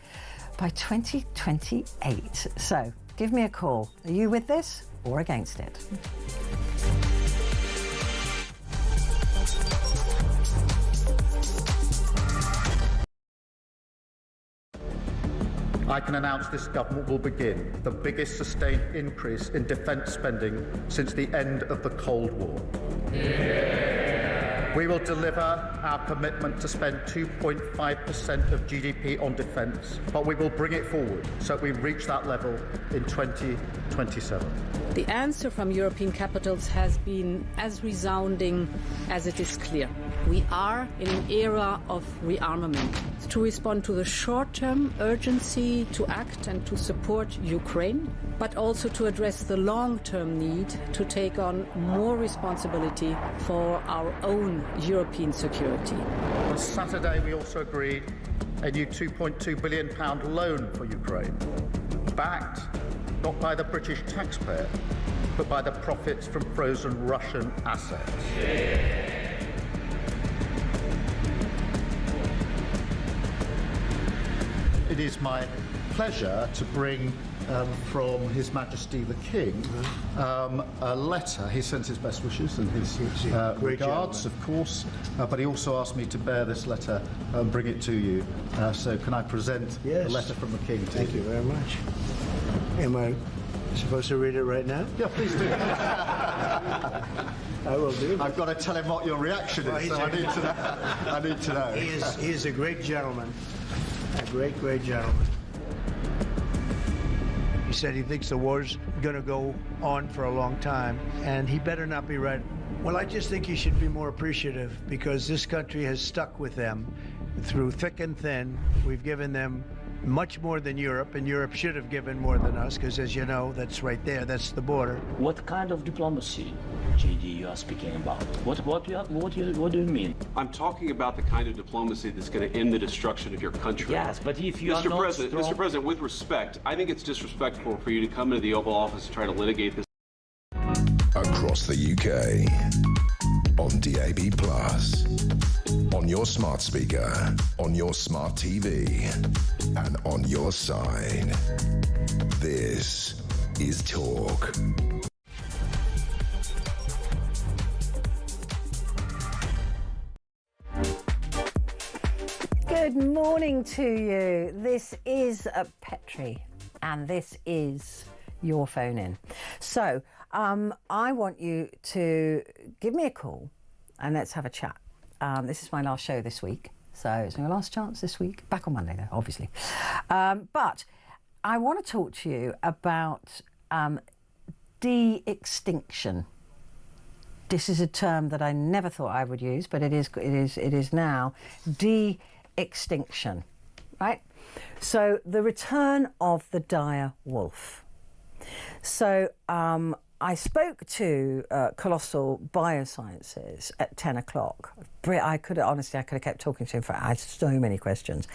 S2: by 2028. So give me a call. Are you with this or against it?
S11: I can announce this government will begin the biggest sustained increase in defence spending since the end of the Cold War. We will deliver our commitment to spend 2.5% of GDP on defence, but we will bring it forward so that we reach that level in 2027.
S12: The answer from European capitals has been as resounding as it is clear. We are in an era of rearmament to respond to the short-term urgency to act and to support Ukraine, but also to address the long-term need to take on more responsibility for our own European security.
S11: On Saturday, we also agreed a new £2.2 billion loan for Ukraine, backed not by the British taxpayer, but by the profits from frozen Russian assets. It is my pleasure to bring from His Majesty the King a letter. He sends his best wishes and his regards, of course, but he also asked me to bear this letter and bring it to you. So can I present the letter from the King to you?
S13: Thank you very much. Am I supposed to read it right now?
S11: Yeah, please do.
S13: I will do.
S11: I've got to tell him what your reaction is, so I need to know. I need to know.
S13: He is a great gentleman. A great, great gentleman. He said he thinks the war's going to go on for a long time, and he better not be right. Well, I just think he should be more appreciative, because this country has stuck with them through thick and thin. We've given them much more than Europe, and Europe should have given more than us, because as you know, that's right there, that's the border.
S14: What kind of diplomacy, JD, you are speaking about? What do you mean?
S15: I'm talking about the kind of diplomacy that's going to end the destruction of your country.
S14: Yes, but if you are not
S15: Mr. President, with respect, I think it's disrespectful for you to come into the Oval Office and try to litigate this.
S1: Across the UK, on DAB+, on your smart speaker, on your smart TV, and on your side. This is talk.
S2: Good morning to you. This is Petrie, and this is your phone in. So I want you to give me a call and let's have a chat. This is my last show this week, so it's my last chance this week. Back on Monday though, obviously. But I want to talk to you about de-extinction. This is a term that I never thought I would use, but it is now de-extinction, right? So the return of the dire wolf. So I spoke to Colossal Biosciences at 10 o'clock. I could have kept talking to him for I had so many questions.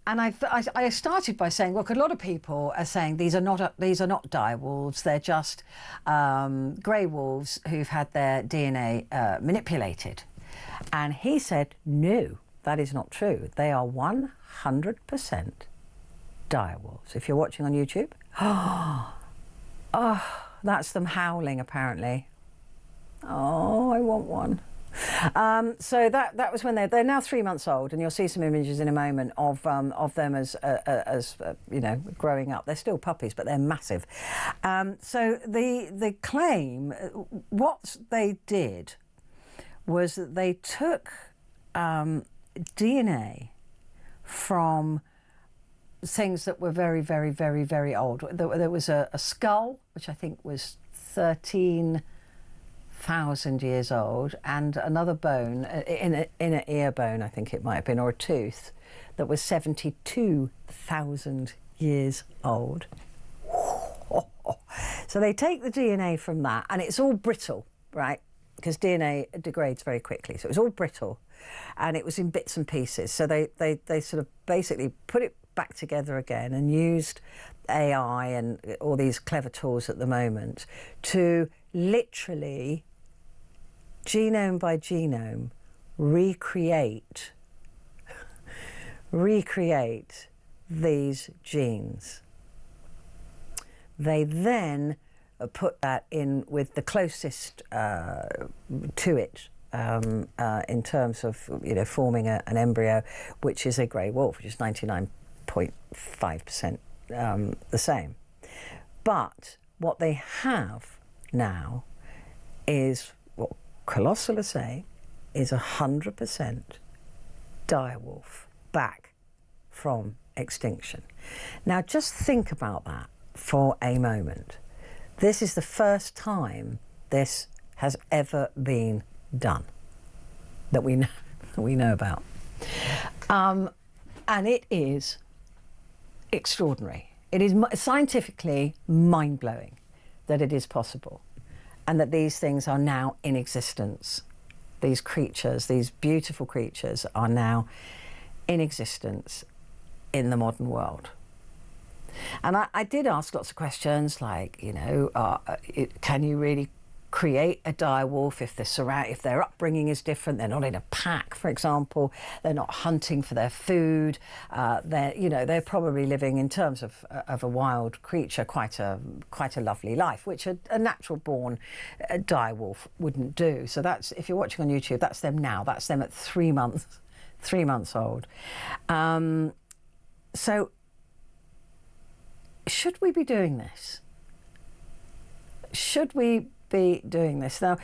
S2: And I started by saying, look, a lot of people are saying these are not dire wolves. They're just grey wolves who've had their DNA manipulated. And he said, no, that is not true. They are 100% dire wolves. If you're watching on YouTube, oh, that's them howling apparently. Oh, I want one. So that was when they're now 3 months old, and you'll see some images in a moment of them as you know, growing up. They're still puppies, but they're massive. So the claim, what they did was that they took DNA from things that were very, very, very, very old. There was a skull, which I think was 13,000 years old, and another bone, in an ear bone, I think it might have been, or a tooth, that was 72,000 years old. So they take the DNA from that, and it's all brittle, right? Because DNA degrades very quickly, so it was all brittle, and it was in bits and pieces. So they sort of basically put it back together again and used AI and all these clever tools at the moment to literally, genome by genome, recreate these genes. They then put that in with the closest to it in terms of, you know, forming an embryo, which is a grey wolf, which is 99.5% the same. But what they have now is what Colossal are saying is 100% dire wolf back from extinction. Now just think about that for a moment. This is the first time this has ever been done that we know about, and it is extraordinary. It is scientifically mind-blowing that it is possible, and that these things are now in existence. These creatures, these beautiful creatures, are now in existence in the modern world. And I did ask lots of questions like, you know, can you really create a dire wolf if their upbringing is different? They're not in a pack, for example. They're not hunting for their food. They're probably living, in terms of a wild creature, quite a lovely life, which a natural born dire wolf wouldn't do. So that's, if you're watching on YouTube, that's them now. That's them at 3 months old. So should we be doing this? Should we be doing this? Now,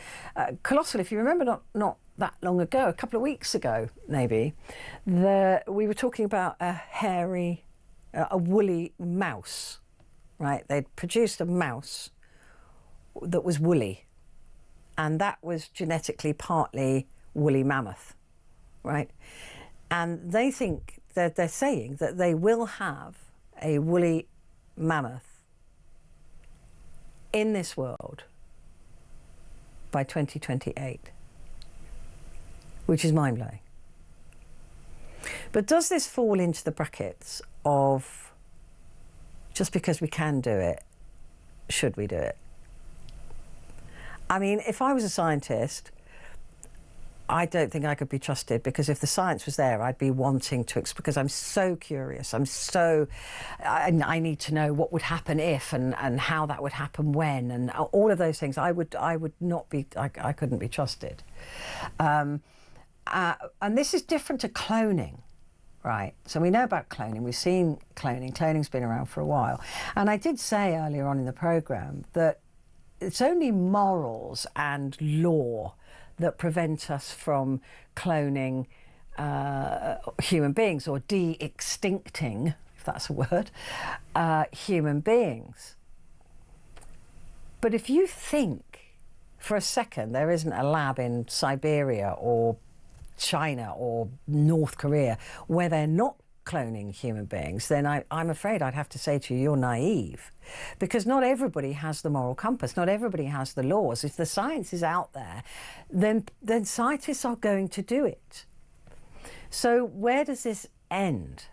S2: Colossal, if you remember not that long ago, a couple of weeks ago maybe, we were talking about a woolly mouse, right? They'd produced a mouse that was woolly, and that was genetically partly woolly mammoth, right? And they think that they're saying that they will have a woolly mammoth in this world by 2028, which is mind-blowing. But does this fall into the brackets of just because we can do it, should we do it? I mean, if I was a scientist, I don't think I could be trusted, because if the science was there, I'd be wanting to, because I'm so curious. I need to know what would happen if, and how that would happen when, and all of those things. I would not be, I couldn't be trusted. And this is different to cloning, right? So we know about cloning. We've seen cloning. Cloning's been around for a while. And I did say earlier on in the programme that it's only morals and law that prevent us from cloning human beings, or de-extincting, if that's a word, human beings. But if you think for a second there isn't a lab in Siberia or China or North Korea where they're not cloning human beings, then I'm afraid I'd have to say to you, you're naive, because not everybody has the moral compass, not everybody has the laws. If the science is out there, then scientists are going to do it. So where does this end?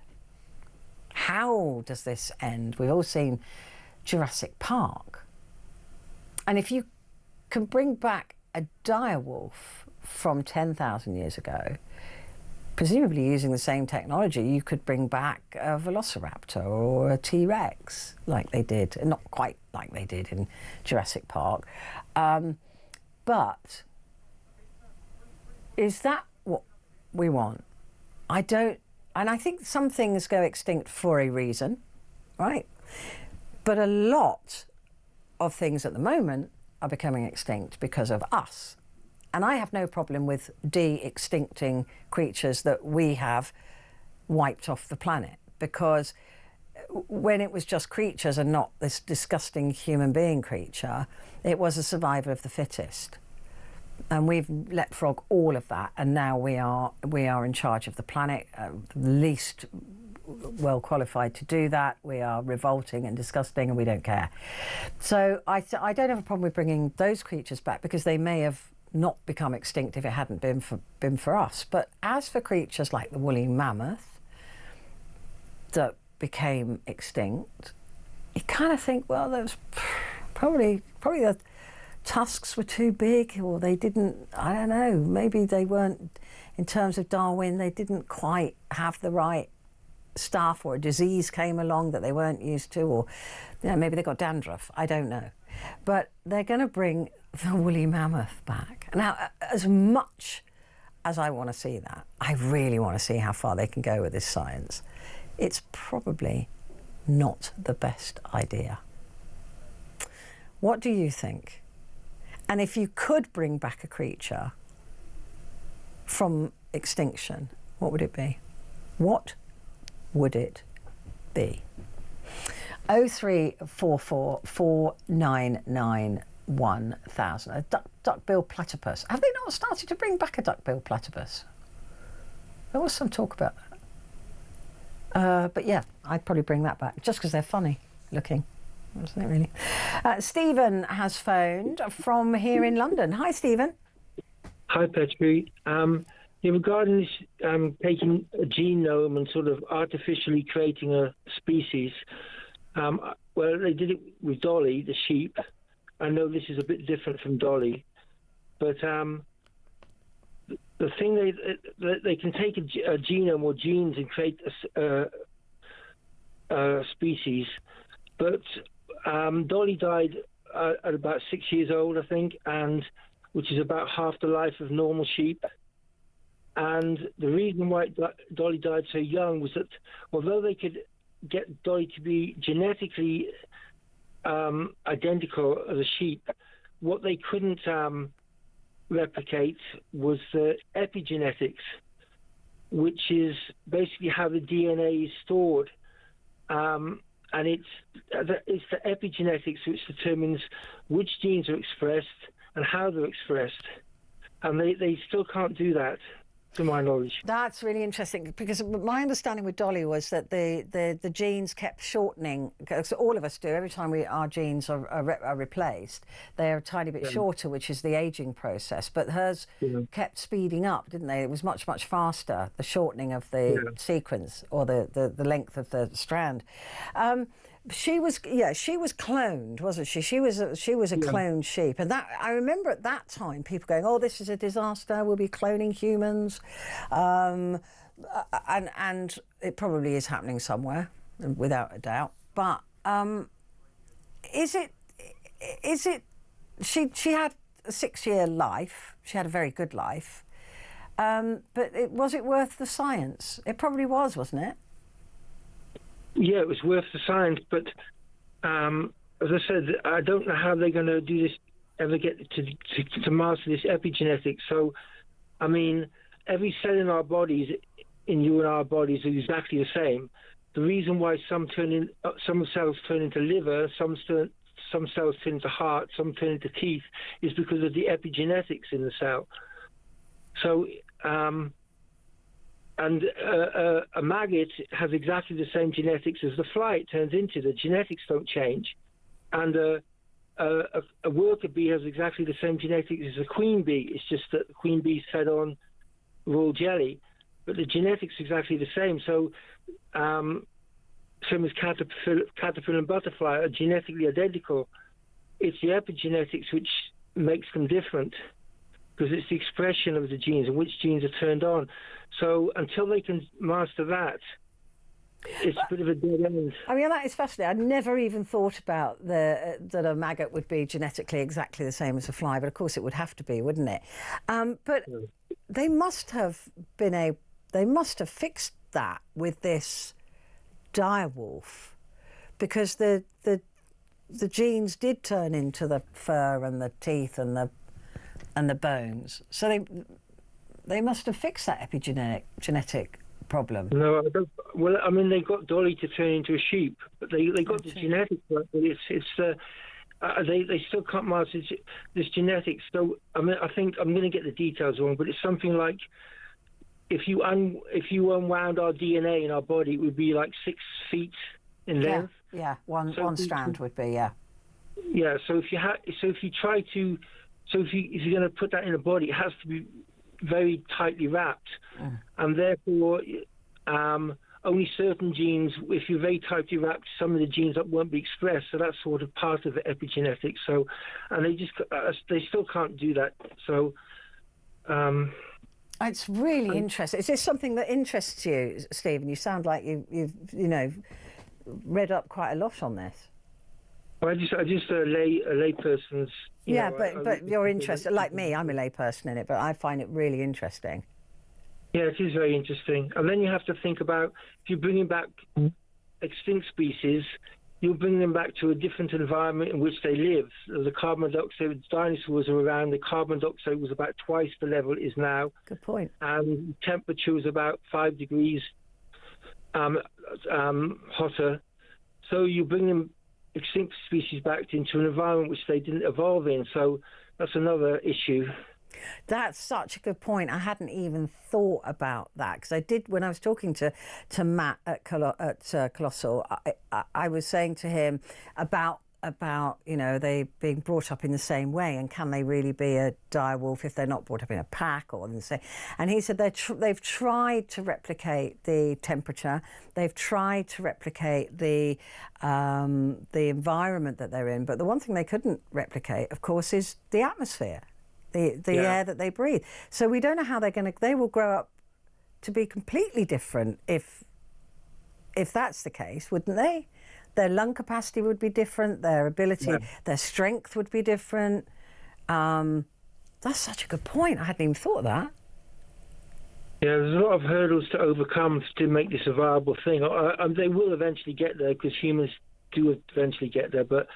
S2: How does this end? We've all seen Jurassic Park, and if you can bring back a direwolf from 10,000 years ago, presumably using the same technology, you could bring back a velociraptor or a T-Rex, like they did, not quite like they did in Jurassic Park. But is that what we want? I don't, and I think some things go extinct for a reason, right? But a lot of things at the moment are becoming extinct because of us. And I have no problem with de-extincting creatures that we have wiped off the planet, because when it was just creatures and not this disgusting human being creature, it was a survival of the fittest. And we've leapfrogged all of that, and now we are in charge of the planet, the least well qualified to do that. We are revolting and disgusting, and we don't care. So I don't have a problem with bringing those creatures back, because they may have not become extinct if it hadn't been for us. But as for creatures like the woolly mammoth that became extinct, you kind of think, well, there was probably the tusks were too big, or they didn't, I don't know, maybe they weren't, in terms of Darwin, they didn't quite have the right stuff, or a disease came along that they weren't used to, or maybe they got dandruff, I don't know. But they're going to bring the woolly mammoth back. Now, as much as I want to see that, I really want to see how far they can go with this science, it's probably not the best idea. What do you think? And if you could bring back a creature from extinction, what would it be? What would it be? 0344 499 1000. A duck-billed platypus. Have they not started to bring back a duck-billed platypus? There was some talk about that. But yeah, I'd probably bring that back, just because they're funny looking, wasn't it really? Stephen has phoned from here in London. Hi, Stephen.
S16: Hi, Petrie. Regarding this, taking a genome and sort of artificially creating a species, well, they did it with Dolly, the sheep. I know this is a bit different from Dolly, but the thing they can take a genome or genes and create a species, but Dolly died at about 6 years old, I think, and which is about half the life of normal sheep. And the reason why Dolly died so young was that although they could get Dolly to be genetically identical as a sheep, what they couldn't replicate was the epigenetics, which is basically how the DNA is stored. And it's the epigenetics which determines which genes are expressed and how they're expressed. And they still can't do that, to my knowledge.
S2: That's really interesting, because my understanding with Dolly was that the genes kept shortening, because all of us do. Every time our genes are replaced, they're a tiny bit shorter, which is the aging process. But hers kept speeding up, didn't they? It was much, much faster, the shortening of the sequence, or the length of the strand. she was cloned, wasn't she? She was a cloned sheep, and that I remember at that time people going, "Oh, this is a disaster. We'll be cloning humans," and it probably is happening somewhere, without a doubt. But is it? She had a 6-year life. She had a very good life, but was it worth the science? It probably was, wasn't it?
S16: Yeah, it was worth the science, but as I said, I don't know how they're going to do this, ever get to master this epigenetics. So, I mean, every cell in our bodies, in you and our bodies, are exactly the same. The reason why some cells turn into liver, some cells turn into heart, some turn into teeth, is because of the epigenetics in the cell. So, and a maggot has exactly the same genetics as the fly it turns into. The genetics don't change. And a worker bee has exactly the same genetics as a queen bee. It's just that the queen bee is fed on raw jelly. But the genetics are exactly the same. So same as caterpillar and butterfly are genetically identical. It's the epigenetics which makes them different, because it's the expression of the genes and which genes are turned on. So until they can master that, it's a bit of a dead end.
S2: I mean, that is fascinating. I never even thought about that a maggot would be genetically exactly the same as a fly, but of course it would have to be, wouldn't it? But they must have fixed that with this direwolf, because the genes did turn into the fur and the teeth and the bones. So they must have fixed that genetic problem.
S16: No, I don't. Well, I mean, they got Dolly to turn into a sheep, but they got the genetics right. But they still can't master this genetics. So I mean, I think I'm going to get the details wrong, but it's something like if you unwound our DNA in our body, it would be like 6 feet in length.
S2: Yeah, one strand would be, yeah.
S16: Yeah. So if you're going to put that in a body, it has to be very tightly wrapped, and therefore only certain genes, if you're very tightly wrapped, some of the genes that won't be expressed. So that's sort of part of the epigenetics. So, and they still can't do that. So
S2: it's really interesting. Is this something that interests you, Stephen? You sound like you've read up quite a lot on this.
S16: Well, just a layperson's.
S2: But you're interested, like me. I'm a layperson in it, but I find it really interesting.
S16: Yeah, it is very interesting. And then you have to think about, if you're bringing back extinct species, you'll bring them back to a different environment in which they live. The carbon dioxide, dinosaurs were around, the carbon dioxide was about twice the level it is now.
S2: Good point.
S16: And temperature was about 5 degrees hotter. So you bring them extinct species back into an environment which they didn't evolve in. So that's another issue.
S2: That's such a good point. I hadn't even thought about that, because I did when I was talking to Matt at Colossal. I was saying to him about they being brought up in the same way, and can they really be a direwolf if they're not brought up in a pack or in the same? And he said they've tried to replicate the temperature, they've tried to replicate the environment that they're in, but the one thing they couldn't replicate, of course, is the atmosphere. The air that they breathe. So we don't know how they will grow up to be completely different if that's the case, wouldn't they? Their lung capacity would be different, their ability, their strength would be different. That's such a good point. I hadn't even thought of that.
S16: Yeah, there's a lot of hurdles to overcome to make this a viable thing. They will eventually get there, because humans do eventually get there, but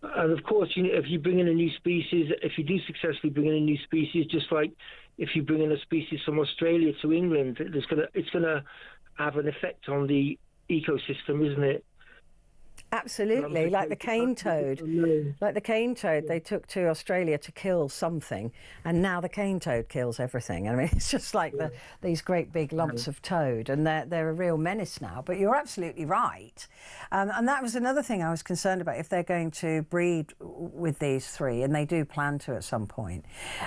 S16: and of course, if you bring in a new species, if you do successfully bring in a new species, just like if you bring in a species from Australia to England, it's gonna have an effect on the ecosystem, isn't it?
S2: Absolutely, like the cane toad. Like the cane toad, they took to Australia to kill something, and now the cane toad kills everything. I mean, it's just like these great big lumps of toad, and they're a real menace now. But you're absolutely right. And that was another thing I was concerned about, if they're going to breed with these three, and they do plan to at some point.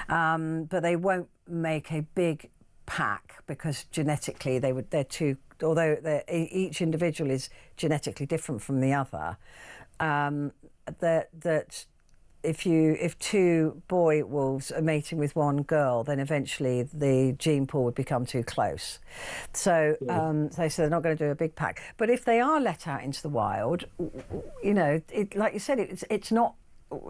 S2: But they won't make a big pack, because genetically they're too although each individual is genetically different from the other, that if two boy wolves are mating with one girl, then eventually the gene pool would become too close. So they say they're not going to do a big pack. But if they are let out into the wild, you know, like you said, it's not.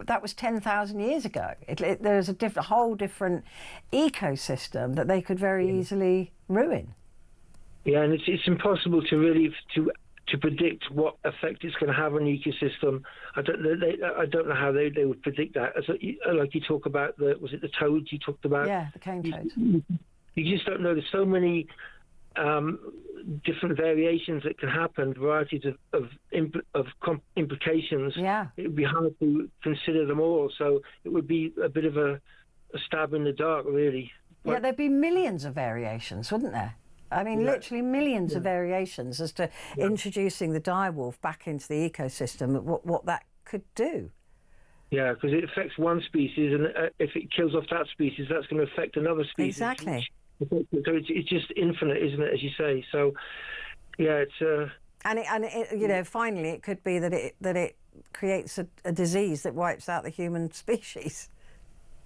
S2: That was 10,000 years ago. There's a whole different ecosystem that they could very easily ruin.
S16: Yeah, and it's impossible to really to predict what effect it's going to have on the ecosystem. I don't know how they would predict that. Like you talk about was it the toads you talked about?
S2: Yeah, the cane toad.
S16: You just don't know. There's so many different variations that can happen, varieties of implications.
S2: Yeah,
S16: it would be hard to consider them all. So it would be a bit of a stab in the dark, really.
S2: Yeah, there'd be millions of variations, wouldn't there? I mean, literally millions of variations as to introducing the direwolf back into the ecosystem, what that could do.
S16: Yeah, because it affects one species, and if it kills off that species, that's going to affect another species.
S2: Exactly.
S16: So it's just infinite, isn't it, as you say? So, yeah, it's...
S2: And you know, finally, it could be that it creates a disease that wipes out the human species.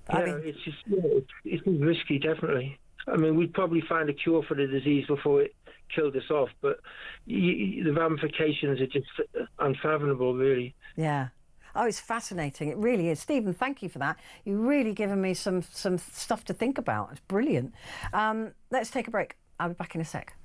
S16: It's risky, definitely. I mean, we'd probably find a cure for the disease before it killed us off, but the ramifications are just unfathomable, really.
S2: Yeah. Oh, it's fascinating. It really is. Stephen, thank you for that. You've really given me some stuff to think about. It's brilliant. Let's take a break. I'll be back in a sec.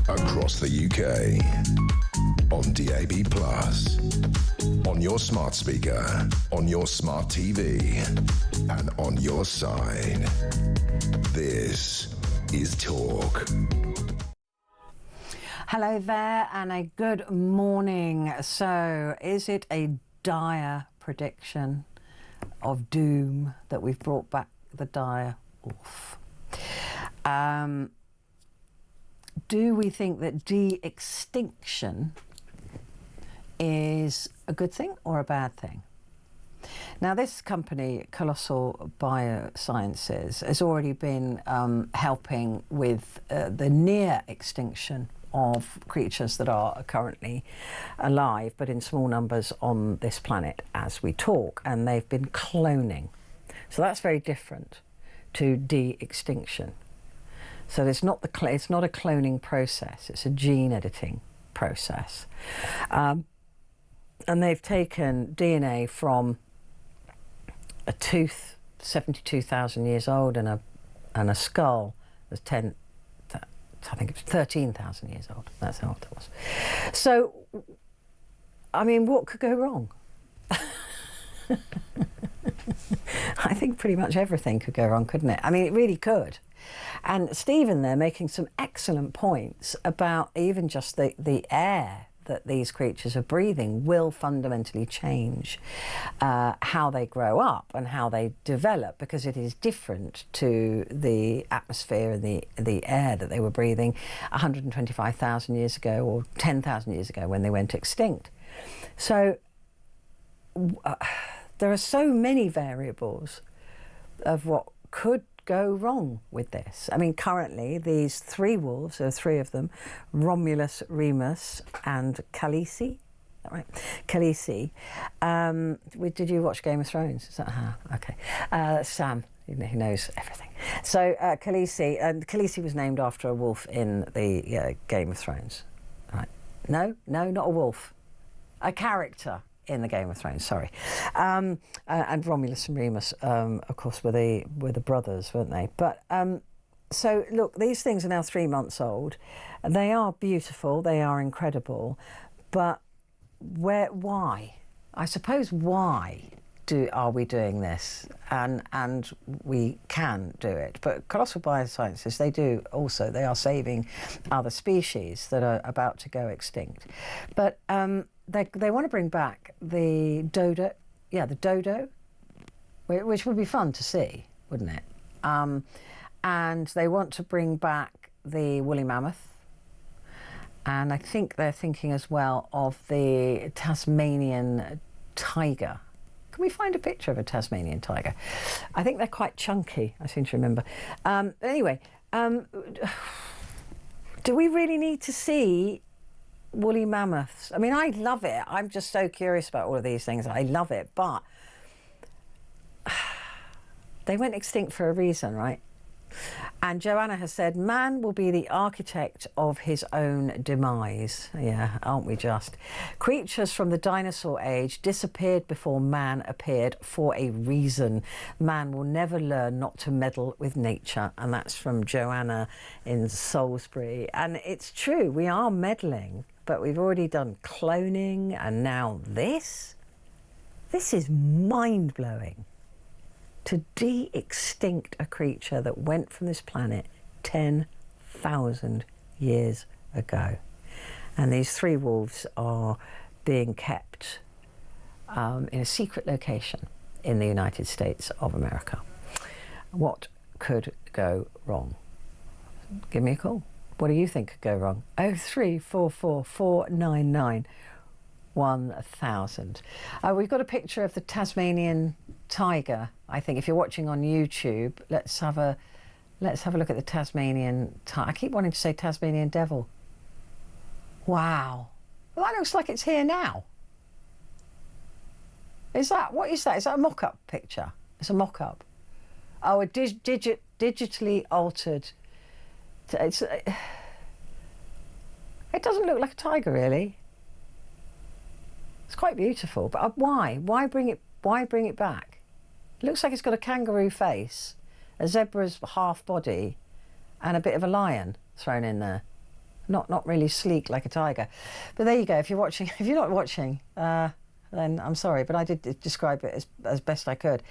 S1: Across the UK, on DAB+, on your smart speaker, on your smart TV, and on your side. This is Talk.
S2: Hello there and a good morning. So, is it a dire prediction of doom that we've brought back the dire wolf? Do we think that de-extinction is a good thing or a bad thing? Now, this company, Colossal Biosciences, has already been helping with the near extinction of creatures that are currently alive, but in small numbers on this planet as we talk, and they've been cloning. So that's very different to de-extinction. So it's not a cloning process, it's a gene editing process. And they've taken DNA from a tooth 72,000 years old and a skull that's 13,000 years old. That's how old it was. So, I mean, what could go wrong? I think pretty much everything could go wrong, couldn't it? I mean, it really could. And Stephen there making some excellent points about even just the air that these creatures are breathing will fundamentally change how they grow up and how they develop, because it is different to the atmosphere and the air that they were breathing 125,000 years ago or 10,000 years ago when they went extinct. So there are so many variables of what could go wrong with this. I mean, currently these three wolves, there are three of them, Romulus, Remus and Khaleesi. Is that right? Khaleesi. Did you watch Game of Thrones? Is that how? Okay. Sam, he knows everything. So Khaleesi, and Khaleesi was named after a wolf in the Game of Thrones. Right? No, not a wolf. A character in the Game of Thrones, sorry. And Romulus and Remus, of course, were the brothers, weren't they? But so look, these things are now 3 months old. They are beautiful, they are incredible, but why? I suppose why are we doing this? And we can do it. But Colossal Biosciences, they are saving other species that are about to go extinct. But they want to bring back the dodo, the dodo, which would be fun to see, wouldn't it? And they want to bring back the woolly mammoth. And I think they're thinking as well of the Tasmanian tiger. Can we find a picture of a Tasmanian tiger? I think they're quite chunky, I seem to remember. Anyway, do we really need to see woolly mammoths? I mean, I love it. I'm just so curious about all of these things. I love it, but they went extinct for a reason, right? And Joanna has said, man will be the architect of his own demise. Yeah, aren't we just? Creatures from the dinosaur age disappeared before man appeared for a reason. Man will never learn not to meddle with nature. And that's from Joanna in Salisbury. And it's true, we are meddling, but we've already done cloning, and now this? This is mind-blowing. To de-extinct a creature that went from this planet 10,000 years ago. And these three wolves are being kept in a secret location in the United States of America. What could go wrong? Give me a call. What do you think could go wrong? 0344 499 1000. We've got a picture of the Tasmanian tiger. I think if you're watching on YouTube, let's have a look at the Tasmanian tiger. I keep wanting to say Tasmanian devil. Wow, well, that looks like it's here now. What is that? Is that a mock-up picture? It's a mock-up. Oh, a digitally altered. It doesn't look like a tiger, really. It's quite beautiful, but why? Why bring it back? It looks like it's got a kangaroo face, a zebra's half body, and a bit of a lion thrown in there. Not really sleek like a tiger. But there you go. If you're not watching, then I'm sorry, but I did describe it as best I could.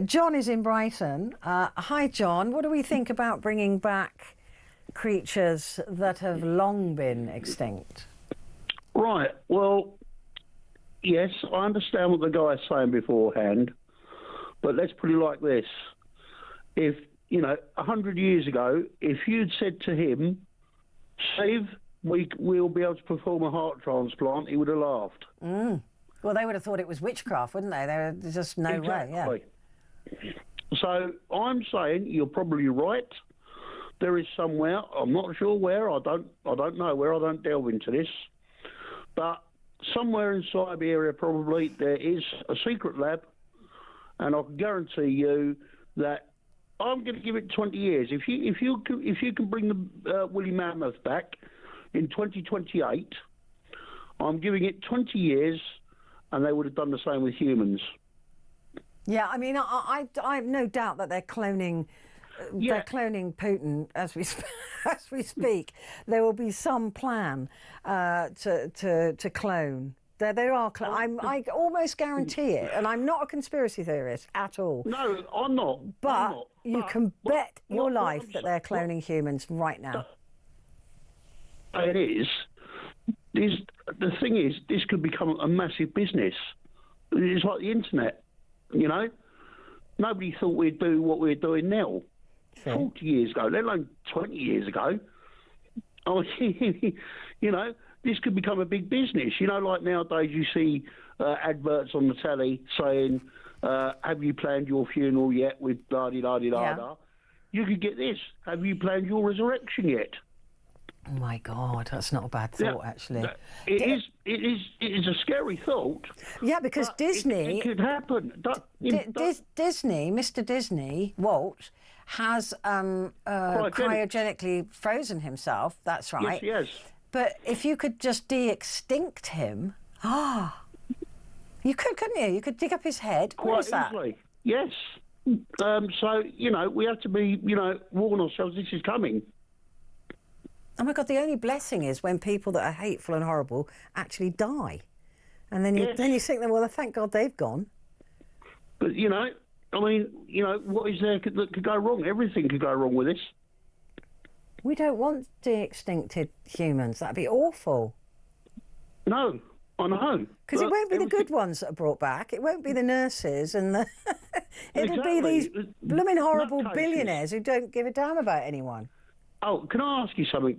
S2: John is in Brighton. Hi, John. What do we think about bringing back creatures that have long been extinct?
S7: Right. Well, yes, I understand what the guy's saying beforehand, but let's put it like this. If, 100 years ago, if you'd said to him, Steve, we'll be able to perform a heart transplant, he would have laughed.
S2: Mm. Well, they would have thought it was witchcraft, wouldn't they? There's just no way, yeah.
S7: So I'm saying you're probably right. There is somewhere, I'm not sure where, I don't know where, I don't delve into this, but somewhere in Siberia probably there is a secret lab, and I can guarantee you that I'm going to give it 20 years. If you can bring the woolly mammoth back in 2028, I'm giving it 20 years, and they would have done the same with humans.
S2: Yeah, I mean, I have no doubt that they're cloning. They're cloning Putin as we speak. There will be some plan to clone There are. I almost guarantee it, and I'm not a conspiracy theorist at all.
S7: No, I'm not.
S2: But you can bet your life that they're cloning humans right now.
S7: It is. The thing is, this could become a massive business. It's like the internet, you know. Nobody thought we'd do what we're doing now. 40 years ago, let alone 20 years ago. You know, this could become a big business. You know, like nowadays you see adverts on the telly saying, have you planned your funeral yet with blah-de-da-de-da-da? You could get this. Have you planned your resurrection yet?
S2: Oh, my God, that's not a bad thought, actually.
S7: It is a scary thought.
S2: Yeah, because Disney...
S7: It could happen.
S2: Disney, Mr. Disney, Walt, has cryogenically frozen himself, that's right.
S7: Yes,
S2: But if you could just de-extinct him... you could, couldn't you? You could dig up his head.
S7: Quite easily, yes. So, you know, we have to be, you know, warn ourselves this is coming.
S2: Oh, my God, the only blessing is when people that are hateful and horrible actually die. And then you think, well, thank God they've gone.
S7: But, you know, I mean, you know, what is there that could go wrong? Everything could go wrong with this.
S2: We don't want de-extincted humans. That'd be awful.
S7: No, I know.
S2: Because it won't be the good ones that are brought back. It won't be the nurses and the... It'll be these blooming horrible billionaires who don't give a damn about anyone.
S7: Oh, can I ask you something,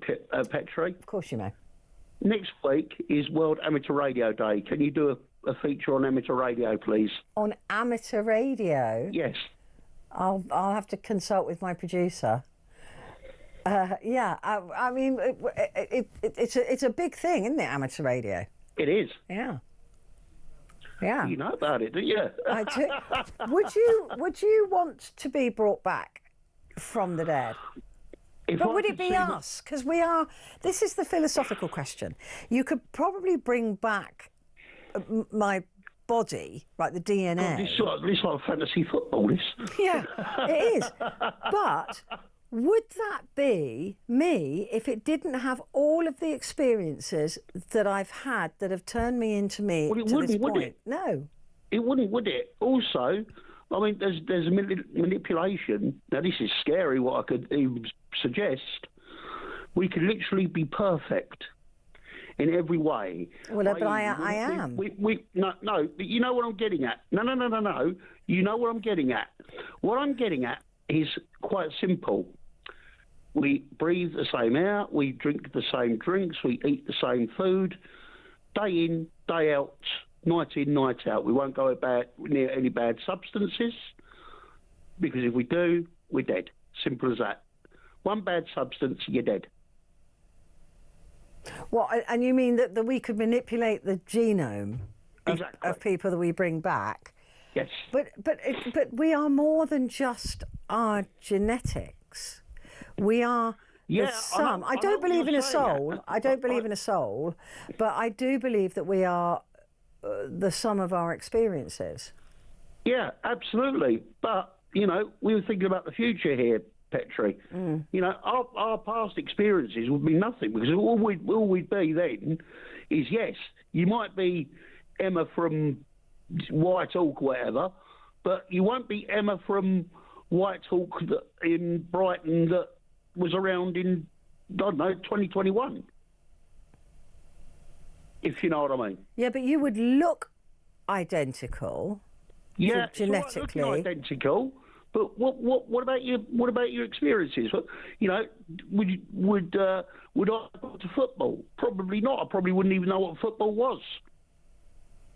S7: Petrie?
S2: Of course you may.
S7: Next week is World Amateur Radio Day. Can you do a feature on amateur radio, please?
S2: On amateur radio?
S7: Yes.
S2: I'll have to consult with my producer. Yeah, I mean, it's a big thing, isn't it, amateur radio?
S7: It is.
S2: Yeah. Yeah.
S7: You know about it, don't you?
S2: I do. Would you want to be brought back from the dead? But would it be us? Because we are... This is the philosophical question. You could probably bring back my body, like the DNA.
S7: God, this like fantasy football, this.
S2: Yeah, it is. But would that be me if it didn't have all of the experiences that I've had that have turned me into me to this point?
S7: Would it?
S2: No.
S7: It wouldn't, would it? Also, I mean, there's manipulation. Now, this is scary, what I could even suggest. We could literally be perfect in every way.
S2: Well, but I am.
S7: No, but you know what I'm getting at. No. You know what I'm getting at. What I'm getting at is quite simple. We breathe the same air, we drink the same drinks, we eat the same food, day in, day out, night in, night out. We won't go near any bad substances, because if we do, we're dead. Simple as that. One bad substance, you're dead.
S2: What? And you mean that we could manipulate the genome of people that we bring back?
S7: Yes.
S2: But we are more than just our genetics. We are the sum. I don't believe in a soul. I don't believe in a soul, but I do believe that we are the sum of our experiences. Yeah, absolutely. But, you know, we were thinking about the future here, Petrie. You know, our past experiences would be nothing, because all we'd be then is, yes, you might be Emma from Whitehawk or whatever, but you won't be Emma from Whitehawk in Brighton that was around in, I don't know, 2021. If you know what I mean. Yeah, but you would look identical. Yeah, genetically. It's all right looking identical. But what about your experiences? You know, would I go to football? Probably not. I probably wouldn't even know what football was.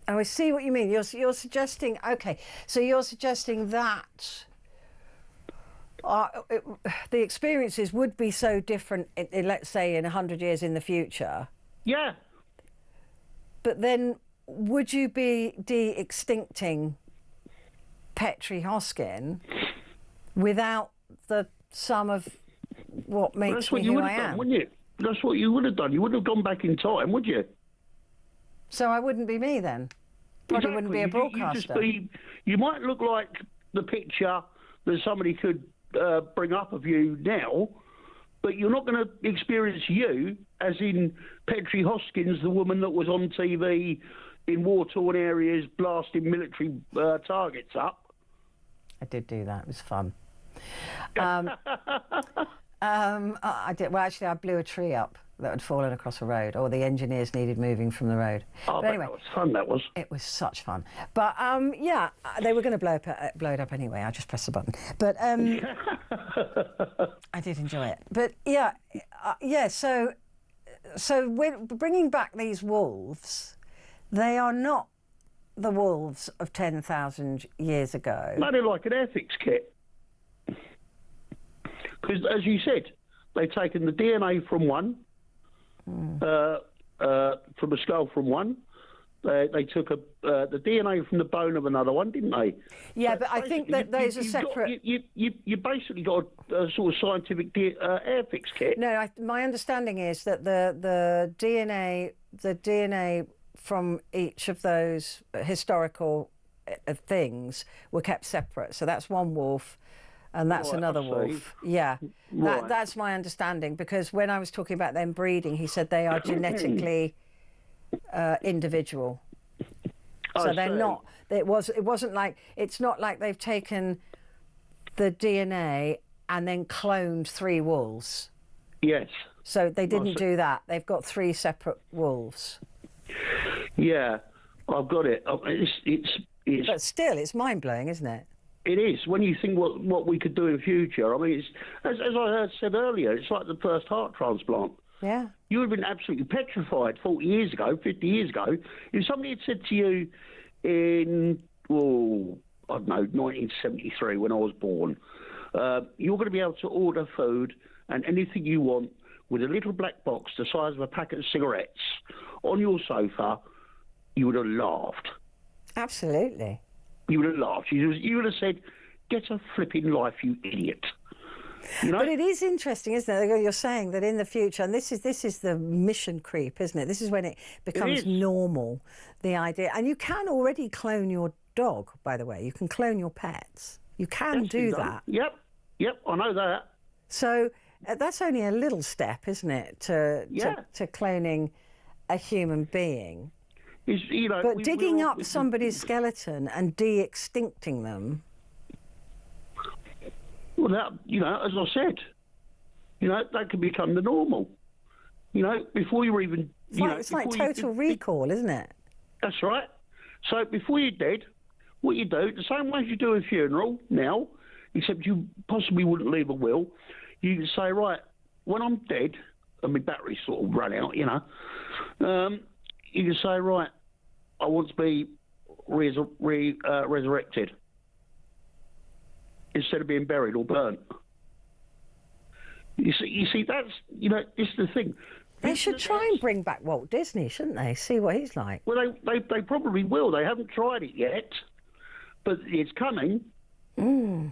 S2: Oh, I see what you mean. You're suggesting, okay, so you're suggesting that the experiences would be so different, let's say, in 100 years in the future. Yeah. But then, would you be de-extincting Petrie Hosken without the sum of what makes me who I am? Wouldn't you? That's what you would have done. You wouldn't have gone back in time, would you? So I wouldn't be me then? Probably wouldn't be a broadcaster. You might look like the picture that somebody could bring up of you now, but you're not going to experience you, as in Petrie Hosken's the woman that was on TV
S7: in war-torn areas, blasting military targets up.
S2: I did do that. It was fun. I did. Well, actually, I blew a tree up that had fallen across a road, or the engineers needed moving from the road.
S7: Oh,
S2: but anyway,
S7: that was fun. That was.
S2: It was such fun. But yeah, they were going to blow it up anyway. I just pressed the button. But I did enjoy it. But yeah, yeah. So we're bringing back these wolves. They are not the wolves of 10,000 years ago.
S7: No, they're like an ethics kit. Because, as you said, they've taken the DNA from one, from a skull from one. They took the DNA from the bone of another one, didn't they?
S2: Yeah, but I think that those are separate.
S7: You basically got a sort of scientific ethics kit.
S2: No, my understanding is that the DNA from each of those historical things were kept separate. So that's one wolf. And that's another wolf. Yeah, that's my understanding. Because when I was talking about them breeding, he said they are genetically individual. So they're not. It wasn't like. It's not like they've taken the DNA and then cloned 3 wolves.
S7: Yes.
S2: So they didn't do that. They've got 3 separate wolves.
S7: Yeah, I've got it. It's
S2: but still, it's mind blowing, isn't it?
S7: It is, when you think what we could do in future. I mean, it's, as I said earlier, it's like the first heart transplant.
S2: Yeah.
S7: You would have been absolutely petrified 40 years ago, 50 years ago, if somebody had said to you in, I don't know, 1973 when I was born, you're going to be able to order food and anything you want with a little black box the size of a packet of cigarettes on your sofa, you would have laughed.
S2: Absolutely.
S7: You would have laughed. You would have said, "Get a flipping life, you idiot." You know?
S2: But it is interesting, isn't it? You're saying that in the future, and this is the mission creep, isn't it? This is when it becomes normal, the idea. And you can already clone your dog, by the way. You can clone your pets. You can do that.
S7: Yep, I know that.
S2: So that's only a little step, isn't it, to cloning a human being. But digging up somebody's skeleton and de-extincting them.
S7: Well, that, as I said, that could become the normal. Before you even...
S2: It's like Total Recall, isn't it?
S7: That's right. So before you're dead, what you do, the same way as you do a funeral now, except you possibly wouldn't leave a will, you can say, right, when I'm dead, and my batteries sort of run out, you can say, right, I want to be resurrected instead of being buried or burnt. You see, that's it's the thing.
S2: They should try and bring back Walt Disney, shouldn't they? See what he's like.
S7: Well, they probably will. They haven't tried it yet, but it's coming.
S2: Mm.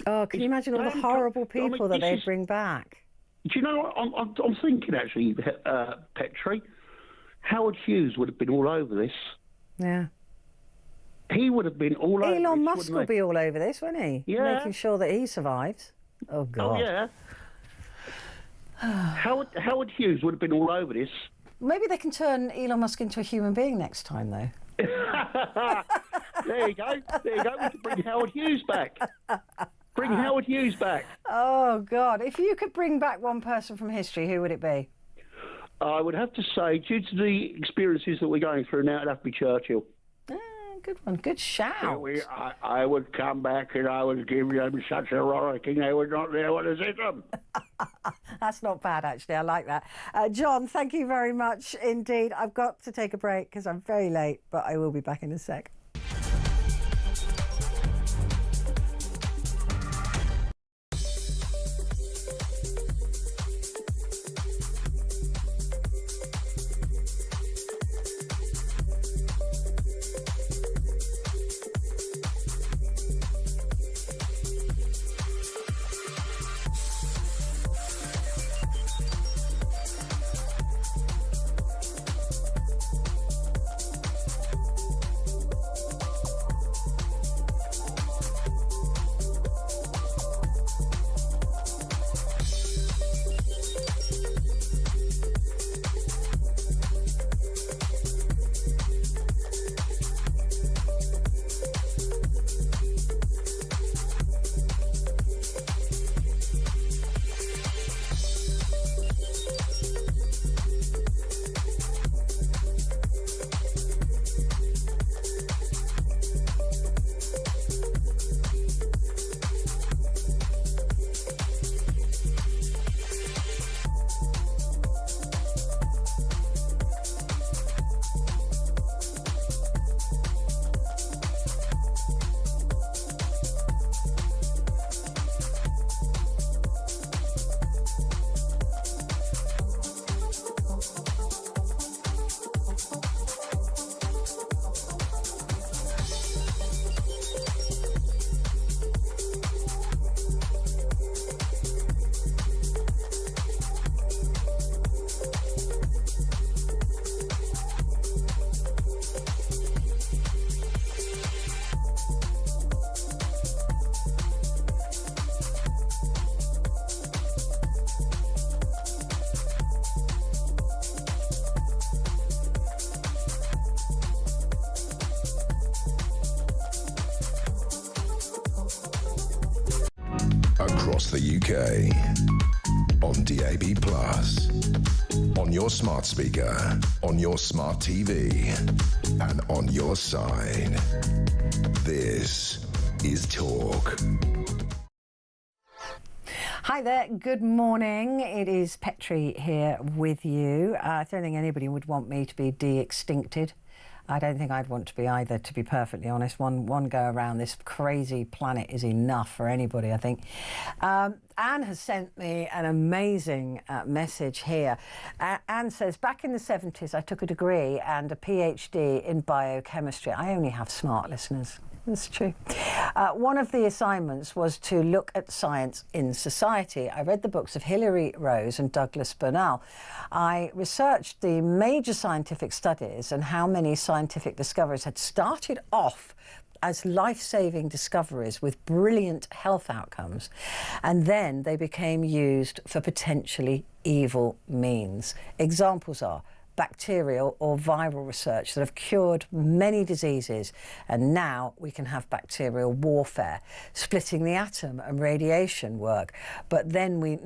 S2: Oh, can you imagine all the horrible people that they'd bring back?
S7: Do you know? I'm thinking actually, Petrie. Howard Hughes would have been all over this.
S2: Yeah.
S7: He would have been all over this.
S2: Elon Musk will be all over this, won't he?
S7: Yeah.
S2: Making sure that he survives. Oh, God.
S7: Oh, yeah. Howard Hughes would have been all over this.
S2: Maybe they can turn Elon Musk into a human being next time, though.
S7: There you go. We can bring Howard Hughes back. Bring Howard Hughes back.
S2: Oh, God. If you could bring back one person from history, who would it be?
S7: I would have to say, due to the experiences that we're going through now, it'd have to be Churchill.
S2: Good one. Good shout.
S7: I would come back and I would give them such a rollicking they would not know what to hit them.
S2: That's not bad, actually. I like that. John, thank you very much indeed. I've got to take a break because I'm very late, but I will be back in a sec.
S1: Across the UK. On DAB+. On your smart speaker. On your smart TV. And on your side. This is Talk.
S2: Hi there, good morning. It is Petrie here with you. I don't think anybody would want me to be de-extincted. I don't think I'd want to be either, to be perfectly honest. One go around this crazy planet is enough for anybody, I think. Anne has sent me an amazing message here. Anne says, back in the 70s, I took a degree and a PhD in biochemistry. I only have smart listeners. That's true. One of the assignments was to look at science in society. I read the books of Hilary Rose and Douglas Bernal. I researched the major scientific studies and how many scientific discoveries had started off as life-saving discoveries with brilliant health outcomes, and then they became used for potentially evil means. Examples are bacterial or viral research that have cured many diseases, and now we can have bacterial warfare, splitting the atom and radiation work, but then we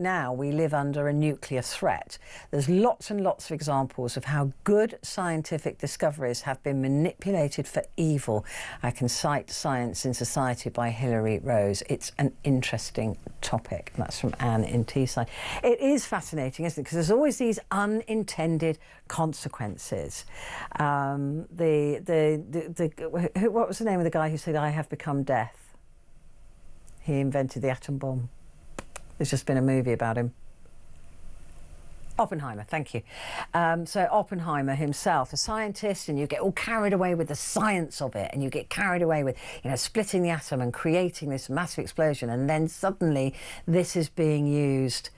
S2: live under a nuclear threat. There's lots and lots of examples of how good scientific discoveries have been manipulated for evil. I can cite Science in Society by Hilary Rose. It's an interesting topic. That's from Anne in Teesside. It is fascinating, isn't it? Because there's always these unintended consequences. What was the name of the guy who said, "I have become death"? He invented the atom bomb. There's just been a movie about him. Oppenheimer, thank you. So Oppenheimer himself, a scientist, and you get all carried away with the science of it, and you get carried away with, splitting the atom and creating this massive explosion, and then suddenly this is being used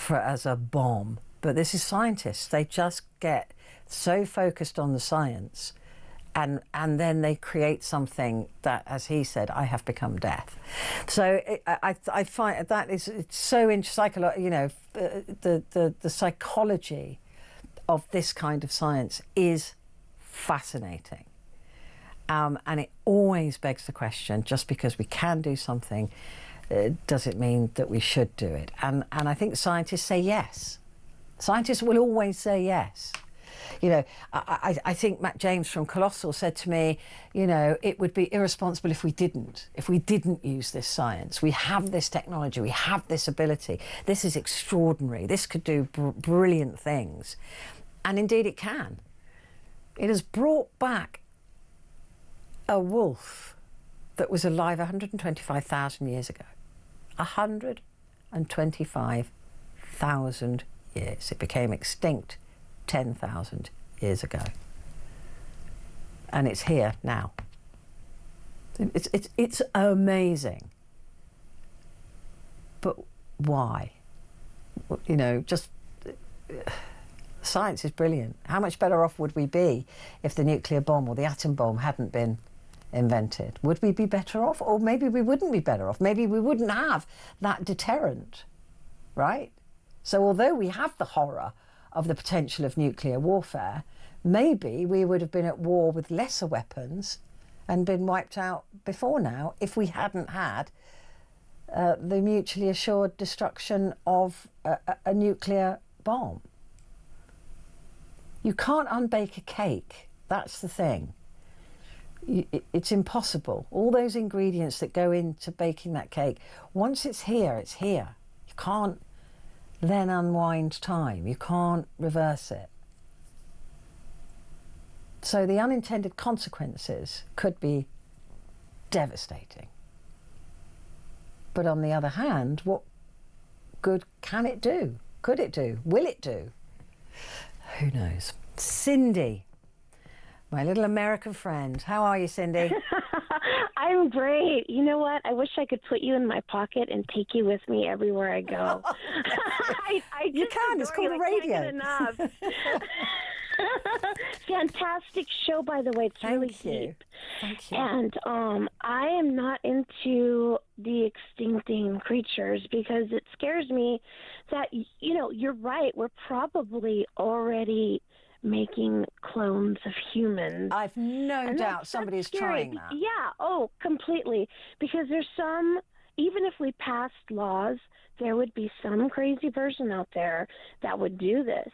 S2: as a bomb. But this is scientists. They just get so focused on the science, and then they create something that, as he said, I have become death. So I find that it's so interesting. The psychology of this kind of science is fascinating, and it always begs the question: just because we can do something, does it mean that we should do it? And I think scientists say yes. Scientists will always say yes. I think Matt James from Colossal said to me, it would be irresponsible if we didn't use this science. We have this technology, we have this ability. This is extraordinary. This could do brilliant things. And indeed it can. It has brought back a wolf that was alive 125,000 years ago. 125,000 years. It became extinct 10,000 years ago, and it's here now. It's amazing, but why? Science is brilliant. How much better off would we be if the nuclear bomb or the atom bomb hadn't been invented? Would we be better off, or maybe we wouldn't be better off? Maybe we wouldn't have that deterrent, right? So although we have the horror of the potential of nuclear warfare, maybe we would have been at war with lesser weapons and been wiped out before now if we hadn't had the mutually assured destruction of a nuclear bomb. You can't unbake a cake. That's the thing. It's impossible. All those ingredients that go into baking that cake, once it's here, it's here. You can't then unwind time. You can't reverse it. So the unintended consequences could be devastating. But on the other hand, what good can it do? Could it do? Will it do? Who knows? Cindy, my little American friend. How are you, Cindy?
S17: I'm great. You know what? I wish I could put you in my pocket and take you with me everywhere I go.
S2: You can. It's called a radio.
S17: I can't get enough. Fantastic show, by the way. It's really deep.
S2: Thank you.
S17: And I am not into de-extincting creatures because it scares me that, you're right. We're probably already making clones of humans.
S2: I've no doubt somebody's trying that.
S17: Yeah, completely. Because there's some, even if we we passed laws, there would be some crazy person out there that would do this.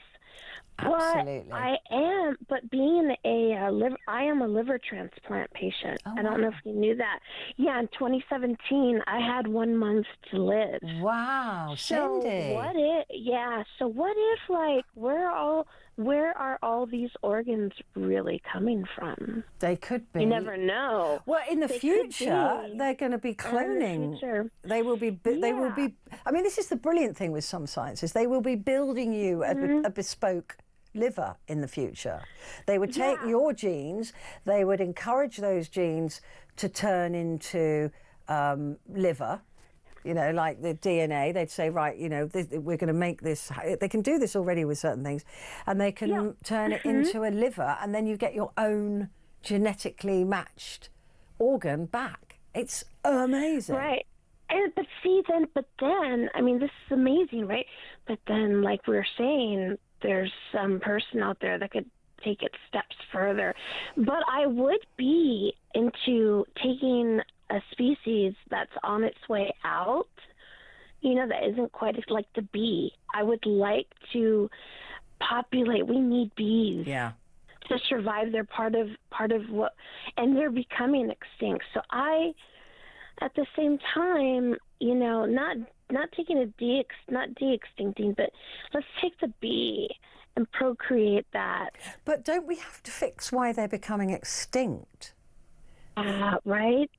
S2: Absolutely.
S17: But being I am a liver transplant patient.
S2: Oh,
S17: I don't know if you knew that. Yeah, in 2017, I had 1 month to live.
S2: Wow,
S17: So
S2: Cindy.
S17: what if like where are all these organs really coming from?
S2: They could be.
S17: You never know.
S2: Well, in the
S17: They
S2: future,
S17: could be.
S2: they're going to be cloning. They will be. They will be. I mean, this is the brilliant thing with some sciences. They will be building you a bespoke liver in the future. They would take your genes. They would encourage those genes to turn into liver. You know, like the DNA, they'd say, right, you know, we're going to make this. They can do this already with certain things, and they can turn it into a liver, and then you get your own genetically matched organ back. It's amazing.
S17: Right. But then, I mean, this is amazing, right? But then, like we were saying, there's some person out there that could take it steps further. But I would be into taking a species that's on its way out, you know, that isn't quite as like the bee. I would like to populate. We need bees.
S2: Yeah.
S17: To survive. They're part of what, and they're becoming extinct. So at the same time, you know, not taking not de-extincting, but let's take the bee and procreate that.
S2: But don't we have to fix why they're becoming extinct?
S17: Right.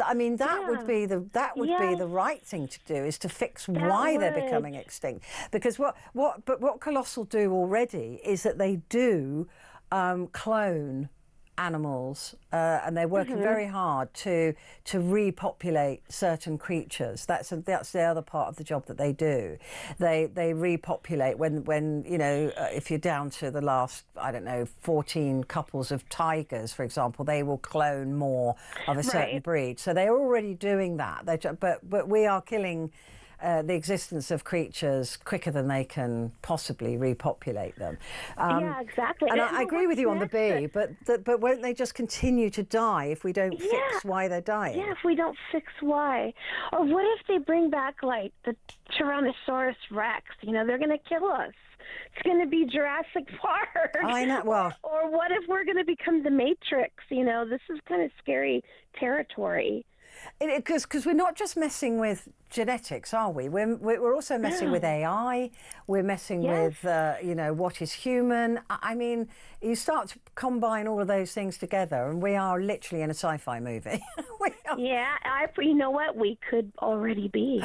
S2: I mean, that would be the right thing to do, is to fix why they're becoming extinct. Because what Colossal do already is that they do clone animals, and they're working very hard to repopulate certain creatures. That's the other part of the job that they do. They repopulate when you know, if you're down to the last, I don't know, 14 couples of tigers, for example, they will clone more of a certain breed. So they're already doing that. But we are killing the existence of creatures quicker than they can possibly repopulate them.
S17: Yeah, exactly.
S2: And I agree with you on the bee, but won't they just continue to die if we don't fix why they're dying?
S17: Yeah, if we don't fix why. Or what if they bring back, like, the Tyrannosaurus Rex? You know, they're going to kill us. It's going to be Jurassic Park.
S2: I know. Well,
S17: or what if we're going to become the Matrix? You know, this is kind of scary territory.
S2: Because we're not just messing with genetics, are we? We're also messing with AI. We're messing with, you know, what is human. I mean, you start to combine all of those things together, and we are literally in a sci-fi movie.
S17: Yeah, you know what? We could already be.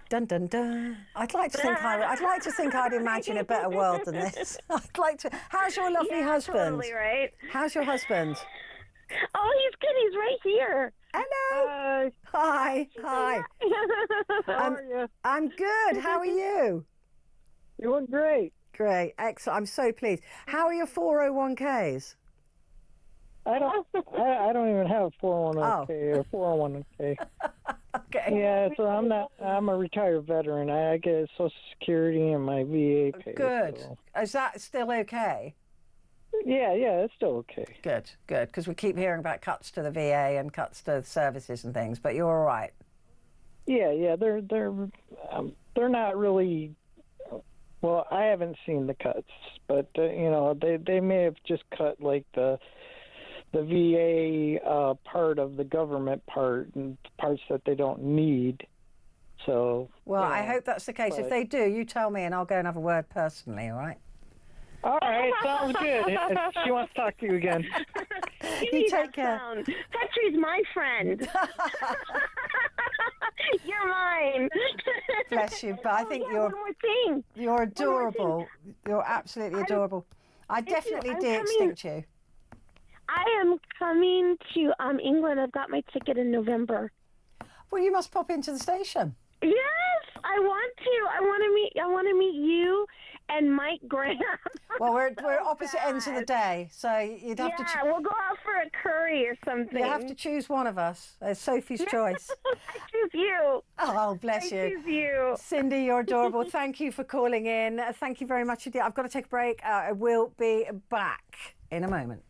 S2: Dun dun dun! I'd like to think I'd imagine a better world than this. I'd like to. How's your lovely husband?
S17: Totally right.
S2: How's your husband?
S17: Oh, he's good. He's right here.
S2: Hello. Hi.
S18: How are you?
S2: I'm good. How are you?
S18: Doing great.
S2: Great. Excellent. I'm so pleased. How are your 401ks?
S18: I don't even have a 401k or 401k.
S2: Okay.
S18: Yeah, so I'm a retired veteran. I get Social Security and my VA pay.
S2: Good.
S18: So.
S2: Is that still okay?
S18: Yeah, it's still okay.
S2: Good, because we keep hearing about cuts to the VA and cuts to services and things, but you're all right.
S18: Yeah, they're not really. Well, I haven't seen the cuts, but you know, they may have just cut like the VA part of the government part and parts that they don't need. So.
S2: Well, I hope that's the case. If they do, you tell me, and I'll go and have a word personally. All right.
S18: All right, sounds good. She wants to talk to you again.
S2: You take care.
S17: Petrie's my friend. You're mine.
S2: Bless you, but I think you're adorable. You're absolutely adorable. I definitely de-extinct you.
S17: I am coming to England. I've got my ticket in November.
S2: Well, you must pop into the station.
S17: Yes, I want to. I want to meet you and Mike Graham.
S2: Well, we're opposite ends of the day, so you'd have to.
S17: We'll go out for a curry or something.
S2: You have to choose one of us. It's Sophie's choice.
S17: I choose you.
S2: Oh, bless you.
S17: I choose you.
S2: Cindy, you're adorable. Thank you for calling in. Thank you very much indeed. I've got to take a break. I will be back in a moment.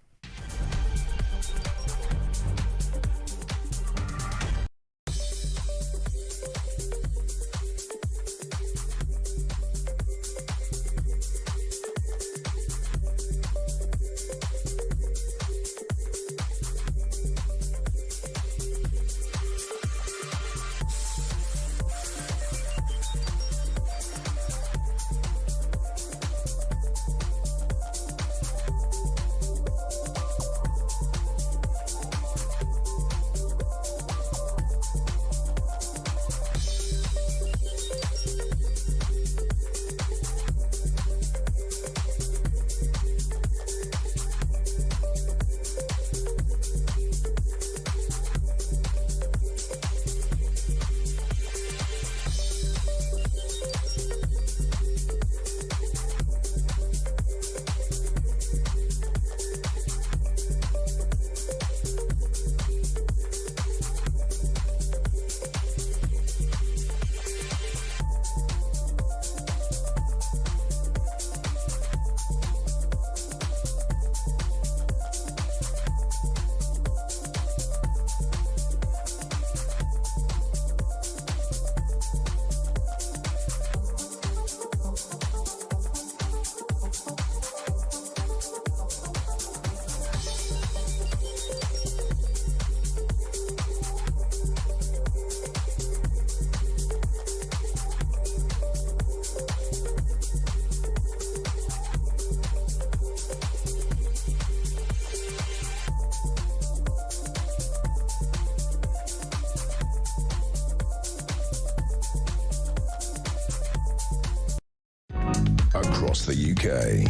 S1: across the UK.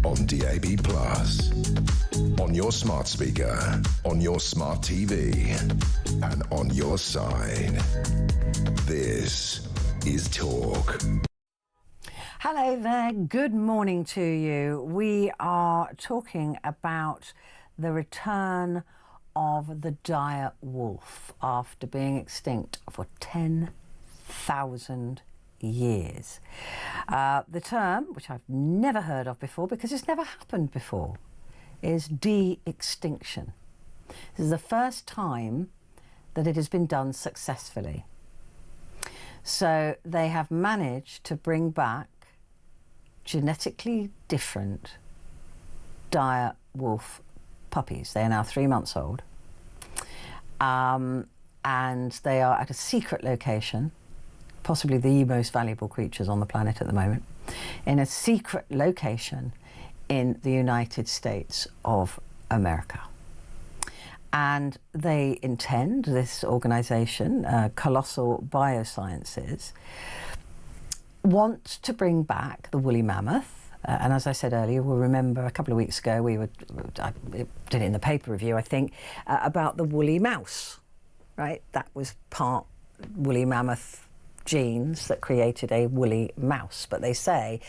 S1: On DAB+, on your smart speaker, on your smart TV, and on your side. This is Talk.
S2: Hello there, good morning to you. We are talking about the return of the dire wolf after being extinct for 10,000 years. The term, which I've never heard of before because it's never happened before, is de-extinction. This is the first time that it has been done successfully. So they have managed to bring back genetically different dire wolf puppies. They are now 3 months old, and they are at a secret location, possibly the most valuable creatures on the planet at the moment, in a secret location in the United States of America. And they intend, this organisation, Colossal Biosciences, want to bring back the woolly mammoth. And as I said earlier, we'll remember a couple of weeks ago, I did it in the paper review, I think, about the woolly mouse, right? That was part woolly mammoth genes that created a woolly mouse. But they say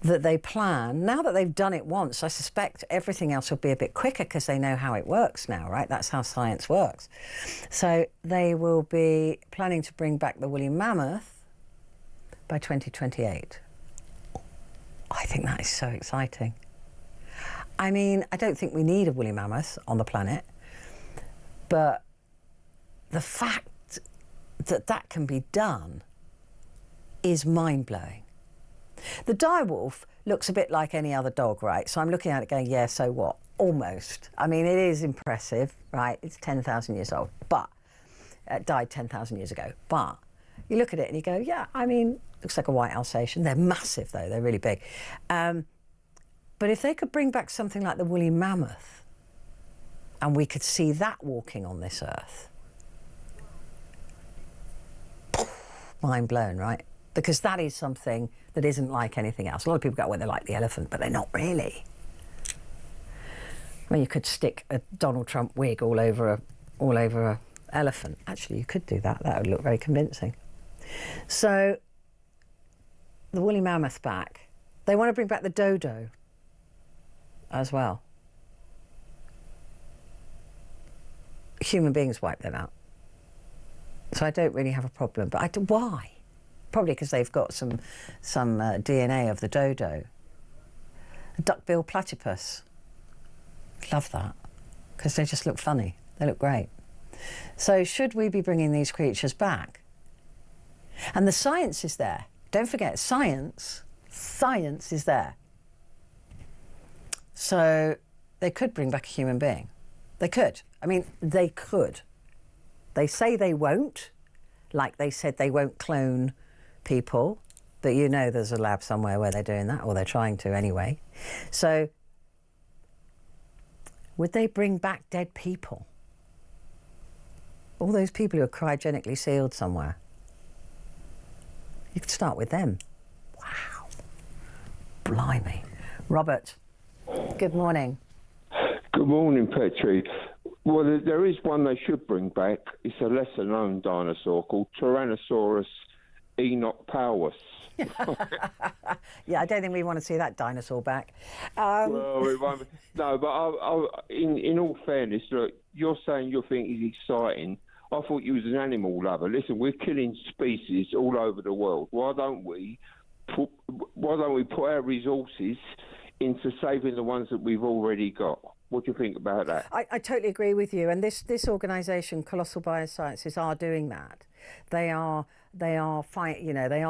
S2: that they plan, now that they've done it once, I suspect everything else will be a bit quicker because they know how it works now, right? That's how science works. So they will be planning to bring back the woolly mammoth by 2028. I think that is so exciting. I mean, I don't think we need a woolly mammoth on the planet, but the fact that that can be done is mind-blowing. The direwolf looks a bit like any other dog, right? So I'm looking at it going, yeah, so what? Almost. I mean, it is impressive, right? It's 10,000 years old, but it died 10,000 years ago. But you look at it and you go, yeah, I mean, looks like a white Alsatian. They're massive, though. They're really big. But if they could bring back something like the woolly mammoth and we could see that walking on this earth, mind blown, right? Because that is something that isn't like anything else. A lot of people go, well, they're like the elephant, but they're not really. Well, you could stick a Donald Trump wig all over a elephant. Actually, you could do that. That would look very convincing. So the woolly mammoth back. They want to bring back the dodo as well. Human beings wipe them out. So I don't really have a problem. But why? Probably because they've got some DNA of the dodo. A duck-billed platypus. Love that. Because they just look funny. They look great. So should we be bringing these creatures back? And the science is there. Don't forget, science is there. So they could bring back a human being. They could. I mean, they could. They say they won't, like they said they won't clone people, but you know there's a lab somewhere where they're doing that, or they're trying to anyway. So would they bring back dead people? All those people who are cryogenically sealed somewhere. You could start with them. Wow. Blimey. Robert, good morning.
S19: Good morning, Petrie. Well, there is one they should bring back. It's a lesser-known dinosaur called Tyrannosaurus enopaus.
S2: Yeah, I don't think we want to see that dinosaur back.
S19: Well, it won't be. No, but in all fairness, look, you're saying you think he's exciting. I thought you was an animal lover. Listen, we're killing species all over the world. Why don't we put our resources into saving the ones that we've already got? What do you think about that?
S2: I totally agree with you. And this organisation, Colossal Biosciences, are doing that. They are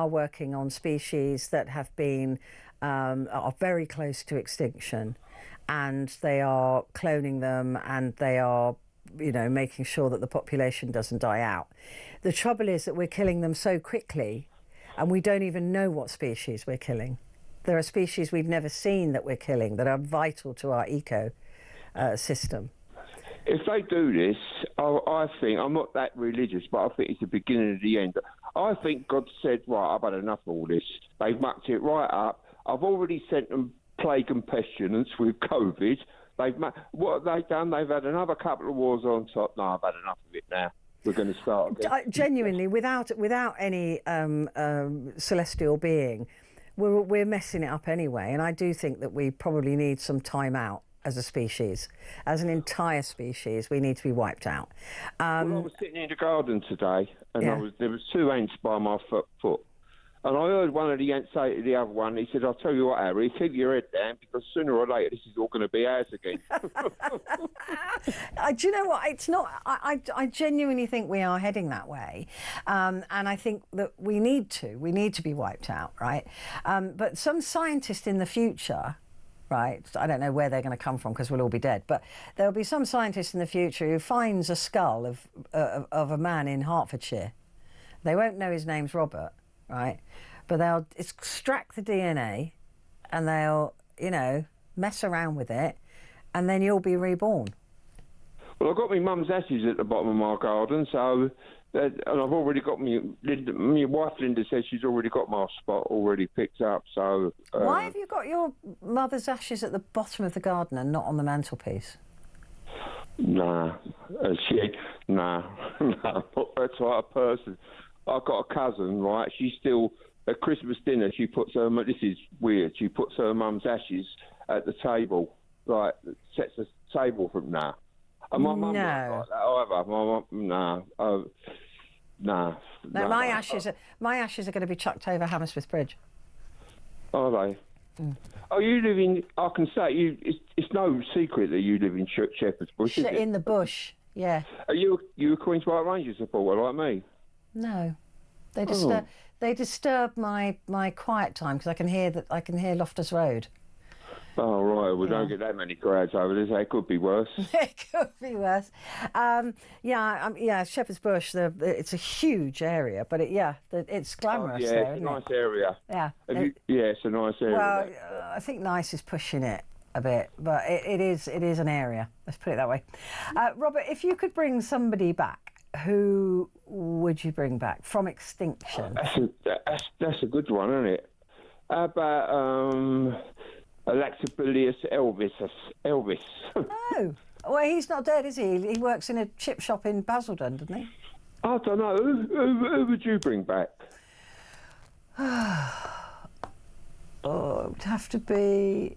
S2: working on species that have been are very close to extinction, and they are cloning them, and they are making sure that the population doesn't die out. The trouble is that we're killing them so quickly, and we don't even know what species we're killing. There are species we've never seen that we're killing that are vital to our system.
S19: If they do this, I think, I'm not that religious, but I think it's the beginning of the end. I think God said, right, I've had enough of all this. They've mucked it right up. I've already sent them plague and pestilence with COVID. What have they done? They've had another couple of wars on top. No, I've had enough of it now. We're going to start again.
S2: Genuinely, without any celestial being, we're messing it up anyway. And I do think that we probably need some time out as a species, as an entire species. We need to be wiped out.
S19: Well, I was sitting in the garden today, and there was 2 ants by my foot. And I heard one of the ants say to the other one, he said, "I'll tell you what, Harry, keep your head down, because sooner or later this is all going to be ours again."
S2: Do you know what? It's not. I genuinely think we are heading that way, and I think that we need to be wiped out, right? But some scientist in the future, right? I don't know where they're going to come from because we'll all be dead. But there'll be some scientist in the future who finds a skull of a man in Hertfordshire. They won't know his name's Robert, right? But they'll extract the DNA, and they'll, mess around with it, and then you'll be reborn.
S19: Well, I've got my mum's ashes at the bottom of my garden, so, and I've already got my wife Linda says she's already got my spot already picked up, so...
S2: Why have you got your mother's ashes at the bottom of the garden and not on the mantelpiece?
S19: Nah, not that type of person. I've got a cousin, right, she's still... At Christmas dinner, she puts her... This is weird. She puts her mum's ashes at the table, like, sets a table from now. And my mum doesn't like that either. My mum, nah.
S2: No, my ashes are going to be chucked over Hammersmith Bridge.
S19: Are they? Mm. Oh, you live in... I can say, it's no secret that you live in Shepherd's Bush, is it?
S2: In the bush, yeah.
S19: Are you a Queen's Park Rangers supporter like me?
S2: No. They disturb my quiet time because I can hear Loftus Road.
S19: Oh right, we don't get that many crowds over there. So it could be worse.
S2: It could be worse. Shepherd's Bush. It's a huge area, but it's glamorous.
S19: Yeah,
S2: there,
S19: it's a nice area.
S2: Yeah.
S19: It's a nice area.
S2: Well, I think nice is pushing it a bit, but it is an area. Let's put it that way. Robert, if you could bring somebody back, who would you bring back from extinction?
S19: That's a good one, isn't it? How about Electabilius Elvis?
S2: No. Well, he's not dead, is he? He works in a chip shop in Basildon, doesn't he?
S19: I don't know. Who would you bring back?
S2: Oh, it would have to be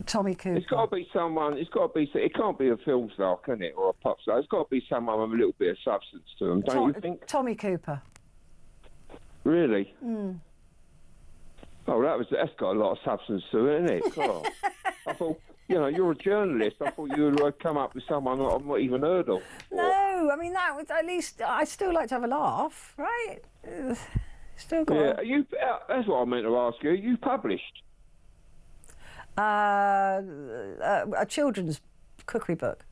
S2: Tommy Cooper.
S19: It's got to be someone. It can't be a film star, can it, or a pop star? It's got to be someone with a little bit of substance to them, don't you think?
S2: Tommy Cooper.
S19: Really?
S2: Mm.
S19: Oh, that's got a lot of substance to it, isn't it? God. I thought, you're a journalist. I thought you would come up with someone I've not even heard of.
S2: No, I mean that was at least. I still like to have a laugh, right? Still got.
S19: Yeah, that's what I meant to ask you. You published?
S2: A children's cookery book.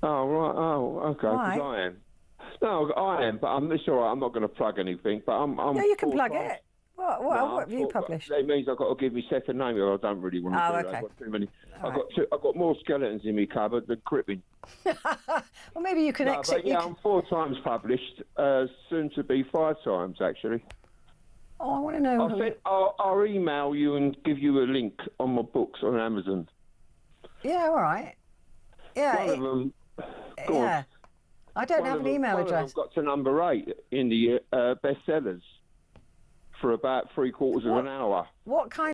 S19: Oh right. Oh, okay.
S2: Why?
S19: 'Cause I am. No, I am, but it's all right. I'm not going to plug anything. But I'm.
S2: Yeah, you can plug it. What have you published?
S19: That means I've got to give me second name. I don't really want to do that.
S2: Okay.
S19: I've got too many. I've got more skeletons in my cupboard than cribbing.
S2: Well, maybe you can exit.
S19: I'm 4 times published. Soon to be 5 times, actually.
S2: Oh, I want to know.
S19: I'll email you and give you a link on my books on Amazon.
S2: Yeah, all right. Yeah.
S19: One of them.
S2: Yeah. I don't have an email address.
S19: One of them got to number 8 in the bestsellers for about 3/4 of an hour.
S2: What kind